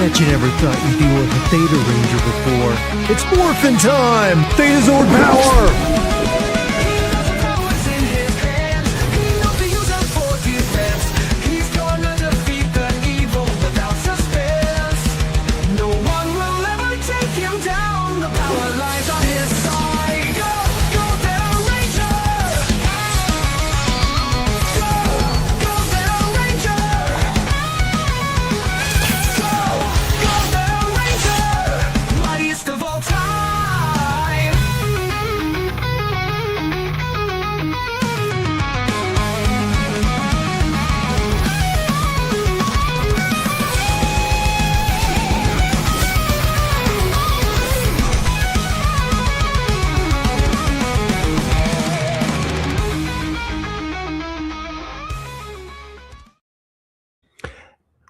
Bet you never thought you'd be with a Theta Ranger before. It's morphin' time! Theta power!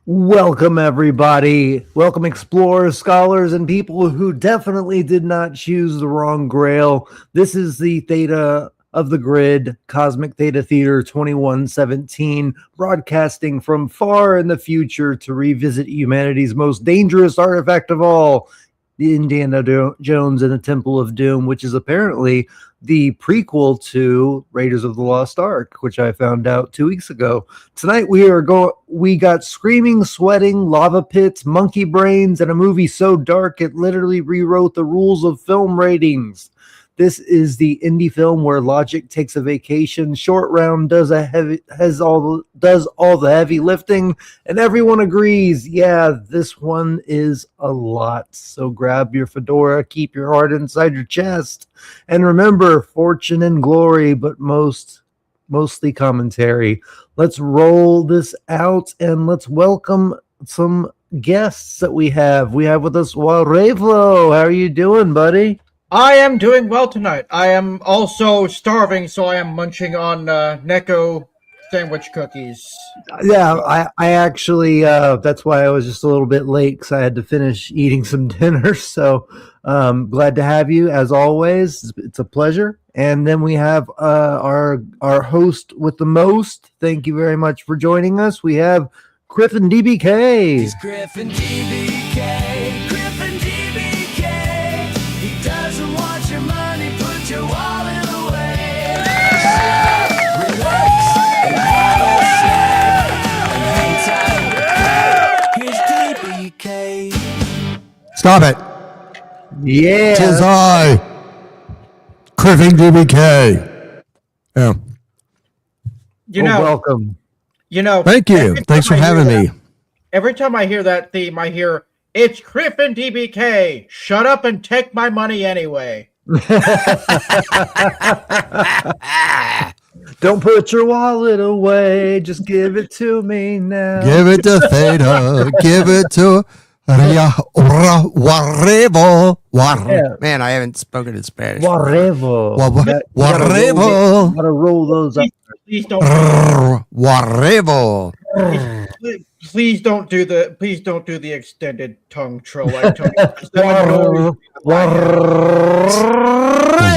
Welcome, everybody. Welcome, explorers, scholars, and people who definitely did not choose the wrong grail. This is the Theta of the Grid, Cosmic Theta Theatre 2117, broadcasting from far in the future to revisit humanity's most dangerous artifact of all, the Indiana Jones and the Temple of Doom, which is apparently the prequel to Raiders of the Lost Ark, which I found out 2 weeks ago. Tonight we got screaming, sweating, lava pits, monkey brains, and a movie so dark it literally rewrote the rules of film ratings. This is the Indy film where logic takes a vacation, Short Round does all the heavy lifting, and everyone agrees, yeah, this one is a lot. So grab your fedora, keep your heart inside your chest, and remember, fortune and glory, but mostly commentary. Let's roll this out and let's welcome some guests that we have. We have with us Warevlo. How are you doing, buddy? I am doing well tonight. I am also starving, so I am munching on Necco sandwich cookies. Yeah, I actually, that's why I was just a little bit late, because I had to finish eating some dinner. So glad to have you, as always. It's a pleasure. And then we have our host with the most. Thank you very much for joining us. We have Griffin DBK. He's Griffin DBK. Griffin DBK. He doesn't want your money. Put your wallet away. Relax and have a snack and hang tight. Here's DBK. Stop it. Yeah. Tis I, Griffin DBK. Yeah. Welcome. Thank you. Thanks for having me. Every time I hear that theme, I hear, it's Griffin DBK. Shut up and take my money anyway. Don't put your wallet away. Just give it to me now. Give it to Theta. Give it to Warevlo. Man, I haven't spoken in Spanish. Warevlo. Warevlo. Gotta roll those up. Please don't. Warevlo. Please don't do the extended tongue troll. Does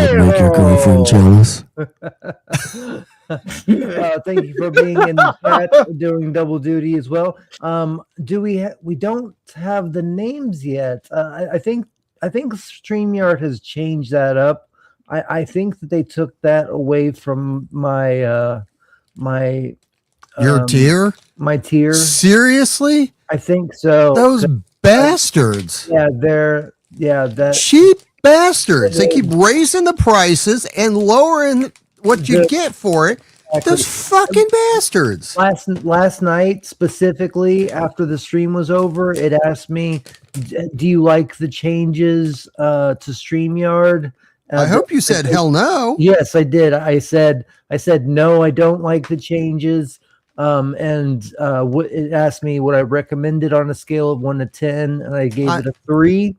it make your girlfriend jealous? Thank you for being in the chat, doing double duty as well. We don't have the names yet. I think StreamYard has changed that up. I think that they took that away from my Your tier? My tier. Seriously? I think so. Those bastards. Yeah, that cheap bastards. They keep raising the prices and lowering what you get for it. Those fucking bastards. Last night, specifically after the stream was over, it asked me, do you like the changes to StreamYard? I hope you said hell no. Yes, I did. I said no, I don't like the changes. It asked me what I recommended on a scale of 1 to 10, and I gave it a 3.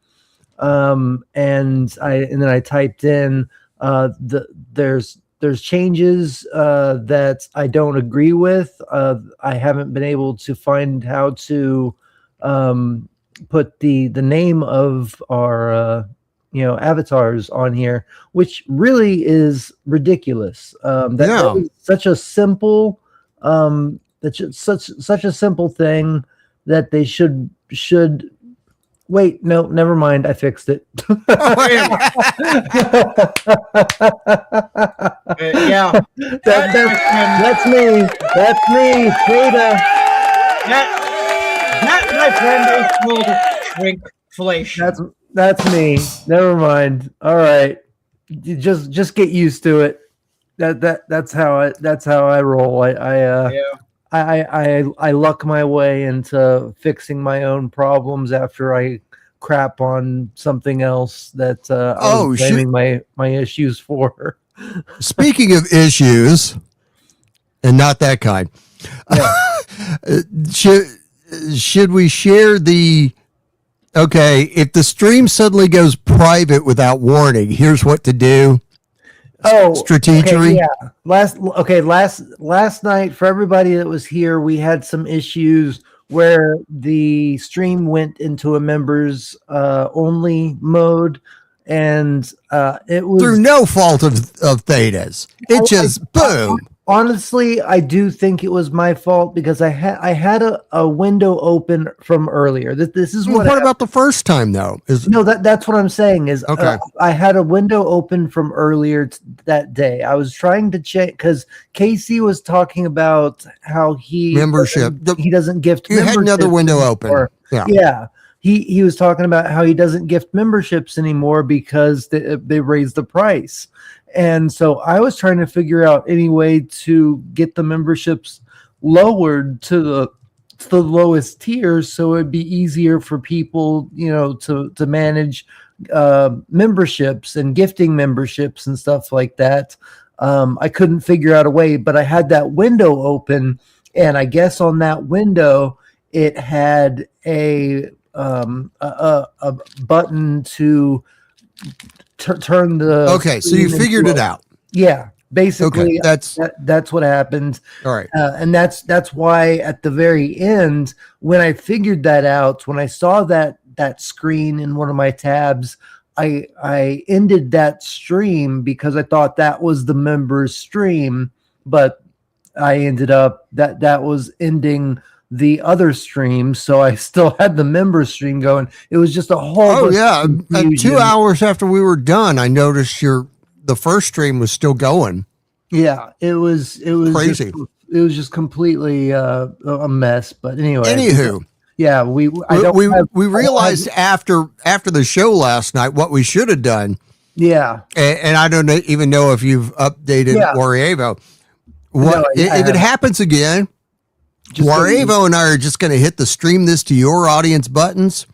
And then I typed in there's changes that I don't agree with. I haven't been able to find how to put the name of our avatars on here, which really is ridiculous. That is such a simple such a simple thing that they should Wait, no, never mind. I fixed it. Yeah, That's me. That's me, Theta. that, my friend, is called shrinkflation. That's me. Never mind. All right, you just get used to it. That's how I roll. Yeah. I luck my way into fixing my own problems after I crap on something else that I was blaming my issues for. Speaking of issues, and not that kind, should we share the? Okay, if the stream suddenly goes private without warning, here's what to do. Strategery. Okay, yeah. Last night, for everybody that was here, we had some issues where the stream went into a members only mode, and it was through no fault of Theta's. It just boom. Honestly, I do think it was my fault because I had a window open from earlier. This is what about the first time though? That's what I'm saying is okay. I had a window open from earlier that day. I was trying to check because Casey was talking about how he doesn't gift. You had another window open. Yeah. He was talking about how he doesn't gift memberships anymore because they raised the price. And so I was trying to figure out any way to get the memberships lowered to the lowest tiers, so it'd be easier for people, to manage memberships and gifting memberships and stuff like that. I couldn't figure out a way, but I had that window open, and I guess on that window it had a button to turn the. Okay, so you figured it out. Yeah, basically, okay, that's what happened. All right, and that's why at the very end, when I figured that out, when I saw that screen in one of my tabs, I ended that stream because I thought that was the members stream, but I ended up that was ending the other stream, so I still had the member stream going. It was just a whole. 2 hours after we were done, I noticed the first stream was still going. Yeah, it was crazy. It was just completely a mess. But anyway, anywho, yeah, we realized after the show last night what we should have done. Yeah, and I don't even know if you've updated Warievo. If it happens again? Warievo and I are just going to hit the stream this to your audience buttons,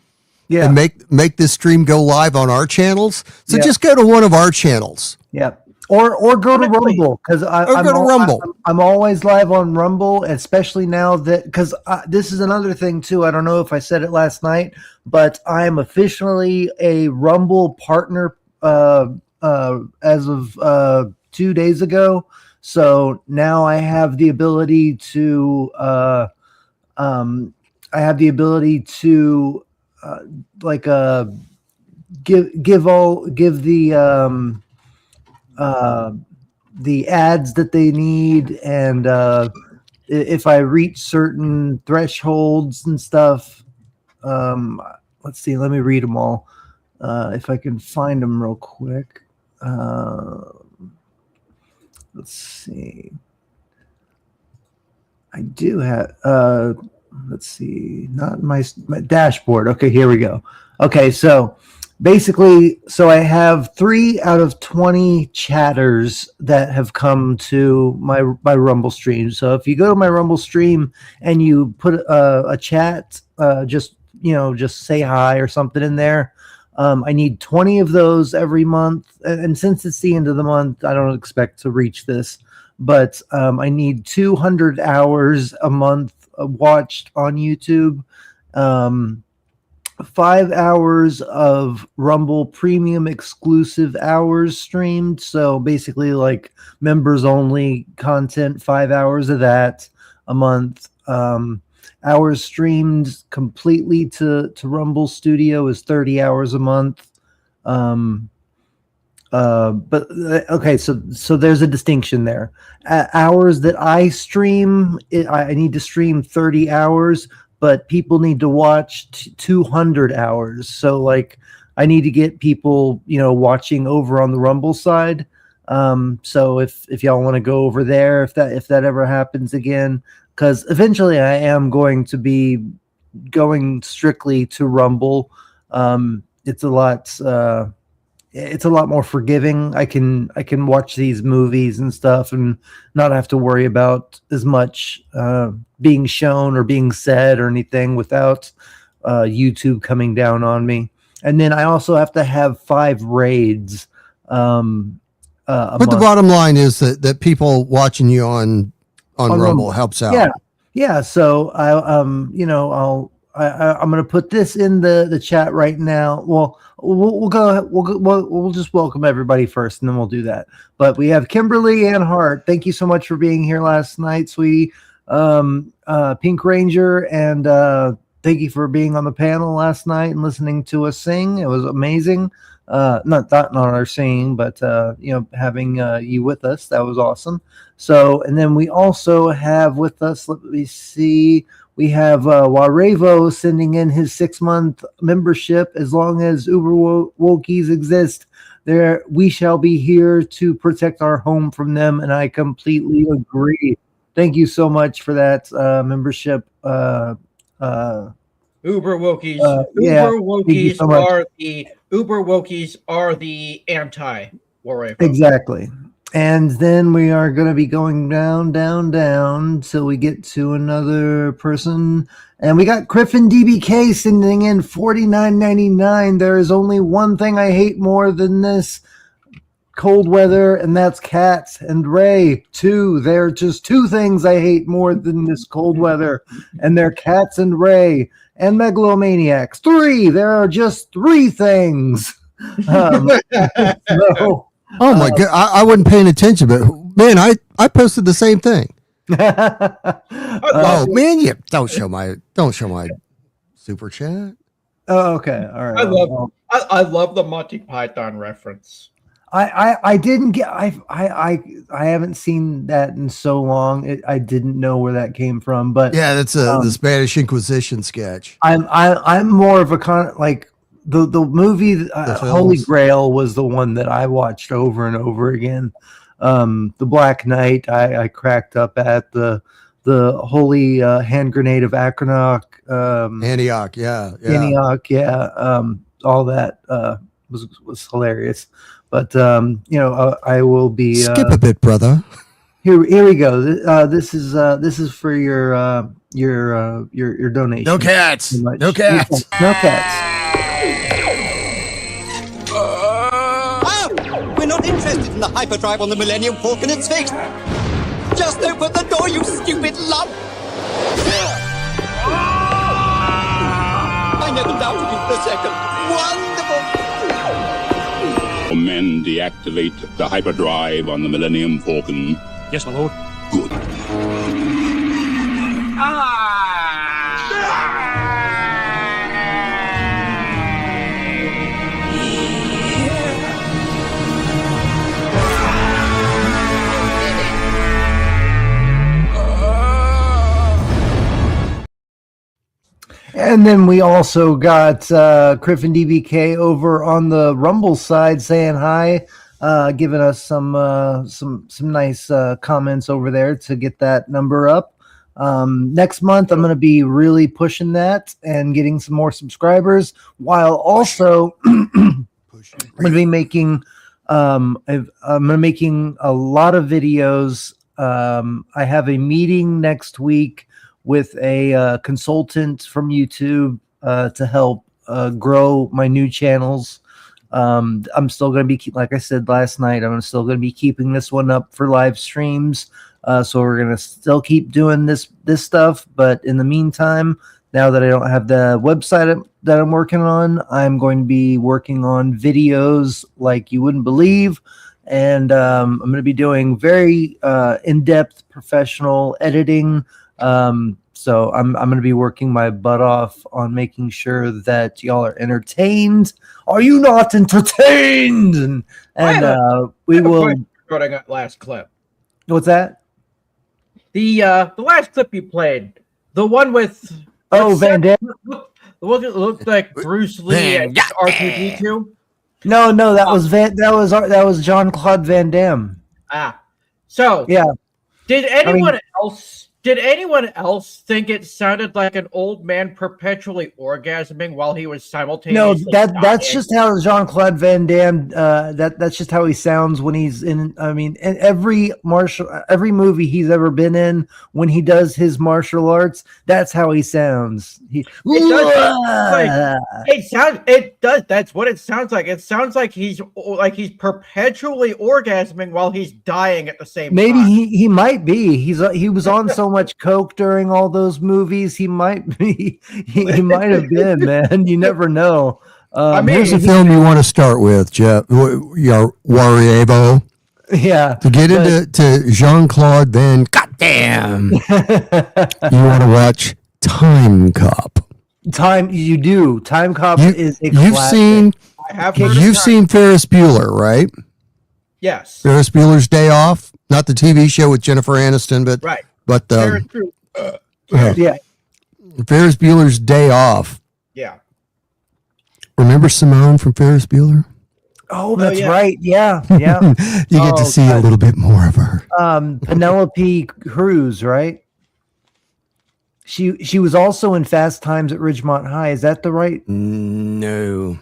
and make this stream go live on our channels. So just go to one of our channels, or go to Rumble because I'm always live on Rumble, especially now that because this is another thing too. I don't know if I said it last night, but I am officially a Rumble partner as of 2 days ago. So now I have the ability to give the ads that they need, and if I reach certain thresholds and stuff. Let's see, let me read them all if I can find them real quick. Let's see. I do have, let's see, not my dashboard. Okay, here we go. Okay, so basically, I have 3 out of 20 chatters that have come to my Rumble stream. So if you go to my Rumble stream and you put a chat, just say hi or something in there. I need 20 of those every month. And since it's the end of the month, I don't expect to reach this, but I need 200 hours a month watched on YouTube, 5 hours of Rumble premium exclusive hours streamed. So basically like members only content, 5 hours of that a month. Hours streamed completely to Rumble Studio is 30 hours a month. But okay, so there's a distinction there. Hours that I stream, I need to stream 30 hours, but people need to watch 200 hours. So like I need to get people, watching over on the Rumble side. So if y'all want to go over there, if that ever happens again, because eventually I am going to be going strictly to Rumble. It's a lot more forgiving. I can watch these movies and stuff and not have to worry about as much being shown or being said or anything without YouTube coming down on me. And then I also have to have 5 raids. But the bottom line is that people watching you on Rumble helps out. Yeah. So I'm going to put this in the chat right now. Well, we'll just welcome everybody first, and then we'll do that. But we have Kimberly Ann Hart. Thank you so much for being here last night, sweetie. Pink Ranger, and thank you for being on the panel last night and listening to us sing. It was amazing. Not our singing, but having you with us, that was awesome. So, and then we also have with us, let me see, we have Warevo sending in his 6-month membership. As long as Uber Wokies exist, we shall be here to protect our home from them, and I completely agree. Thank you so much for that membership. Uber Wokies. Uber Wokies are the anti-Warevo. Exactly. And then we are going to be going down till we get to another person. And we got Griffin DBK sending in $49.99. There is only one thing I hate more than this cold weather, and that's cats. And Ray, 2. There are just 2 things I hate more than this cold weather, and they're cats and Ray. And megalomaniacs. 3. There are just 3 things. Oh my God! I wasn't paying attention, but man, I posted the same thing. Oh man, you don't show my super chat. Oh, okay, all right. I love the Monty Python reference. I didn't get. I haven't seen that in so long. I didn't know where that came from, but yeah, that's the Spanish Inquisition sketch. I'm more of a like. The movie Holy Grail was the one that I watched over and over again. The Black Knight, I cracked up at the Holy Hand Grenade of Antioch, Antioch, yeah. All that was hilarious. But I will be skip a bit, brother. Here we go. This is for your donation. No cats. No cats. No cats. We're not interested in the hyperdrive on the Millennium Falcon and Sphinx. Just open the door, you stupid lump! I never doubted you for a second. Wonderful! Men deactivate the hyperdrive on the Millennium Falcon. Yes, my lord. Good. And then we also got Griffin DBK over on the Rumble side saying hi, giving us some nice comments over there to get that number up. Next month, I'm going to be really pushing that and getting some more subscribers, while also I'm going to be making making a lot of videos. I have a meeting next week with a consultant from YouTube to help grow my new channels. I'm still going to be, like I said last night, I'm still going to be keeping this one up for live streams. So we're going to still keep doing this stuff. But in the meantime, now that I don't have the website that I'm working on, I'm going to be working on videos like you wouldn't believe. And I'm going to be doing very in-depth professional editing. So I'm going to be working my butt off on making sure that y'all are entertained. Are you not entertained? And we will. What I got last clip. What's that? The last clip you played, the one with Oh, Van Damme. Looked like Bruce Lee and R2D2. No, that was Jean-Claude Van Damme. So yeah. Did anyone else think it sounded like an old man perpetually orgasming while he was simultaneously? No, that's just how Jean-Claude Van Damme. That's just how he sounds when he's in. I mean, in every movie he's ever been in, when he does his martial arts, that's how he sounds. It does. That's what it sounds like. It sounds like he's perpetually orgasming while he's dying at the same time. Maybe he might be. He was on so much coke during all those movies. He might be. He might have been, man. You never know. Here's a film you want to start with, Jeff. Your Warrior. Yeah. To get into Jean-Claude Van Goddamn. You want to watch Time Cop. You do. Time Cop is a classic. You've seen Ferris Bueller, right? Yes. Ferris Bueller's Day Off, not the TV show with Jennifer Aniston, but right. But Ferris Bueller's Day Off. Yeah. Remember Simone from Ferris Bueller? Oh, that's right. Yeah. You get to see a little bit more of her. Penelope Cruz, right? She was also in Fast Times at Ridgemont High. Is that the right? No,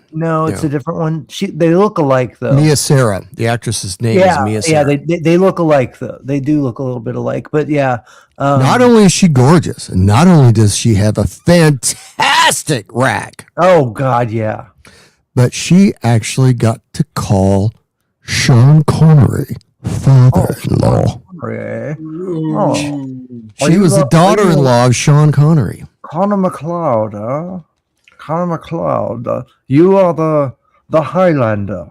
it's a different one. They look alike though. Mia Sara, the actress's name is Mia Sara. Yeah, they look alike though. They do look a little bit alike, but yeah. Not only is she gorgeous, and not only does she have a fantastic rack. Oh God, yeah. But she actually got to call Sean Connery father-in-law. She was the daughter-in-law of Sean Connery. Connor McLeod, huh? Connor McLeod, you are the Highlander.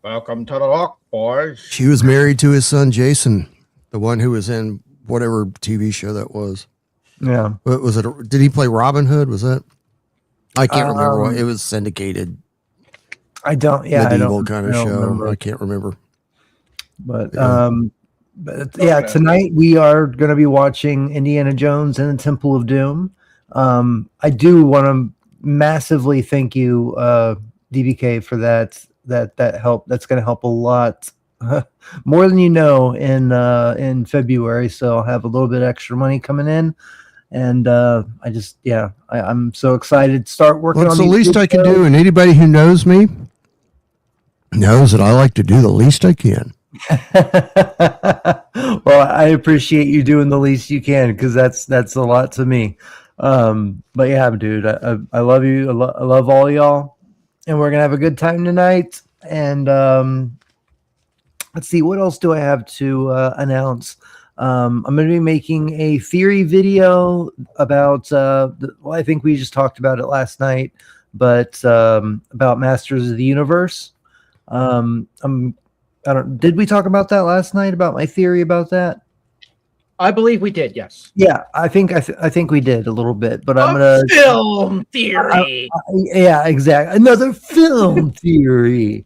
Welcome to the Rock, boys. She was married to his son Jason, the one who was in whatever TV show that was. Yeah. What was it? Did he play Robin Hood? Was that? I can't remember. It was syndicated. Medieval kind of show. Remember. I can't remember. But tonight we are going to be watching Indiana Jones and the Temple of Doom. I do want to massively thank you, DBK, for that help. That's going to help a lot, more than you know, in February. So I'll have a little bit extra money coming in, and I'm so excited to start working on. What's the least I can do, and anybody who knows me knows that I like to do the least I can. Well, I appreciate you doing the least you can, because that's a lot to me. But yeah, dude, I love you. I love all y'all, and we're gonna have a good time tonight. And let's see, what else do I have to announce? I'm gonna be making a theory video about I think we just talked about it last night, but about Masters of the Universe. Did we talk about that last night, about my theory about that? I believe we did, yes. Yeah, I think we did a little bit, but I'm gonna film theory. Yeah, exactly. Another film theory.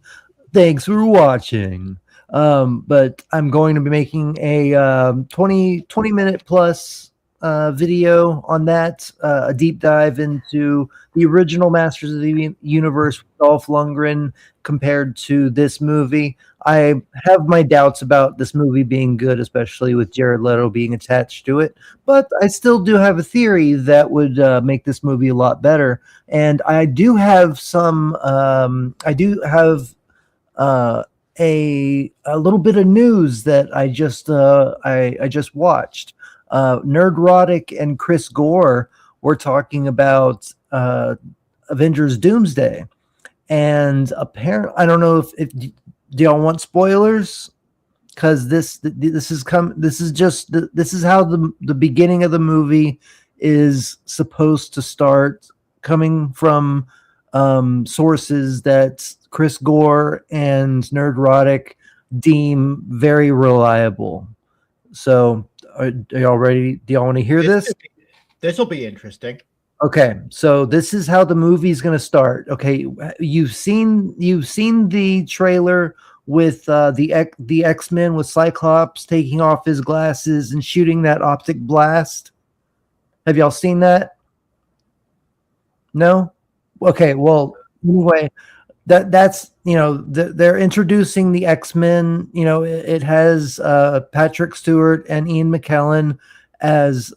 Thanks for watching. But I'm going to be making a 20 minute plus video on that, a deep dive into the original Masters of the Universe with Dolph Lundgren compared to this movie. I have my doubts about this movie being good, especially with Jared Leto being attached to it, but I still do have a theory that would make this movie a lot better. And I do have some a little bit of news that I just watched. Nerdrotic and Chris Gore were talking about Avengers Doomsday, and apparently, I don't know if do y'all want spoilers? Because this is how the beginning of the movie is supposed to start, coming from sources that Chris Gore and Nerdrotic deem very reliable. So are y'all ready? Do y'all want to hear this? This will be interesting. Okay, so this is how the movie's going to start. Okay, you've seen the trailer with the X-Men with Cyclops taking off his glasses and shooting that optic blast. Have y'all seen that? No. Okay. Well, anyway, that's they're introducing the X-Men. It has Patrick Stewart and Ian McKellen as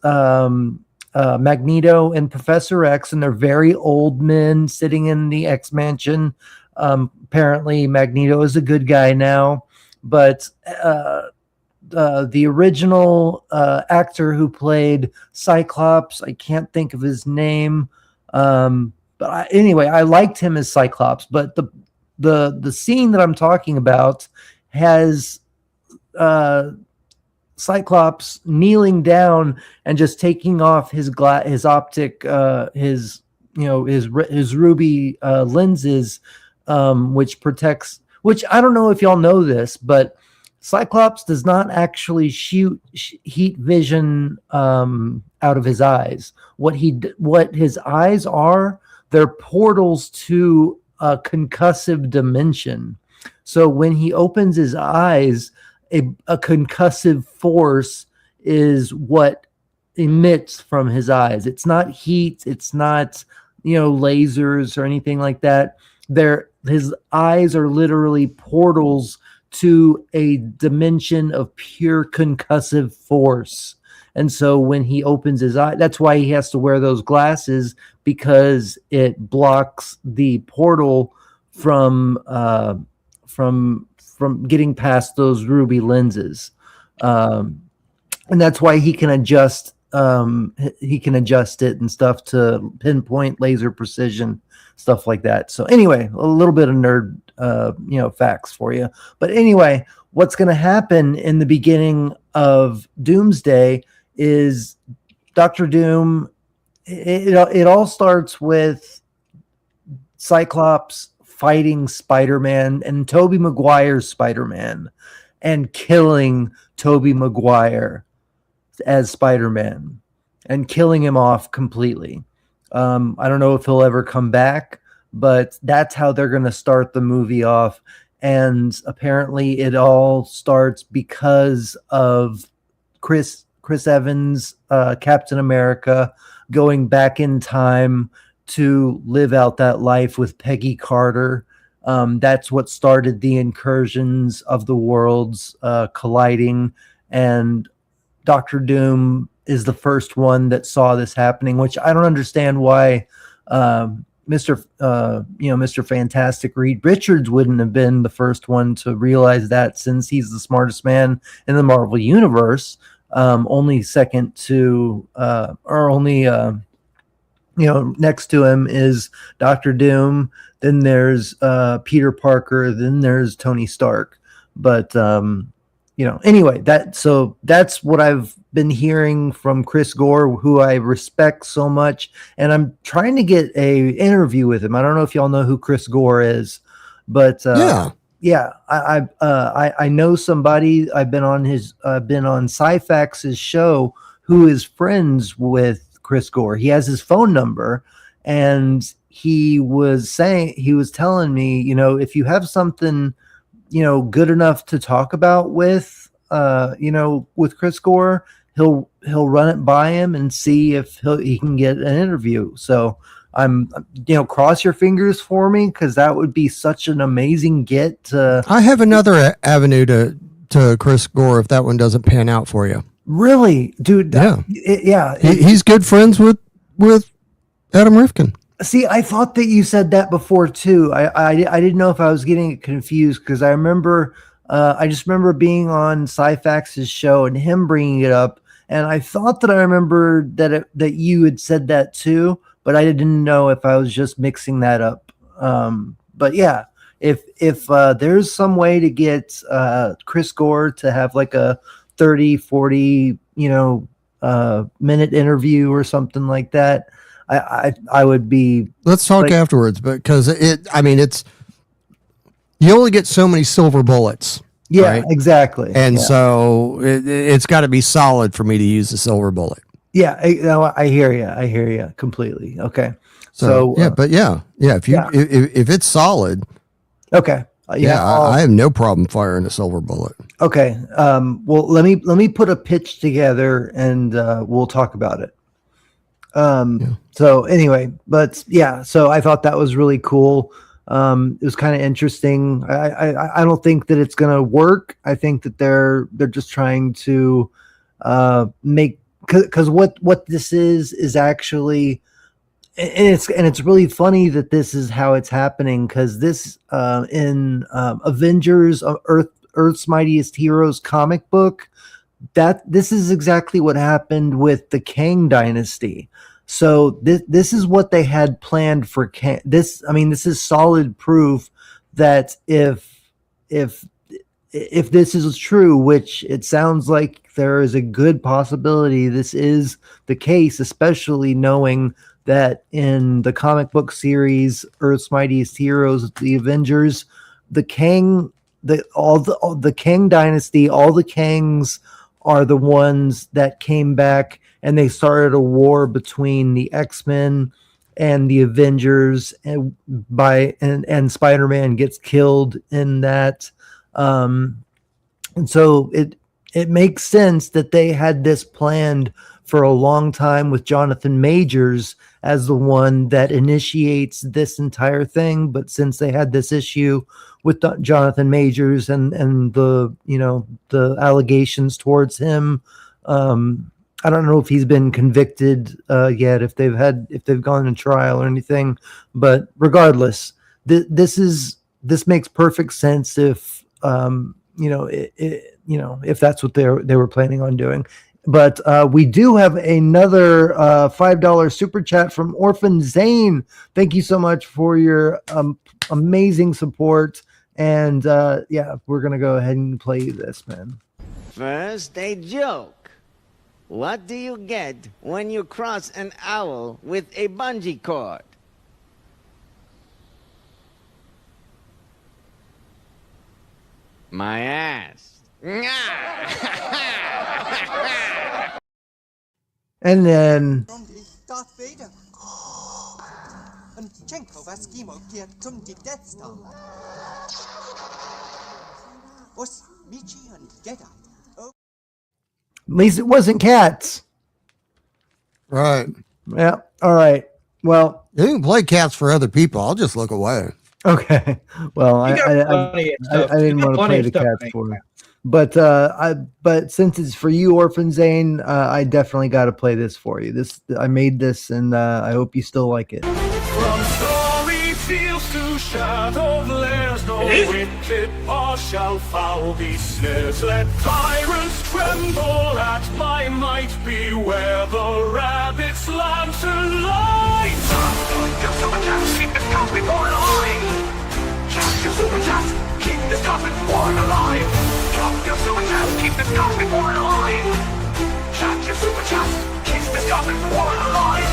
Magneto and Professor X, and they're very old men sitting in the X Mansion. Apparently, Magneto is a good guy now, but the original actor who played Cyclops, I can't think of his name. Anyway, I liked him as Cyclops, but the scene that I'm talking about has Cyclops kneeling down and just taking off his optic, his ruby lenses, which protects. Which I don't know if y'all know this, but Cyclops does not actually shoot heat vision out of his eyes. What his eyes are, they're portals to a concussive dimension. So when he opens his eyes, a concussive force is what emits from his eyes. It's not heat. It's not, lasers or anything like that. His eyes are literally portals to a dimension of pure concussive force. And so when he opens his eye, that's why he has to wear those glasses, because it blocks the portal from getting past those ruby lenses. And that's why he can adjust it and stuff to pinpoint laser precision, stuff like that. So anyway, a little bit of nerd facts for you. But anyway, what's going to happen in the beginning of Doomsday is Dr. Doom. It all starts with Cyclops fighting Spider-Man and Tobey Maguire's Spider-Man and killing Tobey Maguire as Spider-Man and killing him off completely. I don't know if he'll ever come back, but that's how they're going to start the movie off. And apparently it all starts because of Chris Evans, Captain America, going back in time to live out that life with Peggy Carter. That's what started the incursions of the worlds colliding. And Dr. Doom is the first one that saw this happening, which I don't understand why Mr. Fantastic Reed Richards wouldn't have been the first one to realize that, since he's the smartest man in the Marvel universe. Only second to next to him is Dr. Doom. Then there's Peter Parker. Then there's Tony Stark. But anyway, that's what I've been hearing from Chris Gore, who I respect so much, and I'm trying to get a interview with him. I don't know if y'all know who Chris Gore is, but I know somebody. I've been on Syfax's show, who is friends with Chris Gore. He has his phone number, and he was telling me, if you have something, good enough to talk about with Chris Gore, he'll run it by him and see if he can get an interview. So I'm, cross your fingers for me, because that would be such an amazing get. I have another avenue to Chris Gore if that one doesn't pan out for you. Really, dude? He's good friends with Adam Rifkin. See, I thought that you said that before too. I didn't know if I was getting it confused, because I just remember being on Syfax's show and him bringing it up, and I thought that I remembered that you had said that too, but I didn't know if I was just mixing that up. But yeah, if there's some way to get Chris Gore to have like a 30-40 minute interview or something like that, I would be. Let's talk afterwards, because it's you only get so many silver bullets. Yeah, right? Exactly. And so it's got to be solid for me to use the silver bullet. Yeah, I hear you completely. Okay. So if it's solid. Okay. I have no problem firing a silver bullet. Okay. Well, let me put a pitch together, and we'll talk about it. So anyway, but yeah, so I thought that was really cool. It was kind of interesting. I don't think that it's gonna work. I think that they're just trying to make, because what this is actually, and it's really funny that this is how it's happening, because this in Avengers Earth's Mightiest Heroes comic book, that this is exactly what happened with the Kang dynasty. So this is what they had planned for Kang. This is solid proof that if this is true, which it sounds like there is a good possibility this is the case, especially knowing that in the comic book series Earth's Mightiest Heroes, the Avengers, the Kang, the Kang dynasty, all the Kangs are the ones that came back and they started a war between the X-Men and the Avengers, and Spider-Man gets killed in that. And so it makes sense that they had this planned for a long time, with Jonathan Majors as the one that initiates this entire thing. But since they had this issue with Jonathan Majors and the the allegations towards him, I don't know if he's been convicted yet, if they've gone to trial or anything. But regardless, this makes perfect sense if if that's what they were planning on doing. But we do have another $5 super chat from Orphan Zane. Thank you so much for your amazing support. And yeah, we're going to go ahead and play this, man. First, a joke. What do you get when you cross an owl with a bungee cord? My ass. And then Darth Vader. Und Czechoslovakia kehrt zum Death Star. Was Michi und Jedi. at least it wasn't cats. Right. Yeah. All right. Well, You can play cats for other people. I'll just look away. okay. Well, I didn't want to play the cats for it. But since it's for you, Orphan Zane, I definitely got to play this for you. I made this, and I hope you still like it. From stormy fields to shadowlands, no wicked paw shall foul these snares. Let tyrants tremble at my might. Beware the rabbit's lantern light. Keep this cosmic war alive. Just your super chat, keep this cosmic war alive. Drop your super chat, keep this cosmic war alive. Chat your super chat, keep this cosmic war alive.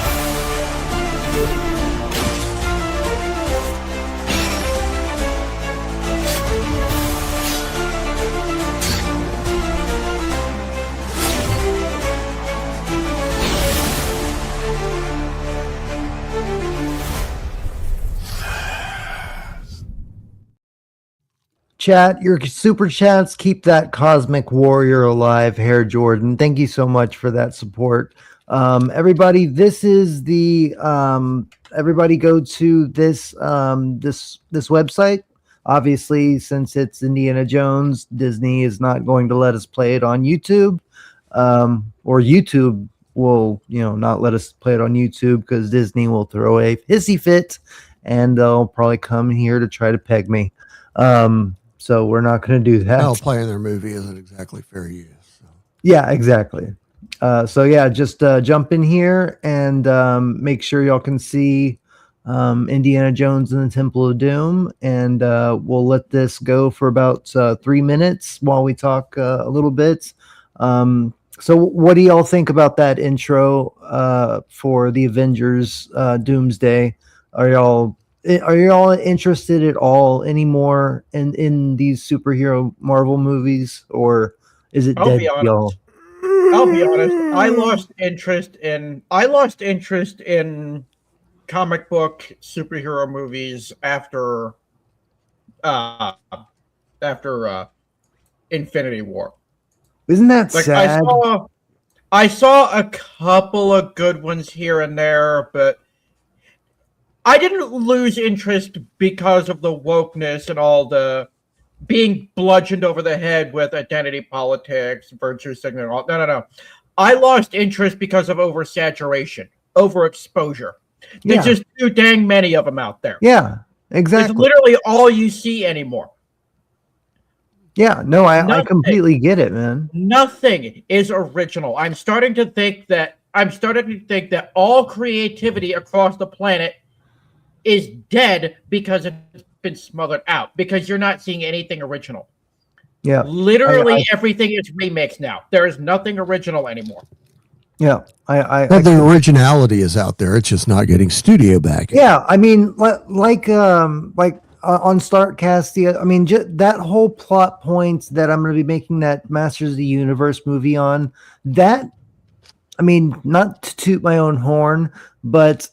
Chat, your super chats keep that cosmic warrior alive, Hair Jordan. Thank you so much for that support. Everybody, this is the everybody go to this this website. Obviously, since it's Indiana Jones, Disney is not going to let us play it on YouTube, or YouTube will not let us play it on YouTube because Disney will throw a hissy fit and they'll probably come here to try to peg me. So we're not going to do that. Well, playing their movie isn't exactly fair use. So. Yeah, exactly. So yeah, just jump in here and make sure y'all can see Indiana Jones and the Temple of Doom, and we'll let this go for about 3 minutes while we talk a little bit. So what do y'all think about that intro for the Avengers Doomsday? Are y'all interested at all anymore in these superhero Marvel movies, or is it dead, y'all? I'll be honest. I lost interest in comic book superhero movies after Infinity War. Isn't that sad? I saw a couple of good ones here and there, but I didn't lose interest because of the wokeness and all the being bludgeoned over the head with identity politics, virtue signaling. No. I lost interest because of oversaturation, overexposure. There's just too dang many of them out there. Yeah, exactly. It's literally all you see anymore. Yeah, no, I completely get it, man. Nothing is original. I'm starting to think that all creativity across the planet is dead because it's been smothered out, because you're not seeing anything original. Yeah. Literally everything is remakes now. There is nothing original anymore. Yeah. The originality is out there. It's just not getting studio backing. Yeah, I mean, like on Startcast, I mean, that whole plot point that I'm going to be making that Masters of the Universe movie on, that, I mean, not to toot my own horn, but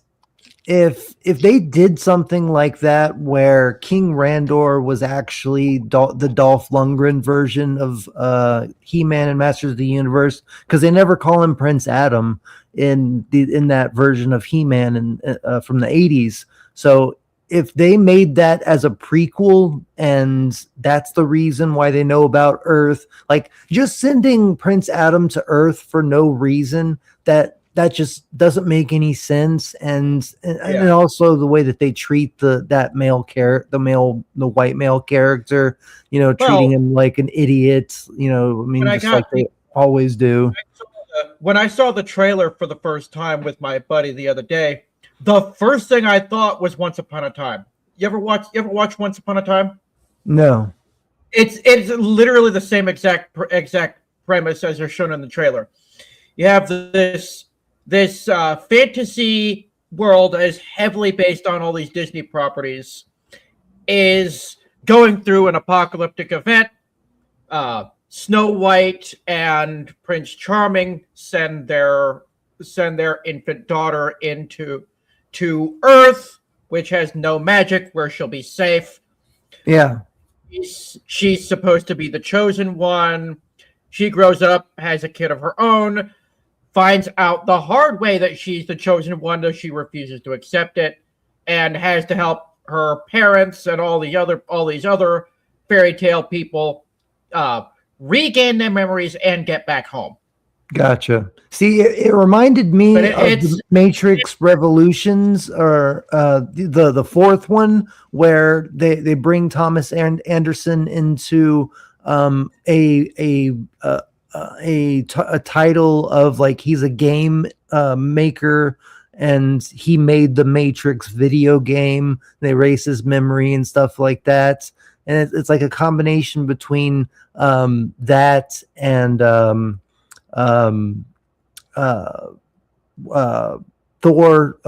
if they did something like that where King Randor was actually the Dolph Lundgren version of He-Man and Masters of the Universe, because they never call him Prince Adam in that version of He-Man and from the 80s. So if they made that as a prequel, and that's the reason why they know about Earth, like just sending Prince Adam to Earth for no reason, that just doesn't make any sense. And also the way that they treat the white male character, treating him like an idiot, like they always do. When I saw the trailer for the first time with my buddy the other day, the first thing I thought was Once Upon a Time. You ever watch Once Upon a Time? No. It's literally the same exact premise as they're shown in the trailer. You have this fantasy world that is heavily based on all these Disney properties, is going through an apocalyptic event. Snow White and Prince Charming send their infant daughter to Earth, which has no magic, where she'll be safe. Yeah. She's supposed to be the chosen one. She grows up, has a kid of her own, finds out the hard way that she's the chosen one, though she refuses to accept it, and has to help her parents and all these other fairy tale people regain their memories and get back home. Gotcha. See, it reminded me of the Matrix Revolutions, or the fourth one, where they bring Thomas Anderson into a title of like he's a game maker, and he made the Matrix video game. They erase his memory and stuff like that, and it's like a combination between that and Thor,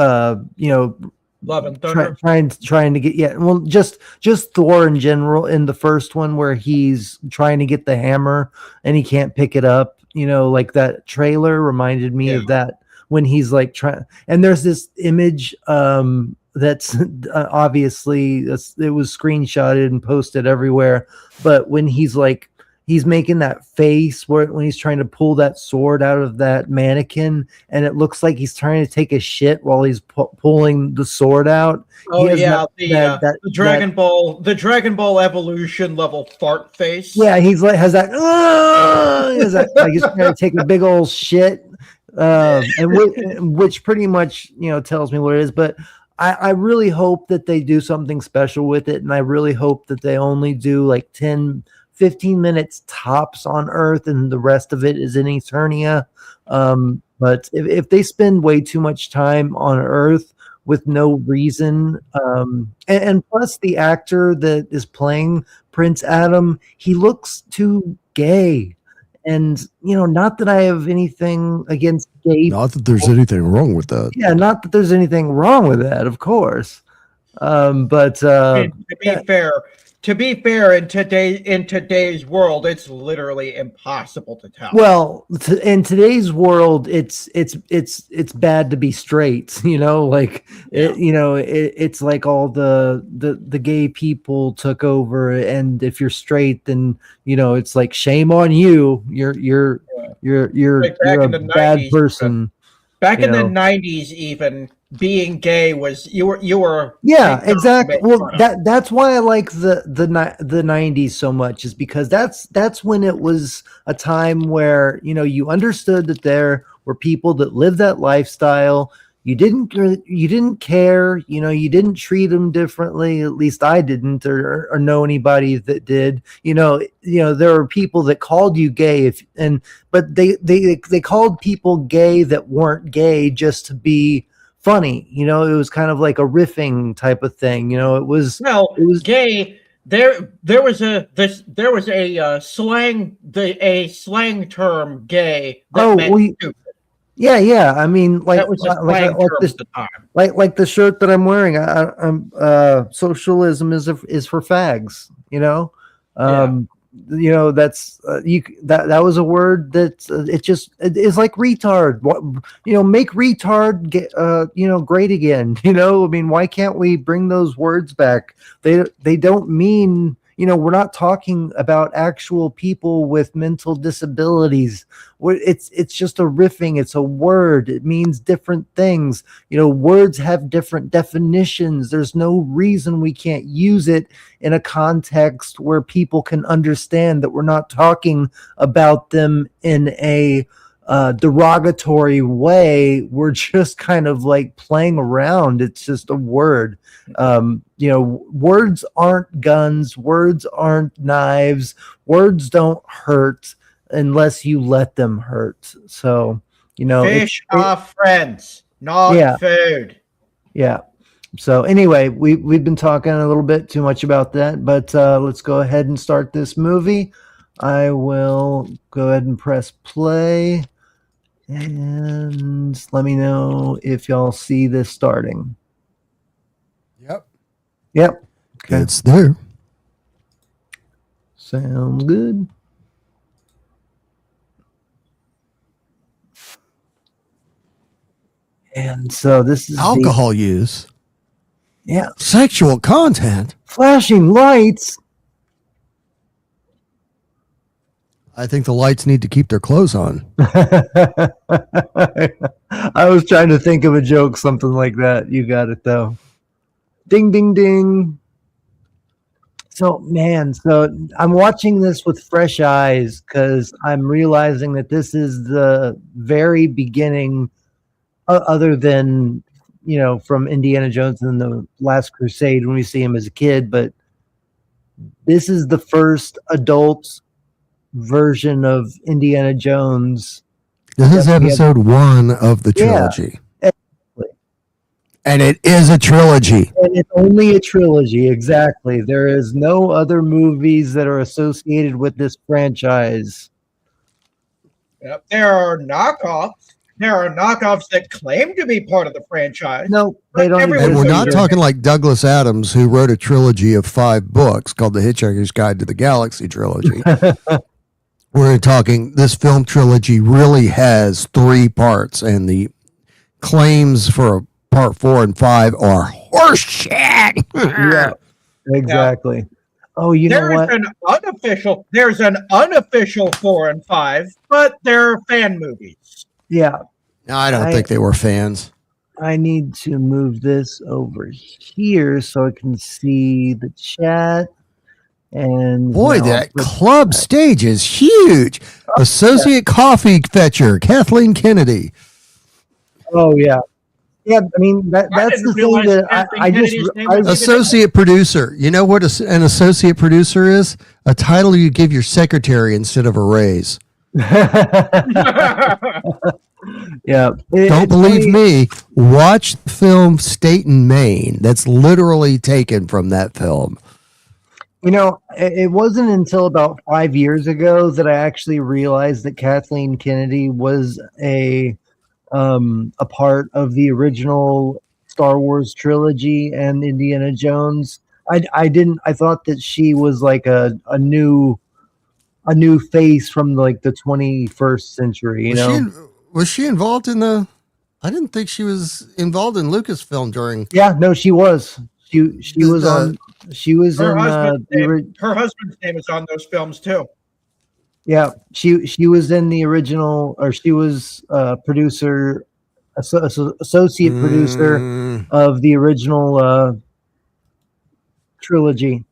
Love and Thunder. Trying to get just Thor in general in the first one, where he's trying to get the hammer and he can't pick it up. Like that trailer reminded me of that, when he's like trying. And there's this image that's obviously it was screenshotted and posted everywhere. But when he's making that face when he's trying to pull that sword out of that mannequin, and it looks like he's trying to take a shit while he's pulling the sword out. Oh yeah, the Dragon Ball Evolution level fart face. Yeah, he's like has that like he's trying to take a big old shit, and which pretty much tells me what it is. But I really hope that they do something special with it, and I really hope that they only do like 10-15 minutes tops on Earth, and the rest of it is in Eternia. But if they spend way too much time on Earth with no reason, and plus the actor that is playing Prince Adam, he looks too gay. And not that I have anything against gay. Not that there's anything wrong with that. Yeah, not that there's anything wrong with that, of course. But to be fair, to be fair, in today's world, it's literally impossible to tell. Well, in today's world, it's bad to be straight. You know, like it's like all the gay people took over, and if you're straight, then it's like shame on you. You're a bad 90s, person. Back in the 90s, even being gay was you were exactly. Well, that's why I like the 90s so much, is because that's when it was a time where you understood that there were people that lived that lifestyle. You didn't care, you didn't treat them differently. At least I didn't, or know anybody that did. There were people that called you gay, but they called people gay that weren't gay just to be funny. It was kind of like a riffing type of thing. It was gay. There was a slang term gay that meant stupid. Yeah. I mean, like that was like the shirt that I'm wearing. Socialism is for fags. That's that was a word that it's like retard. Make retard great again. I mean, why can't we bring those words back? They don't mean. We're not talking about actual people with mental disabilities. It's just a riffing. It's a word. It means different things. Words have different definitions. There's no reason we can't use it in a context where people can understand that we're not talking about them in a derogatory way. We're just kind of like playing around. It's just a word. Words aren't guns. Words aren't knives. Words don't hurt unless you let them hurt. So, fish are friends, not food. Yeah. So anyway, we've been talking a little bit too much about that, but let's go ahead and start this movie. I will go ahead and press play, and let me know if y'all see this starting. Yep. Okay. It's there. Sounds good. And so this is alcohol use. Yeah. Sexual content. Flashing lights. I think the lights need to keep their clothes on. I was trying to think of a joke, something like that. You got it, though. Ding, ding, ding. So I'm watching this with fresh eyes because I'm realizing that this is the very beginning, other than, from Indiana Jones and the Last Crusade when we see him as a kid. But this is the first adult version of Indiana Jones. This is episode 1 of the trilogy. And it is a trilogy. And it's only a trilogy, exactly. There is no other movies that are associated with this franchise. Yep. There are knockoffs. There are knockoffs that claim to be part of the franchise. No, they don't. And we're not talking like Douglas Adams, who wrote a trilogy of 5 books called The Hitchhiker's Guide to the Galaxy trilogy. We're talking, this film trilogy really has 3 parts, and the claims for part 4 and 5 are horseshit. Yeah, exactly. Yeah. Oh, know what? There's an unofficial 4 and 5, but they're fan movies. Yeah. No, I don't think they were fans. I need to move this over here so I can see the chat. And boy, that club stage is huge. Associate coffee fetcher, Kathleen Kennedy. Oh, yeah. Yeah, I mean, that's the thing that I associate producer. You know what an associate producer is? A title you give your secretary instead of a raise. Yeah. Don't believe me. Watch the film State and Maine. That's literally taken from that film. It wasn't until about 5 years ago that I actually realized that Kathleen Kennedy was a part of the original Star Wars trilogy and Indiana Jones. I didn't. I thought that she was like a new face from like the 21st century. You know, Was she involved in the? I didn't think she was involved in Lucasfilm during. Yeah, no, she was. She was on. She was Her in her husband's name is on those films too. Yeah, she was in the original, or she was producer, associate producer of the original trilogy.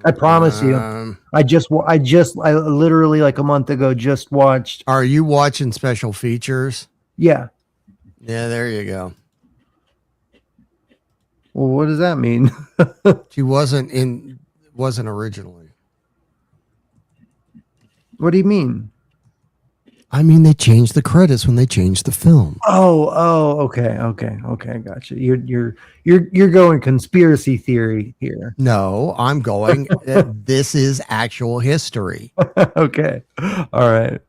I promise you. I literally like a month ago just watched. Are you watching special features? Yeah. Yeah, there you go. Well, what does that mean? She wasn't originally. What do you mean? I mean, they changed the credits when they changed the film. Okay, gotcha. You're going conspiracy theory here. No, I'm going. This is actual history. Okay, all right.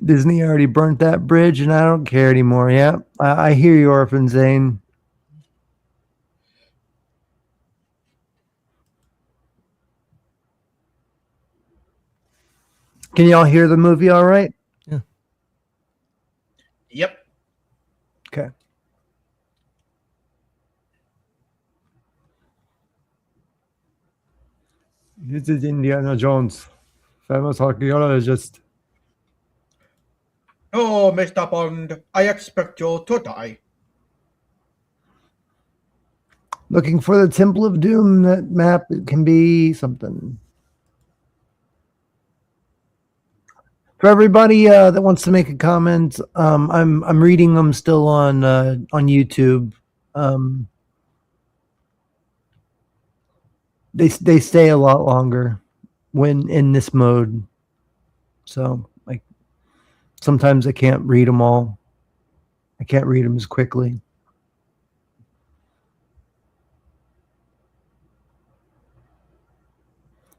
Disney already burnt that bridge, and I don't care anymore. Yeah, I hear you, Orphan Zane. Can y'all hear the movie all right? Yeah. Yep. Okay. This is Indiana Jones, famous archaeologist. Oh, Mr. Bond, I expect you to die. Looking for the Temple of Doom. That map, it can be something. For everybody that wants to make a comment, I'm reading them still on YouTube. They stay a lot longer when in this mode. So like sometimes I can't read them all. I can't read them as quickly.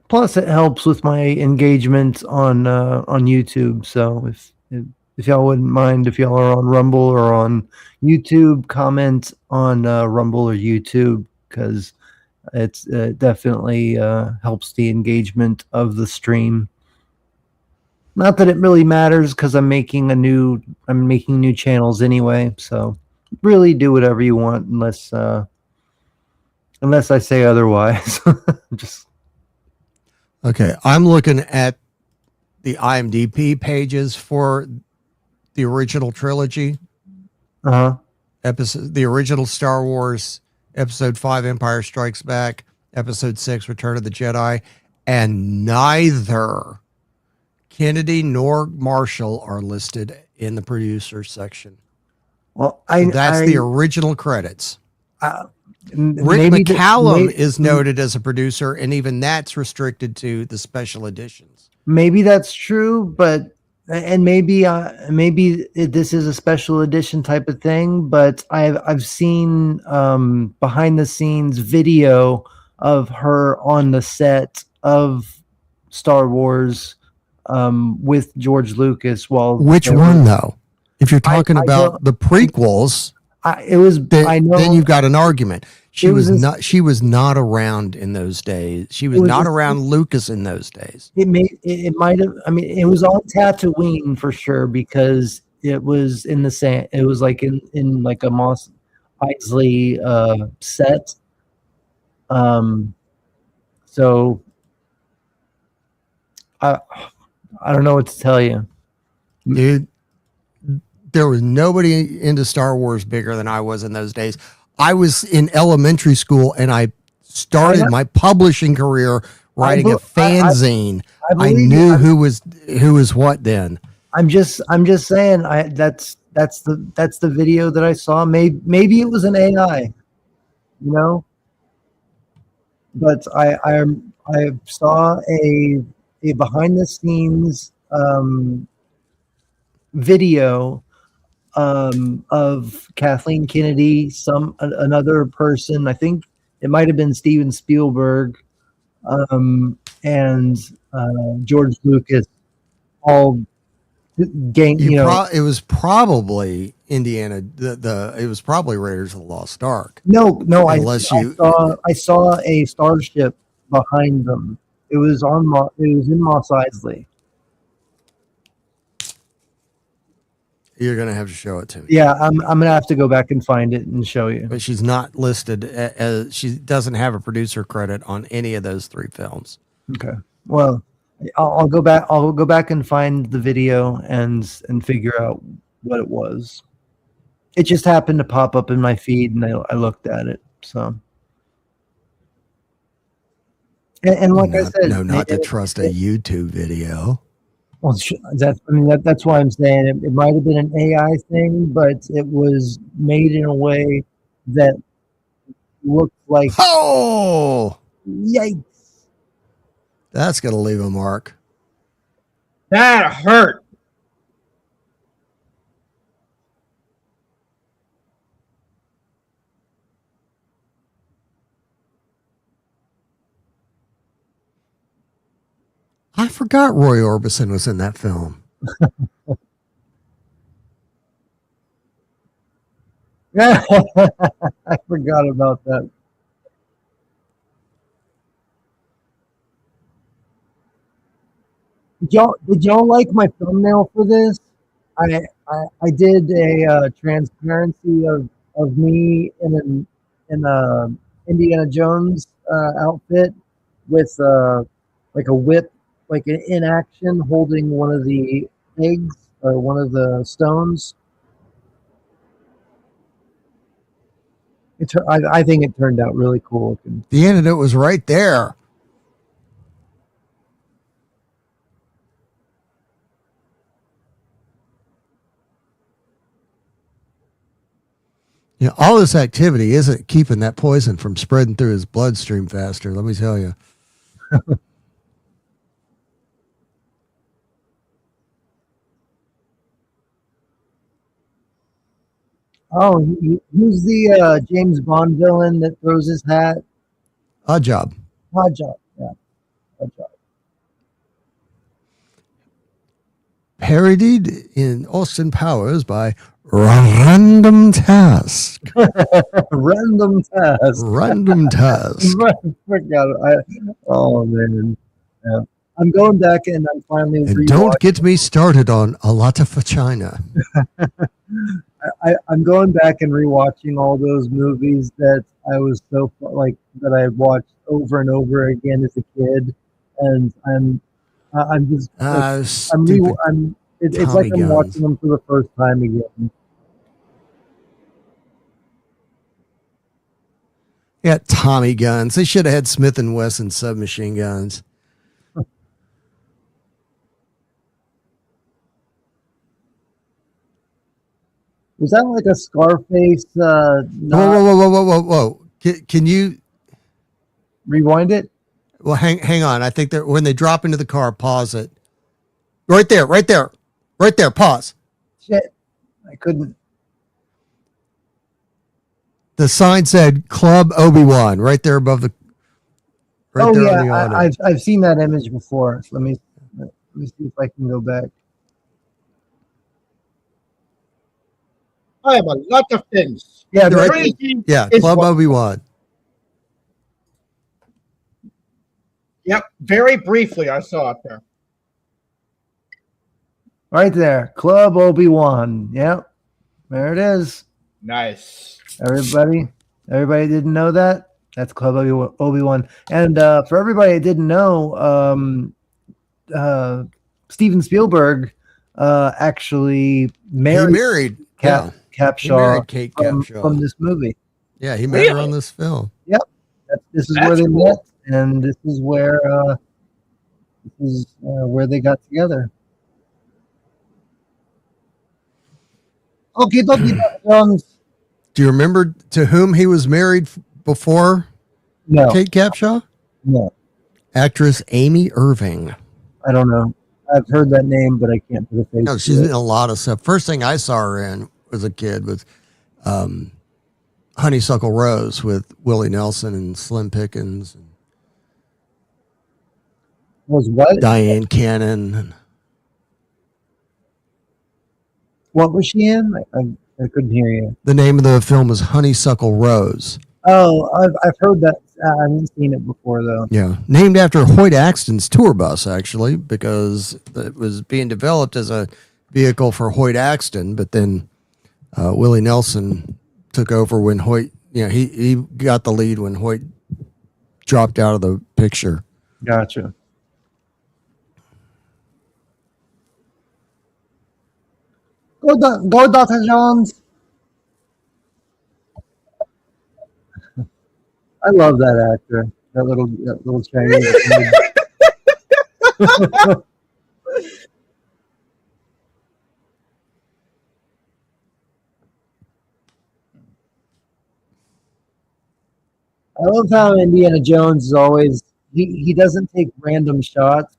Plus, it helps with my engagement on YouTube. So if y'all wouldn't mind, if y'all are on Rumble or on YouTube, comment on Rumble or YouTube, because it definitely helps the engagement of the stream. Not that it really matters, because I'm making new channels anyway. So really do whatever you want, unless I say otherwise. Just. Okay, I'm looking at the IMDb pages for the original trilogy. The original Star Wars Episode 5, Empire Strikes Back, Episode 6, Return of the Jedi, and neither Kennedy nor Marshall are listed in the producer section. Well, that's the original credits. Rick McCallum is noted as a producer, and even that's restricted to the special editions. Maybe that's true, but maybe this is a special edition type of thing. But I've seen behind the scenes video of her on the set of Star Wars with George Lucas. Which one though? If you're talking about the prequels. Then you've got an argument. She was not around in those days. She was not around Lucas in those days. It might have. I mean, it was on Tatooine for sure, because it was in the sand. It was like in like a Mos Eisley set. So I don't know what to tell you, dude. There was nobody into Star Wars bigger than I was in those days. I was in elementary school, and I started my publishing career writing a fanzine. I knew who was what then. I'm just saying. That's the video that I saw. Maybe it was an AI, you know. But I saw a behind the scenes video of Kathleen Kennedy, another person. I think it might have been Steven Spielberg, and George Lucas, all gain. It was probably Indiana. It was probably Raiders of the Lost Ark. No. I Unless saw a starship behind them. It was in Mos Eisley. You're gonna have to show it to me. Yeah, I'm gonna have to go back and find it and show you. But she's not listed as she doesn't have a producer credit on any of those 3 films. Okay. Well, I'll go back. I'll go back and find the video and figure out what it was. It just happened to pop up in my feed, and I looked at it. So, and like I said, not to trust a YouTube video. Well, that's why I'm saying it might have been an AI thing, but it was made in a way that looked like. Oh, yikes! That's gonna leave a mark. That hurt. I forgot Roy Orbison was in that film. I forgot about that. Did y'all like my thumbnail for this? I did a transparency of me in a Indiana Jones outfit with like a whip, like in action, holding one of the eggs or one of the stones. I think it turned out really cool looking. The antidote was right there. All this activity isn't keeping that poison from spreading through his bloodstream faster, let me tell you. Oh, who's the James Bond villain that throws his hat? Odd Job. Odd Job, yeah. Odd Job. Parodied in Austin Powers by Random Task. Random Task. Random Task. Oh, man. Yeah. I'm going back and I'm finally. And don't get me started on a lot of vagina. I'm going back and rewatching all those movies that I was that I watched over and over again as a kid, and I'm just it's like I'm watching them for the first time again. Yeah, Tommy guns. They should have had Smith & Wesson submachine guns. Was that like a Scarface? Whoa. Can you rewind it? Well, hang on. I think that when they drop into the car, pause it. Right there. Pause. Shit. I couldn't. The sign said Club Obi-Wan right there above the. Right there on the I've seen that image before. So let me see if I can go back. I have a lot of things. Yeah, Club Obi-Wan. Yep, very briefly I saw it there. Right there, Club Obi-Wan. Yep, there it is. Nice. Everybody didn't know that? That's Club Obi-Wan. And for everybody that didn't know, Steven Spielberg actually married Kate Capshaw from this movie. Yeah, he met her on this film. Yep, this is where they met, and this is where they got together. Okay, Do you remember to whom he was married before? No. Kate Capshaw? No. Actress Amy Irving. I don't know. I've heard that name, but I can't put a face. No, she's in a lot of stuff. First thing I saw her in as a kid was Honeysuckle Rose with Willie Nelson and Slim Pickens. And was what? Diane Cannon. What was she in? I couldn't hear you. The name of the film is Honeysuckle Rose. Oh, I've heard that. I haven't seen it before though. Yeah, named after Hoyt Axton's tour bus, actually, because it was being developed as a vehicle for Hoyt Axton, but then Willie Nelson took over when Hoyt. He got the lead when Hoyt dropped out of the picture. Gotcha. Go, Dr. Jones. I love that actor. That little Chinese kid. I love how Indiana Jones is always he doesn't take random shots,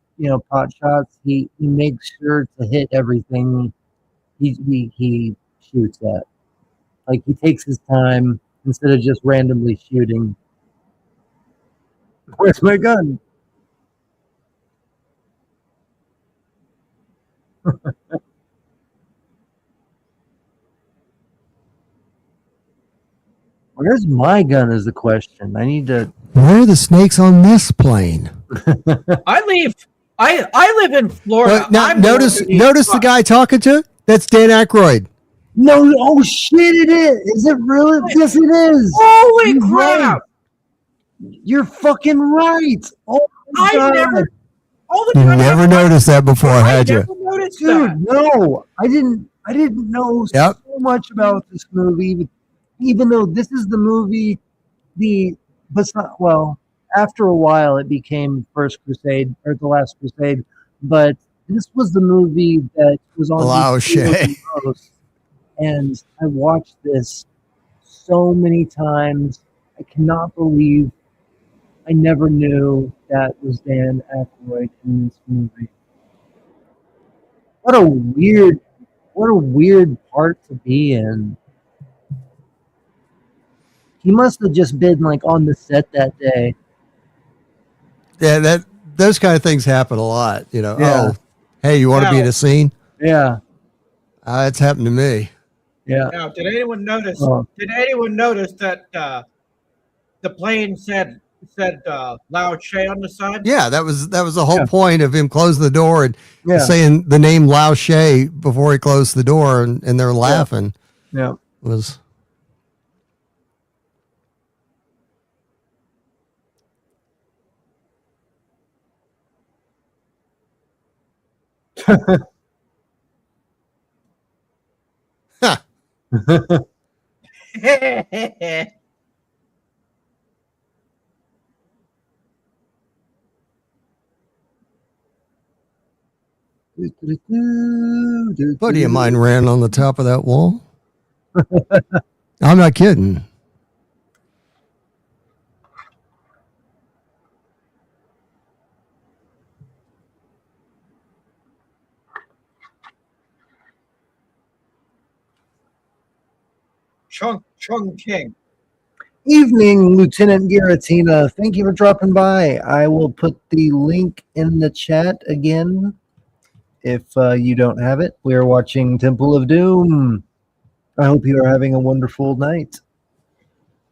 pot shots. He makes sure to hit everything he shoots at. Like he takes his time instead of just randomly shooting. Where's my gun? Where's my gun is the question. I need to. Where are the snakes on this plane? I live in Florida. Now, notice the guy talking to? That's Dan Aykroyd. No, oh shit, it is. Is it really? Yes, it is. Holy You're crap! right. You're fucking right. Oh my God. You never noticed that before, had you? Dude, no, I didn't know so much about this movie, even though this is the movie. After a while, it became First Crusade or The Last Crusade, but this was the movie that was on the most, and I watched this so many times. I cannot believe I never knew that was Dan Aykroyd in this movie. What a weird part to be in. He must have just been like on the set that day. Yeah, those kind of things happen a lot. Yeah. Oh, hey, you want to be in a scene? Yeah. It's happened to me. Yeah. Now, did anyone notice? Did anyone notice that the plane said Lao Che on the side? Yeah, that was the whole point of him closing the door and Yeah. saying the name Lao Che before he closed the door, and they're laughing. Yeah. Was buddy of mine ran on the top of that wall. I'm not kidding. Chung King. Evening, Lieutenant Giratina. Thank you for dropping by. I will put the link in the chat again if you don't have it. We are watching Temple of Doom. I hope you are having a wonderful night.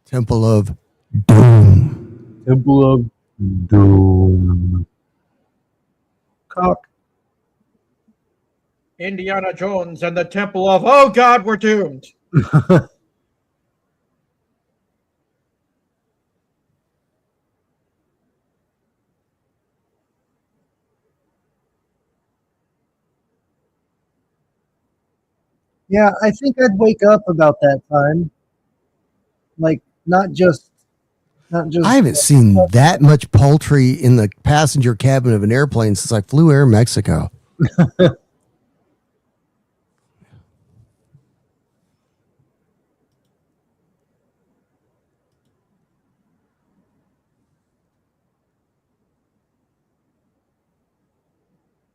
Temple of Doom. Temple of Doom. Cock. Indiana Jones and the Temple of Oh God, we're doomed. Yeah, I think I'd wake up about that time. Like, not just. I haven't seen that much poultry in the passenger cabin of an airplane since I flew Air Mexico.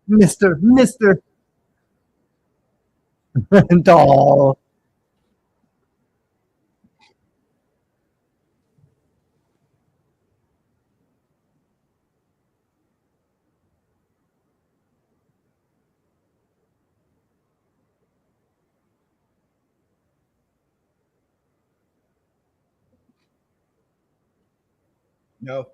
Mister. Doll. No.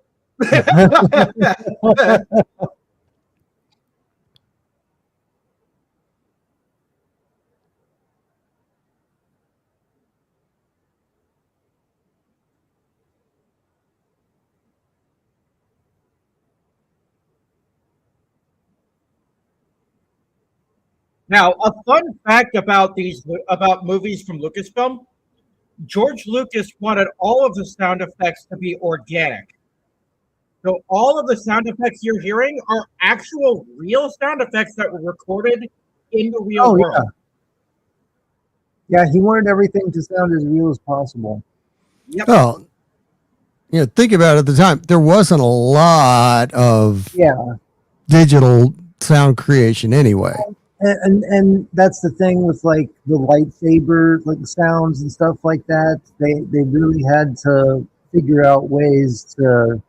Now, a fun fact about movies from Lucasfilm: George Lucas wanted all of the sound effects to be organic. So all of the sound effects you're hearing are actual real sound effects that were recorded in the real world. Yeah, he wanted everything to sound as real as possible. Yep. Well, think about it at the time. There wasn't a lot of digital sound creation anyway. And that's the thing with like the lightsaber like sounds and stuff like that. They really had to figure out ways to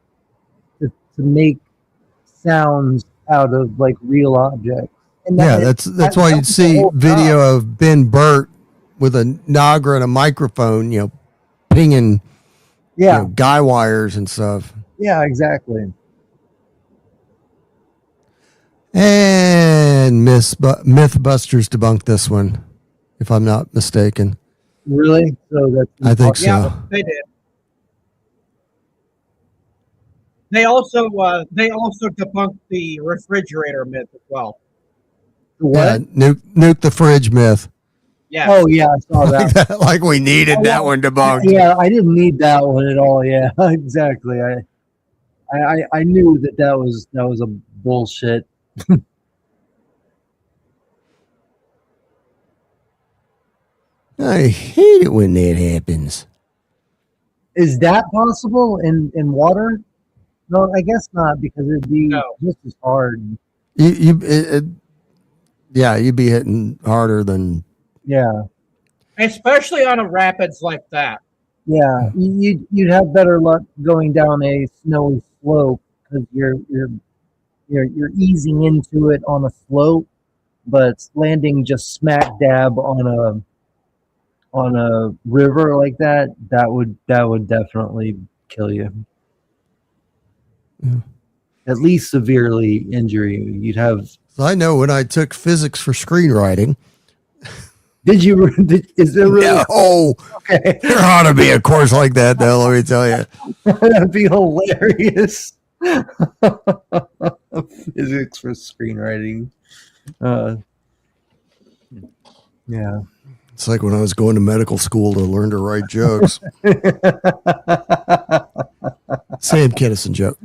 make sounds out of like real objects. And that's why you'd see video of Ben Burt with a Nagra and a microphone, pinging guy wires and stuff. Yeah, exactly. And Mythbusters debunked this one, if I'm not mistaken. Really? So I think so. Yeah, they did. They also debunked the refrigerator myth as well. What? Yeah, nuke the fridge myth. Yeah. Oh yeah, I saw that. Like we needed that one debunked. Yeah, I didn't need that one at all. Yeah, exactly. I knew that was a bullshit. I hate it when that happens. Is that possible in water? No, I guess not, because it'd be just as hard. You'd be hitting harder than. Yeah. Especially on a rapids like that. Yeah, you'd have better luck going down a snowy slope because you're easing into it on a slope, but landing just smack dab on a river like that would definitely kill you. Yeah. At least severely injure you. You'd have. So I know when I took physics for screenwriting. Did you? Is there really? No. Okay. There ought to be a course like that, though. Let me tell you. That'd be hilarious. Physics for screenwriting. Yeah. It's like when I was going to medical school to learn to write jokes. Sam Kinison joke.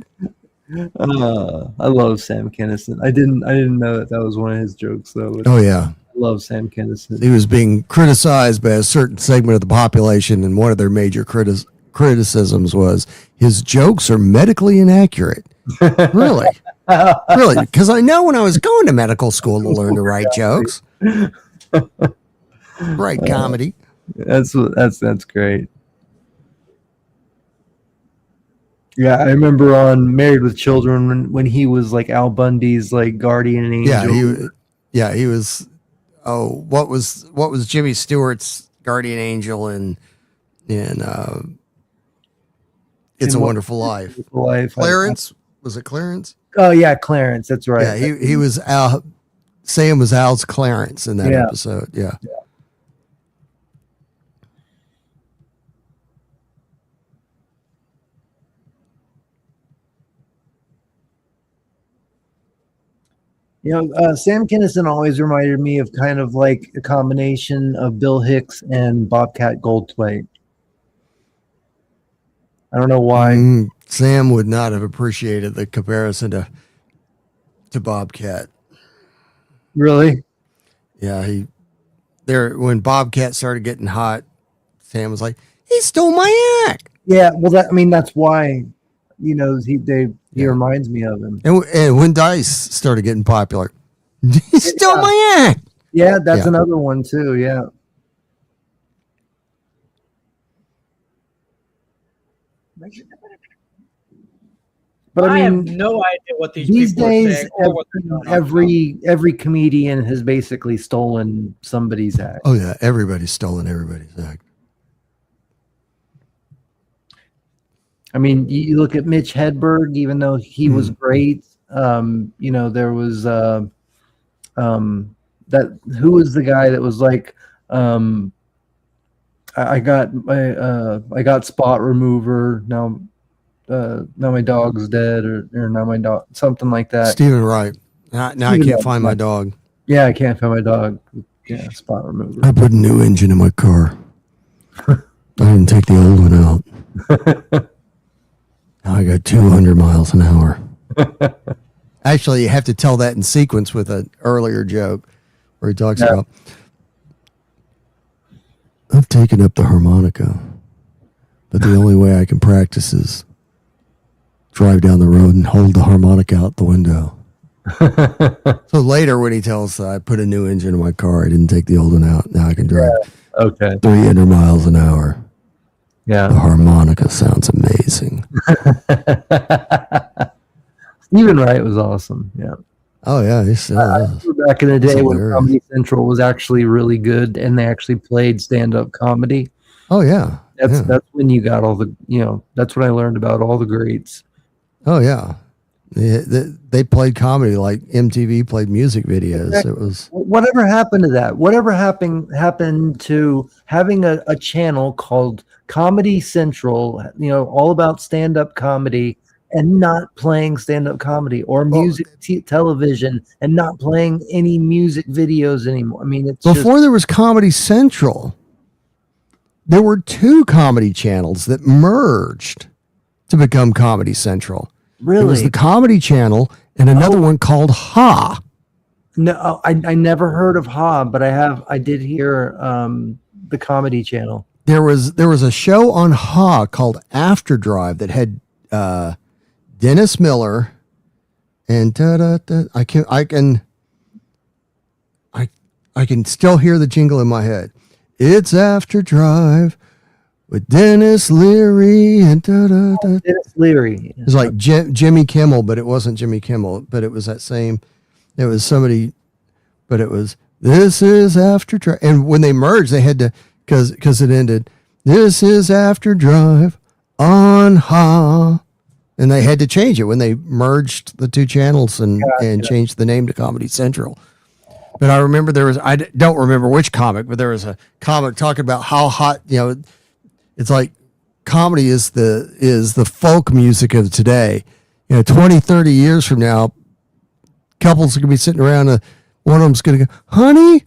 I love Sam Kinison. I didn't know that was one of his jokes though. Oh yeah. I love Sam Kinison. He was being criticized by a certain segment of the population, and one of their major criticisms was his jokes are medically inaccurate. Really? Really? Because I know when I was going to medical school to learn to write jokes. Write comedy. That's great. Yeah, I remember on Married with Children when he was like Al Bundy's like guardian angel. Yeah, he was. Oh, what was Jimmy Stewart's guardian angel in It's a Wonderful Life? Clarence, was it Clarence? Oh yeah, Clarence. That's right. Yeah, he was Al. Sam was Al's Clarence in that episode. Yeah. Sam Kinison always reminded me of kind of like a combination of Bill Hicks and Bobcat Goldthwait. I don't know why. Sam would not have appreciated the comparison to Bobcat. Really? Yeah, when Bobcat started getting hot, Sam was like, "He stole my act." Yeah, well, that's why, he reminds me of him. And when Dice started getting popular, he stole my act. Yeah, that's another one too. Yeah. But I have no idea what these days every comedian has basically stolen somebody's act. Oh yeah, everybody's stolen everybody's act. I mean, you look at Mitch Hedberg, even though he was great. There was that. Who was the guy that was like, I got spot remover now. Now my dog's dead, or now my dog, something like that. Stephen Wright. Now I can't find my dog. Yeah, I can't find my dog. Yeah, spot remover. I put a new engine in my car. I didn't take the old one out. Now I got 200 miles an hour. Actually, you have to tell that in sequence with an earlier joke where he talks about, I've taken up the harmonica, but the only way I can practice is drive down the road and hold the harmonica out the window. So later when he tells, I put a new engine in my car, I didn't take the old one out. Now I can drive 300 miles an hour. Yeah. The harmonica sounds amazing. Stephen Wright was awesome. Yeah. Oh, yeah. He still is. Back in the day when Comedy Central was actually really good and they actually played stand-up comedy. Oh, yeah. That's when you got all the, that's when I learned about all the greats. Oh, yeah. They played comedy like MTV played music videos. Exactly. It was whatever happened to that. Whatever happened to having a channel called Comedy Central, all about stand-up comedy, and not playing stand-up comedy or music television, and not playing any music videos anymore. I mean, it's before there was Comedy Central, there were two comedy channels that merged to become Comedy Central. Really? It was the Comedy Channel and another one called Ha. No, I never heard of Ha, but I did hear the Comedy Channel. There was a show on Ha called After Drive that had Dennis Miller and I can still hear the jingle in my head. It's After Drive with Dennis Leary and Dennis Leary. It was like Jimmy Kimmel, but it wasn't Jimmy Kimmel, but it was that same. It was somebody, but it was This Is After Drive. And when they merged, they had to because it ended. This is After Drive on Ha, and they had to change it when they merged the two channels and changed the name to Comedy Central. But I remember I don't remember which comic, but there was a comic talking about how hot, it's like comedy is the folk music of today. 20, 30 years from now, couples are going to be sitting around and one of them's going to go, honey,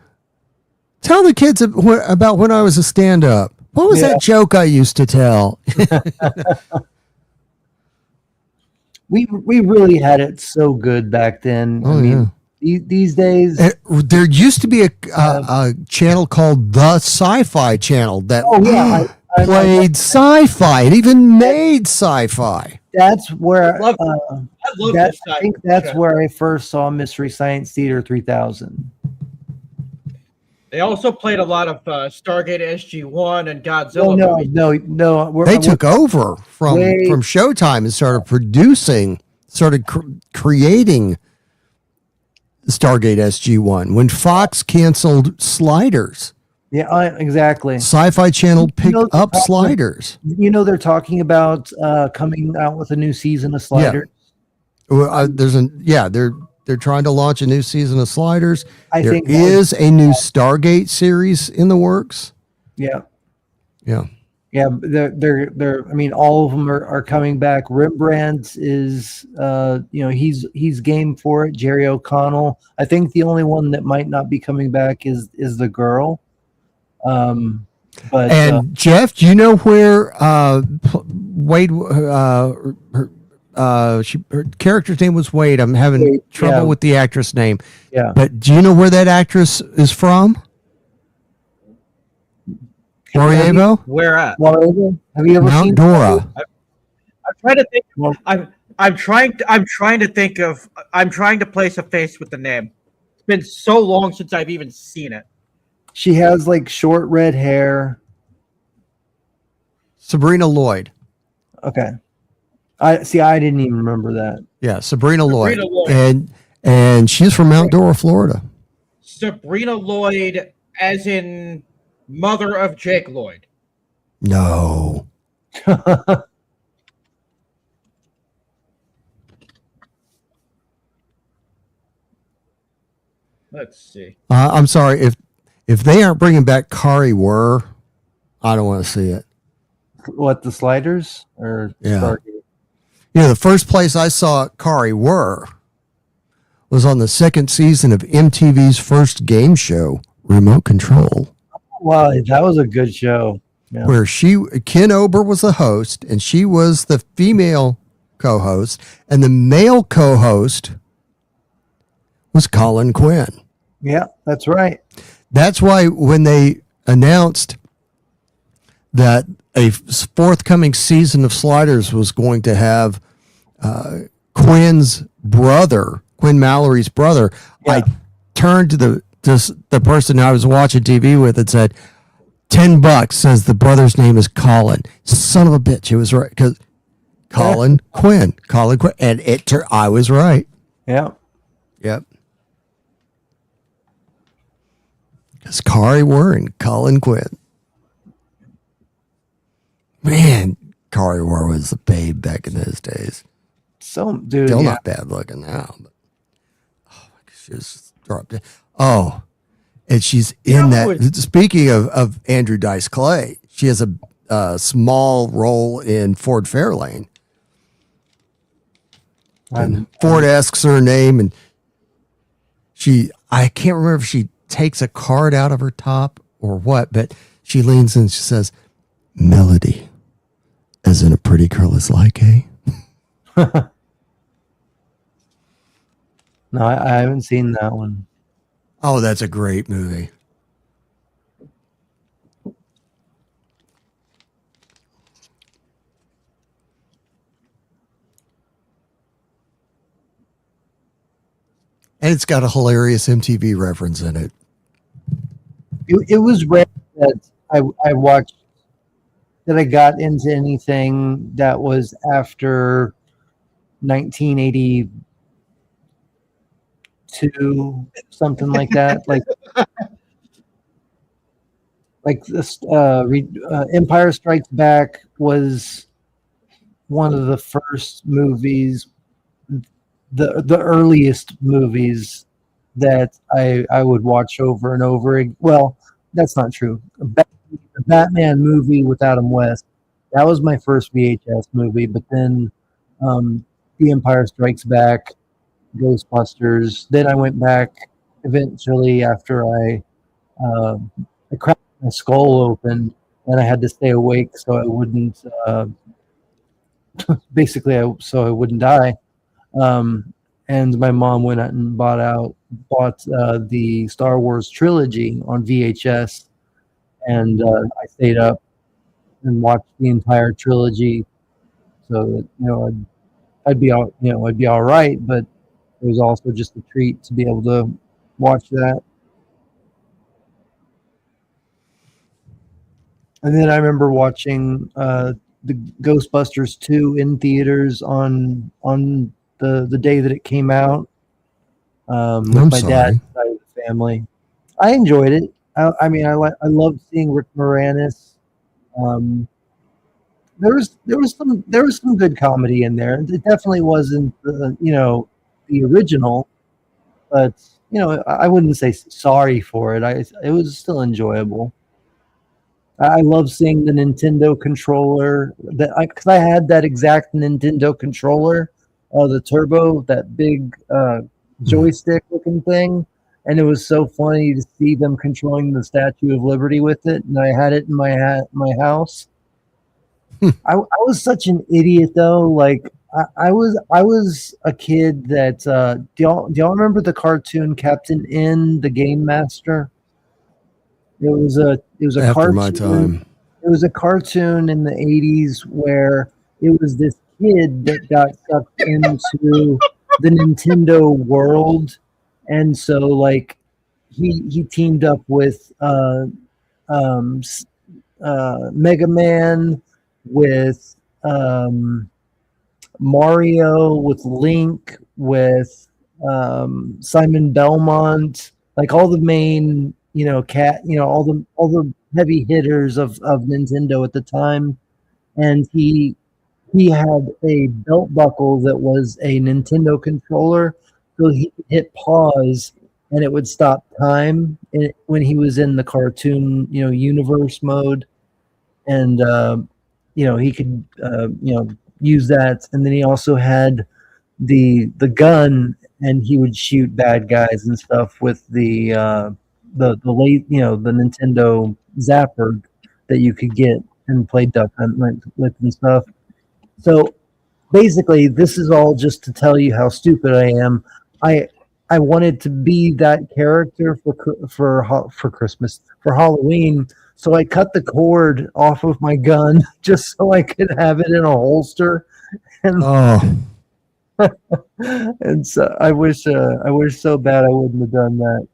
tell the kids about when I was a stand-up. What was that joke I used to tell? We really had it so good back then. Oh, I mean, these days, there used to be a channel called the Sci-Fi Channel that played sci-fi. It even made sci-fi. That's where I think that's where I first saw Mystery Science Theater 3000. They also played a lot of Stargate SG-1 and Godzilla movies. No. They took over from Showtime and started creating Stargate SG-1 when Fox canceled Sliders. Yeah, exactly. Sci-Fi Channel picked up Sliders. They're talking about coming out with a new season of Sliders. Yeah. They're trying to launch a new season of Sliders. There is a new Stargate series in the works. Yeah. Yeah. Yeah, they're I mean, all of them are coming back. Rembrandt is he's game for it. Jerry O'Connell. I think the only one that might not be coming back is the girl. But Jeff, do you know where Wade her character's name was Wade. I'm having trouble with the actress name. Yeah. But do you know where that actress is from? Sarajevo? Where at? Have you ever Mount seen Dora? I'm trying to think. I'm trying to place a face with the name. It's been so long since I've even seen it. She has like short red hair. Sabrina Lloyd. Okay. I didn't even remember that. Yeah, Sabrina Lloyd. And she's from Mount Dora, Florida. Sabrina Lloyd, as in mother of Jake Lloyd. No. Let's see. I'm sorry if they aren't bringing back Kari Wurr, I don't want to see it. What, the sliders or Yeah. Stargate? You know, the first place I saw Kari Wurr was on the second season of MTV's first game show, Remote Control. Wow, that was a good show. Yeah. Where Ken Ober was the host, and she was the female co-host, and the male co-host was Colin Quinn. Yeah, that's right. That's why when they announced that a forthcoming season of Sliders was going to have Quinn's brother, Quinn Mallory's brother, I turned to the person I was watching TV with and said, $10 says the brother's name is Colin. Son of a bitch. It was right. Because Colin Quinn. And I was right. Yeah. Yep. Because Kari Wurr and Colin Quinn. Man, Kari Wurr was the babe back in those days. So, dude. Still not bad looking now. But, she just dropped it. Oh, and she's in that. Speaking of Andrew Dice Clay, she has a small role in Ford Fairlane. And Ford asks her name, and I can't remember if she takes a card out of her top or what, but she leans in and she says, Melody, as in a pretty girl is like, eh? No, I haven't seen that one. Oh, that's a great movie. And it's got a hilarious MTV reference in it. It was rare that I watched, that I got into anything that was after 1982, something like that. like this, Empire Strikes Back was one of the first movies, the earliest movies that I would watch over and over. Well, that's not true. The Batman movie with Adam West, that was my first VHS movie. But then The Empire Strikes Back, Ghostbusters. Then I went back eventually after I cracked my skull open and I had to stay awake so I wouldn't so I wouldn't die. And my mom went out and bought the Star Wars trilogy on VHS, and I stayed up and watched the entire trilogy. So that, I'd be all right, but it was also just a treat to be able to watch that. And then I remember watching the Ghostbusters 2 in theaters on the day that it came out with my dad's side of the family. I enjoyed it. I loved seeing Rick Moranis. There was some good comedy in there. It definitely wasn't the original, but I wouldn't say sorry for it. It was still enjoyable. I love seeing the Nintendo controller because I had that exact Nintendo controller, the Turbo, that big joystick looking thing, and it was so funny to see them controlling the Statue of Liberty with it. And I had it in my house. I was such an idiot though. Like I was a kid that do y'all remember the cartoon Captain N, the Game Master? It was a After cartoon. my time. It was a cartoon in the 80s where it was this kid that got sucked into the Nintendo world, and so like he teamed up with Mega Man, with Mario, with Link, with Simon Belmont, like all the main all the heavy hitters of Nintendo at the time. And he had a belt buckle that was a Nintendo controller, so he could hit pause and it would stop time when he was in the cartoon, universe mode, and he could use that, and then he also had the gun, and he would shoot bad guys and stuff with the late the Nintendo Zapper that you could get and play duck hunt with and stuff. So basically, this is all just to tell you how stupid I am. I wanted to be that character for Christmas, for Halloween. So I cut the cord off of my gun just so I could have it in a holster. And, and so I wish so bad I wouldn't have done that.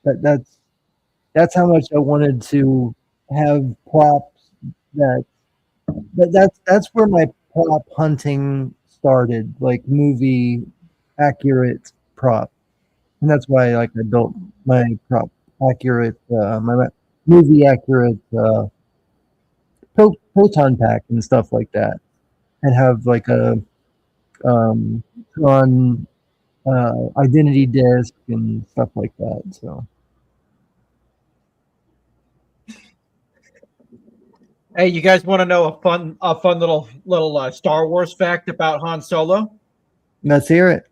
But that's how much I wanted to have props. That's where my prop hunting started, like movie accurate prop, and that's why I built my prop accurate, my movie accurate proton pack and stuff like that, and have like a on identity disc and stuff like that. So. Hey, you guys want to know a fun little Star Wars fact about Han Solo? Let's hear it.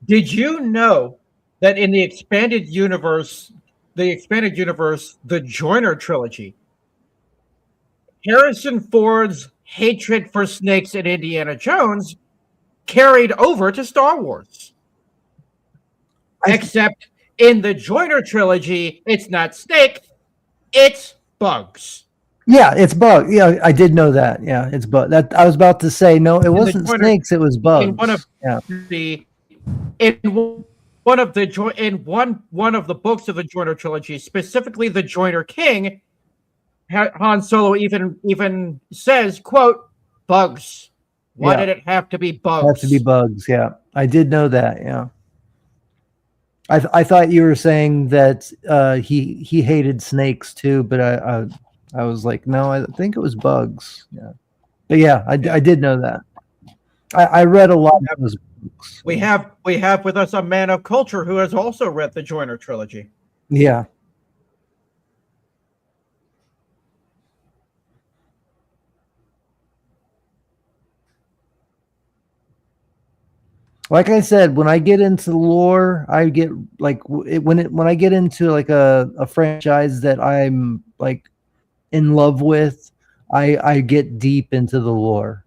Did you know that in the expanded universe, the Joiner trilogy, Harrison Ford's hatred for snakes in Indiana Jones carried over to Star Wars? Except in the Joiner trilogy, it's not snake, it's bugs. Yeah, it's bug. Yeah, I did know that. Yeah, it's bug. That I was about to say. No, it wasn't snakes. It was bugs. In one of the books of the Joiner trilogy, specifically the Joiner King, Han Solo even says, "quote bugs." Why did it have to be bugs? It have to be bugs. Yeah, I did know that. Yeah. I thought you were saying that he hated snakes too, but I was like, no, I think it was bugs. Yeah, but yeah, I did know that. I read a lot of those books. We have with us a man of culture who has also read the Joiner trilogy. Yeah. Like I said, when I get into lore, I get like when I get into like a franchise that I'm like in love with, I get deep into the lore.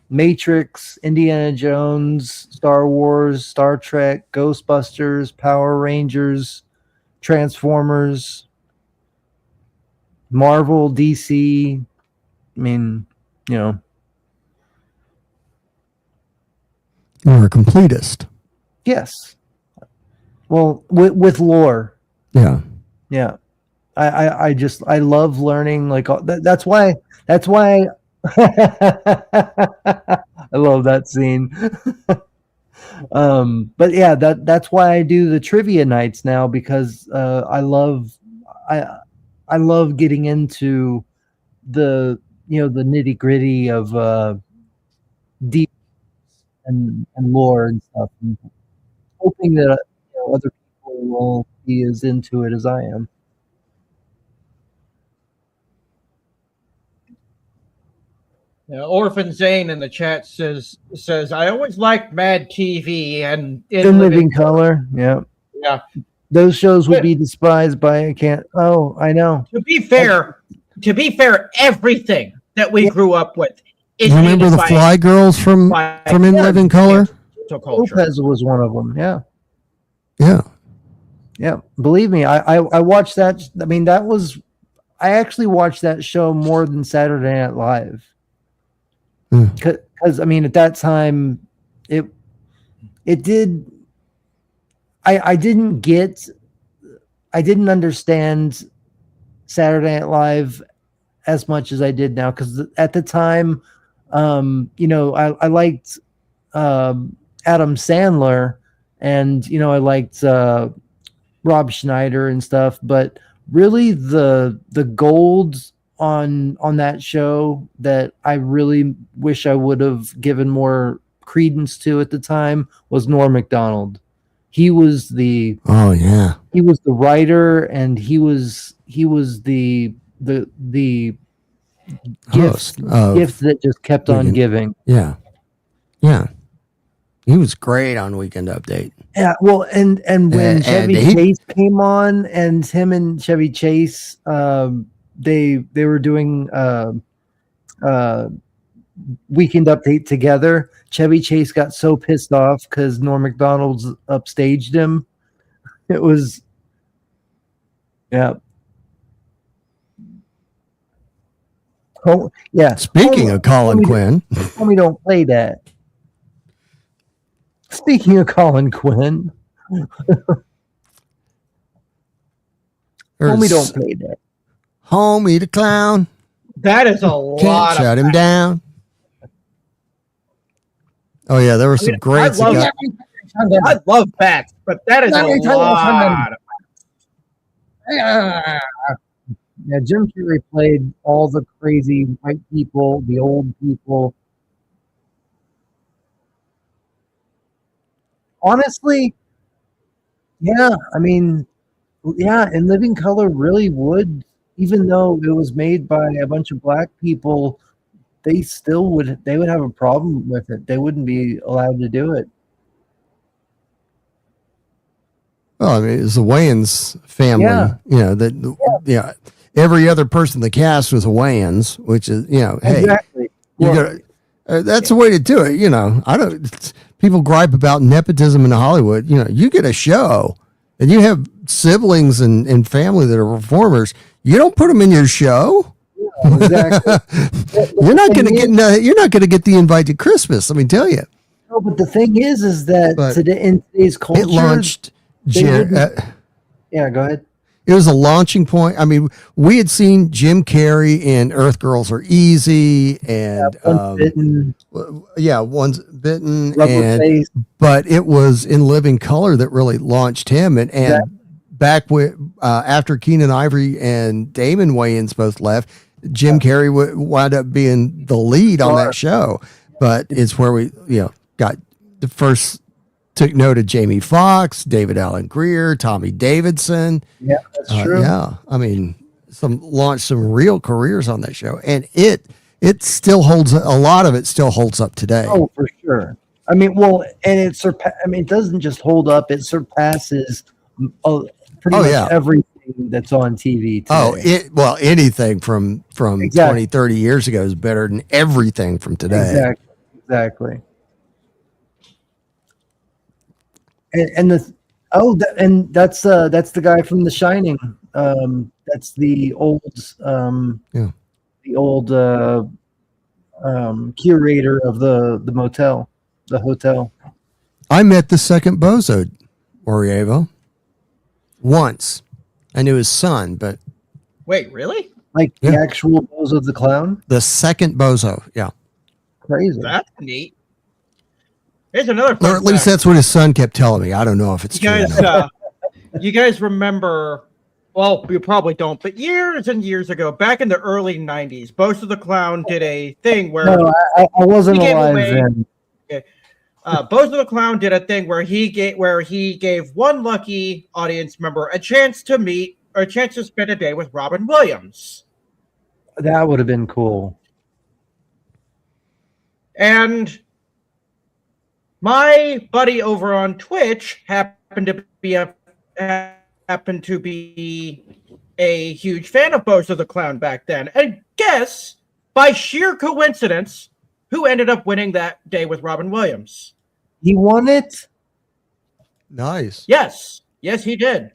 Matrix, Indiana Jones, Star Wars, Star Trek, Ghostbusters, Power Rangers, Transformers, Marvel, DC. I mean, You're a completist. Yes. Well, with lore. Yeah. Yeah. I love learning, like that's why I love that scene. But yeah, that's why I do the trivia nights now, because I love getting into the the nitty-gritty of deep and lore and stuff, and hoping that other people will be as into it as I am. Orphan Zane in the chat says I always liked Mad TV and In Living Color. Yeah. Yeah. Those shows would be despised by I know. To be fair, everything that we grew up with is remember the Fly Girls from In Living Color? Lopez was one of them. Yeah. Yeah. Yeah. Believe me, I watched that. I mean, I actually watched that show more than Saturday Night Live. Because I mean, at that time, it did. I didn't understand Saturday Night Live as much as I did now, because at the time, I liked Adam Sandler, and I liked Rob Schneider and stuff, but really the gold on that show that I really wish I would have given more credence to at the time was Norm Macdonald. He was the he was the writer, and he was the gift that just kept on giving. Yeah. He was great on Weekend Update. Yeah, well, and when Chevy Chase came on, and him and Chevy Chase, they were doing Weekend Update together. Chevy Chase got so pissed off because Norm Macdonald's upstaged him. It was, yeah. Oh, yeah. Speaking of Colin Quinn, homie, don't play that. Speaking of Colin Quinn, homie, don't play that. Homie the clown. That is a lot. Can't shut him down. Oh yeah, there were some great. I love bats, but that is a lot. Yeah, Jim Carrey played all the crazy white people, the old people. Honestly, yeah, I mean, yeah, In Living Color really would, even though it was made by a bunch of black people, they would have a problem with it. They wouldn't be allowed to do it. Well, I mean, it's the Wayans family. Yeah. You know, every other person in the cast was a Wayans, which is, hey, exactly. That's the way to do it. People gripe about nepotism in Hollywood. You get a show and you have siblings and family that are performers. You don't put them in your show. Yeah, exactly. You're not going to get the invite to Christmas. Let me tell you. No, but the thing is that in today's culture, it launched. Yeah, go ahead. It was a launching point. I mean, we had seen Jim Carrey in Earth Girls Are Easy and Once Bitten. Once Bitten, Face. But it was In Living Color that really launched him. And back with after Keenan Ivory and Damon Wayans both left, Jim Carrey wound up being the lead on that show. But it's where we got the first. Took note of Jamie Foxx, David Allen Greer, Tommy Davidson. Yeah, that's true. Yeah, I mean, launched some real careers on that show, and it still holds. A lot of it still holds up today. Oh, for sure. I mean, well, and it doesn't just hold up; it surpasses pretty much everything that's on TV today. Anything from 20, 30 years ago is better than everything from today. Exactly. And that's the guy from The Shining. That's the old curator of the hotel. I met the second bozo, Orievo, once. I knew his son, but wait, really? Like the actual Bozo the Clown? The second bozo, yeah. Crazy. That's neat. Here's another. Or at least that's what his son kept telling me. I don't know if it's true. You guys remember? Well, you probably don't. But years and years ago, back in the early '90s, Bozo the Clown did a thing where I wasn't alive then. Okay. Bozo the Clown did a thing where he gave one lucky audience member a chance to spend a day with Robin Williams. That would have been cool. And my buddy over on Twitch happened to be a huge fan of Bozo the Clown back then. And guess, by sheer coincidence, who ended up winning that day with Robin Williams? He won it? Nice. Yes, he did.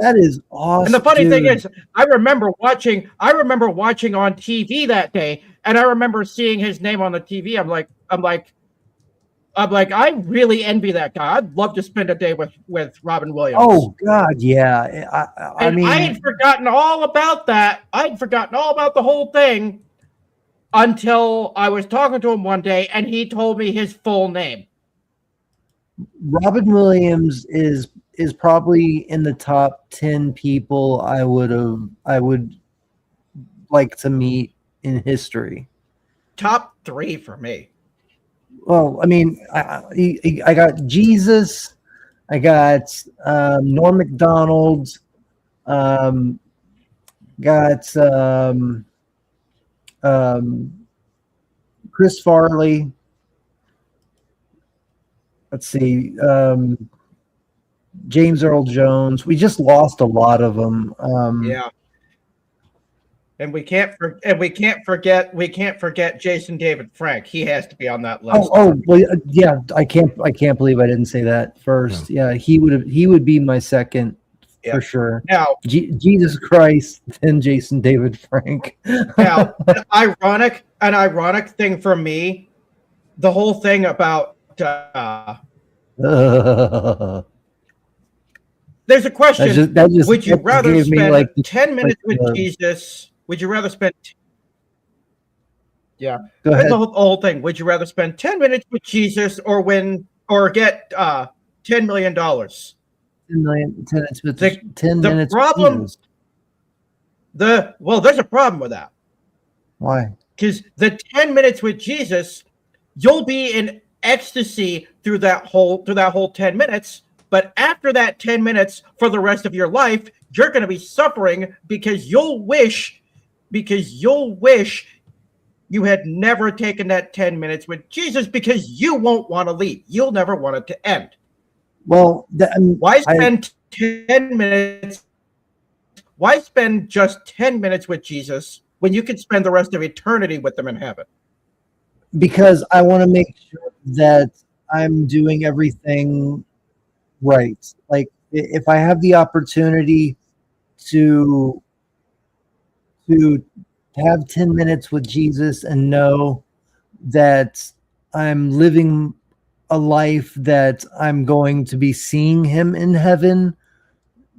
That is awesome. And the funny thing is, I remember watching on TV that day, and I remember seeing his name on the TV. I'm like, I really envy that guy. I'd love to spend a day with Robin Williams. Oh God, yeah. I mean, I had forgotten all about that. I'd forgotten all about the whole thing until I was talking to him one day, and he told me his full name. Robin Williams is probably in the top 10 people I would like to meet in history. Top 3 for me. Well, I mean, I got Jesus, I got Norm Macdonald. Got Chris Farley. Let's see. James Earl Jones. We just lost a lot of them. Yeah. And we can't forget Jason David Frank. He has to be on that list. Well, yeah. I can't believe I didn't say that first. Yeah, he would be my second for sure. Now, Jesus Christ, then Jason David Frank. Now, an ironic thing for me, the whole thing about there's a question. Would you rather spend 10 minutes with Jesus? Would you rather spend? Yeah, go ahead. The whole thing. Would you rather spend 10 minutes with Jesus or get $10 million? 10 minutes with 10 the minutes. Problem. There's a problem with that. Why? Because the 10 minutes with Jesus, you'll be in ecstasy through that whole 10 minutes. But after that 10 minutes, for the rest of your life, you're going to be suffering because you'll wish you had never taken that 10 minutes with Jesus because you won't want to leave. You'll never want it to end. Well, why spend 10 minutes? Why spend just 10 minutes with Jesus when you can spend the rest of eternity with them in heaven? Because I want to make sure that I'm doing everything right. Like if I have the opportunity to have 10 minutes with Jesus and know that I'm living a life that I'm going to be seeing him in heaven,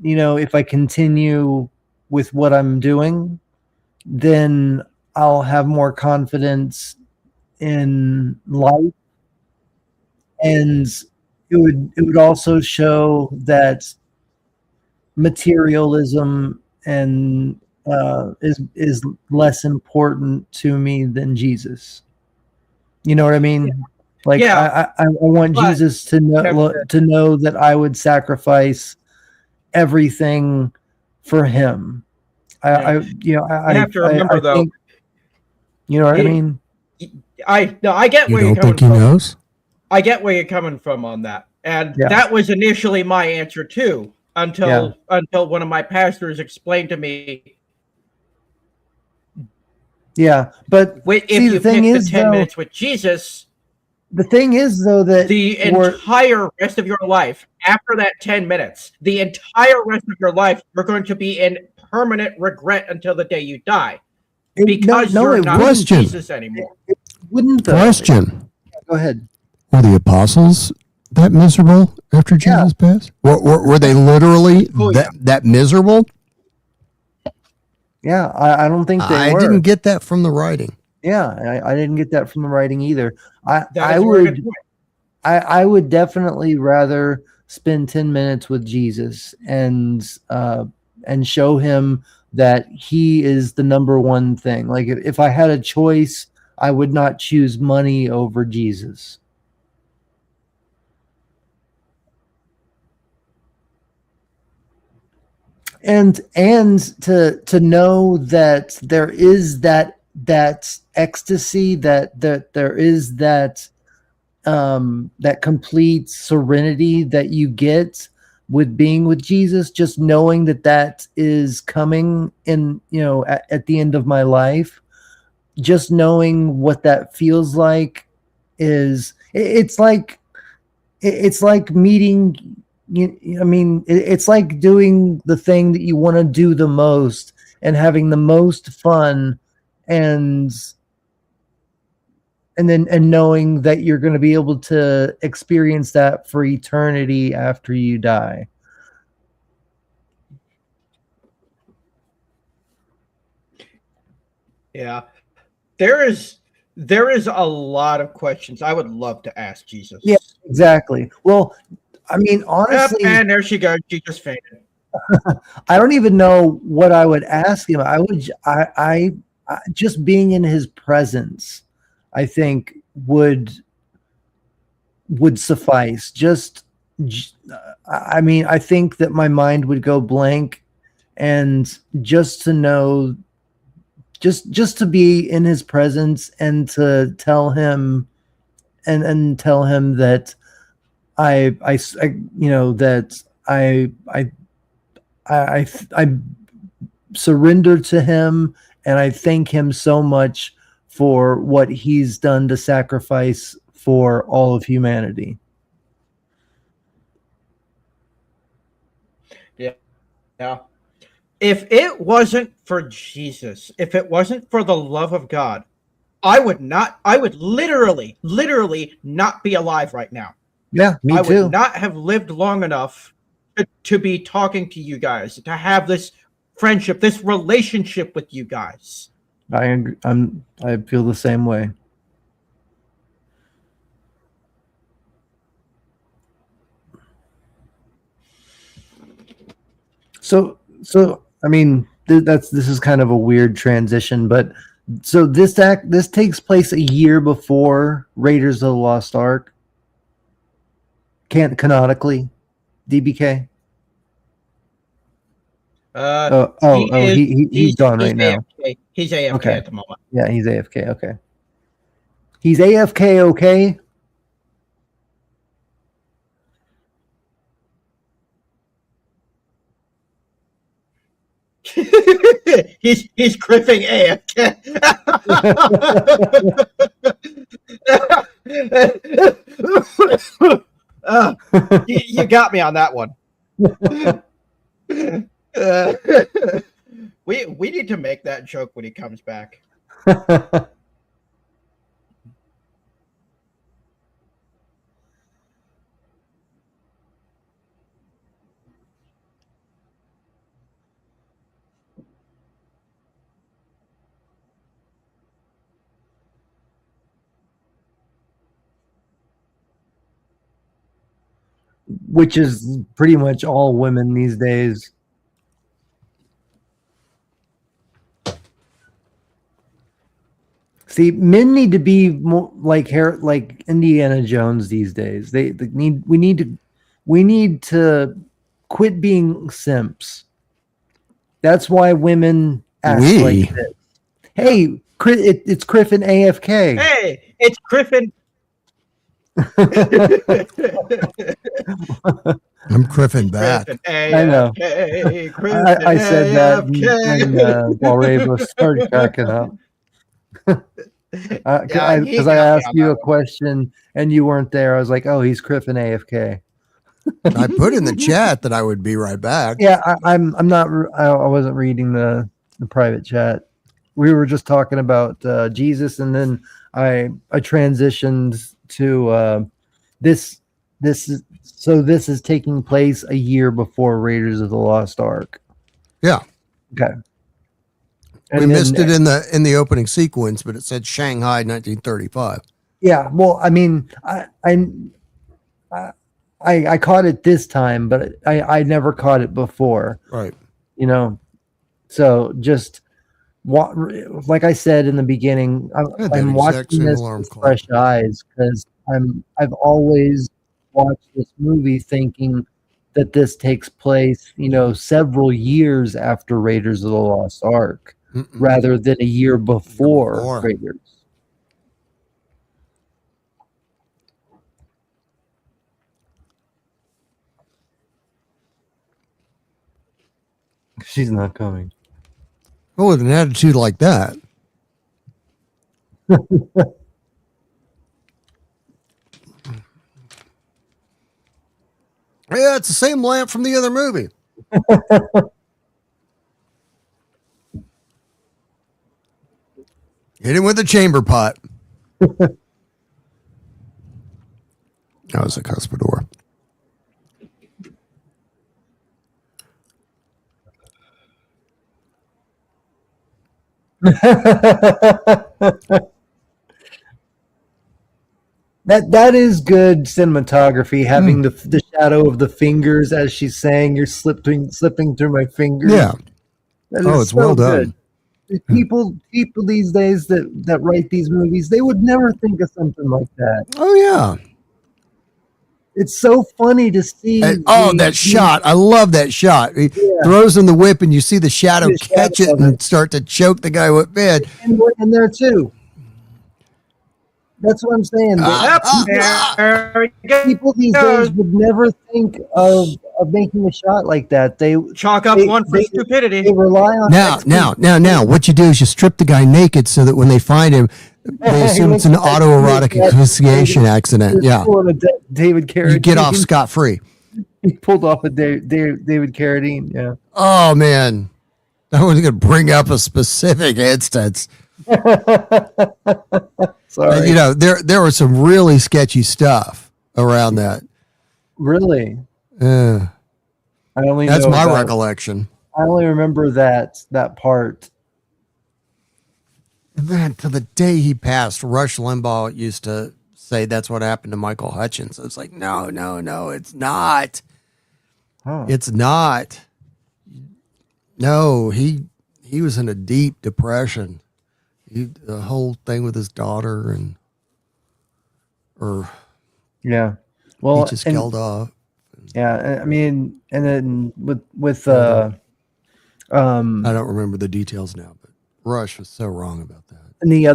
if I continue with what I'm doing, then I'll have more confidence in life. And it would also show that materialism and is less important to me than Jesus. You know what I mean? Like I want Jesus to know that I would sacrifice everything for him. I have to remember though. You know what I mean? I get where you're coming from. He knows? I get where you're coming from on that. And that was initially my answer too, until one of my pastors explained to me. Yeah, but if you pick the 10 minutes with Jesus, the thing is though that the entire rest of your life, after that 10 minutes, the entire rest of your life, you're going to be in permanent regret until the day you die. Because you're not with Jesus anymore. It wouldn't though. Question. Go ahead. Were the apostles that miserable after Jesus passed? Were they literally that miserable? Yeah, I don't think they were. I didn't get that from the writing. Yeah, I didn't get that from the writing either. I would definitely rather spend 10 minutes with Jesus and show him that he is the number one thing. Like if I had a choice, I would not choose money over Jesus. And to know that there is that ecstasy, that there is that complete serenity that you get with being with Jesus, just knowing that is coming in, at the end of my life, just knowing what that feels like it's like meeting. It's like doing the thing that you want to do the most and having the most fun and knowing that you're going to be able to experience that for eternity after you die. Yeah. There is a lot of questions I would love to ask Jesus. Yeah, exactly. Well, honestly, and there she goes. She just fainted. I don't even know what I would ask him. I just being in his presence, I think would suffice. Just I mean, I think that my mind would go blank, and just to know, just to be in his presence and to tell him, and tell him that I you know, that I surrender to him, and I thank him so much for what he's done to sacrifice for all of humanity. Yeah. If it wasn't for Jesus, if it wasn't for the love of God, I would literally not be alive right now. Yeah, me too. I would not have lived long enough to be talking to you guys, to have this friendship, this relationship with you guys. I feel the same way. So I mean, this is kind of a weird transition, but so this takes place a year before Raiders of the Lost Ark. Can't canonically, DBK. He's gone right now. He's AFK okay. At the moment. Yeah, he's AFK. Okay. He's AFK. Okay. he's criffing AFK. You got me on that one. We need to make that joke when he comes back. Which is pretty much all women these days. See, men need to be more like Indiana Jones these days. We need to quit being simps. That's why women act like this. Hey, it's Griffin AFK. Hey, it's Griffin. I'm Griffin back. I know. I said that while Ravo started cracking up. Because I asked you a question and you weren't there. I was like, "Oh, he's Griffin AFK." I put in the chat that I would be right back. Yeah, I'm not. I wasn't reading the private chat. We were just talking about Jesus, and then I transitioned to this. This is taking place a year before Raiders of the Lost Ark. Yeah. Okay. We missed it in the opening sequence, but it said Shanghai 1935. Yeah. Well, I mean, I caught it this time, but I never caught it before. Right. You know, so just like I said in the beginning, I'm watching this with fresh eyes because I've always watched this movie thinking that this takes place, several years after Raiders of the Lost Ark, rather than a year before Raiders. She's not coming. Oh, with an attitude like that. Yeah, it's the same lamp from the other movie. Hit him with a chamber pot. That was a cuspidor. That is good cinematography, having the shadow of the fingers as she's saying, "You're slipping through my fingers." Yeah. It's so well done. Good. People these days that write these movies, they would never think of something like that. Oh yeah. It's so funny to see. That shot. I love that shot. He throws in the whip and you see the shadow catch it and start to choke the guy with bed. And we're in there too. That's what I'm saying. People these days would never think of making a shot like that. They chalk up one for stupidity. They rely on now. What you do is you strip the guy naked so that when they find him, they assume it's an autoerotic asphyxiation accident. Yeah, David Carradine. You get off scot-free. He pulled off a David Carradine. Yeah. Oh man, I was going to bring up a specific instance. Sorry. You know, there was some really sketchy stuff around that. Really? That's my recollection. I only remember that part. And then to the day he passed, Rush Limbaugh used to say that's what happened to Michael Hutchins. It's like, no, it's not. Huh. It's not. No, he was in a deep depression. The whole thing with his daughter well, he just killed off. Yeah, I mean, and then with I don't remember the details now, but Rush was so wrong about that. And the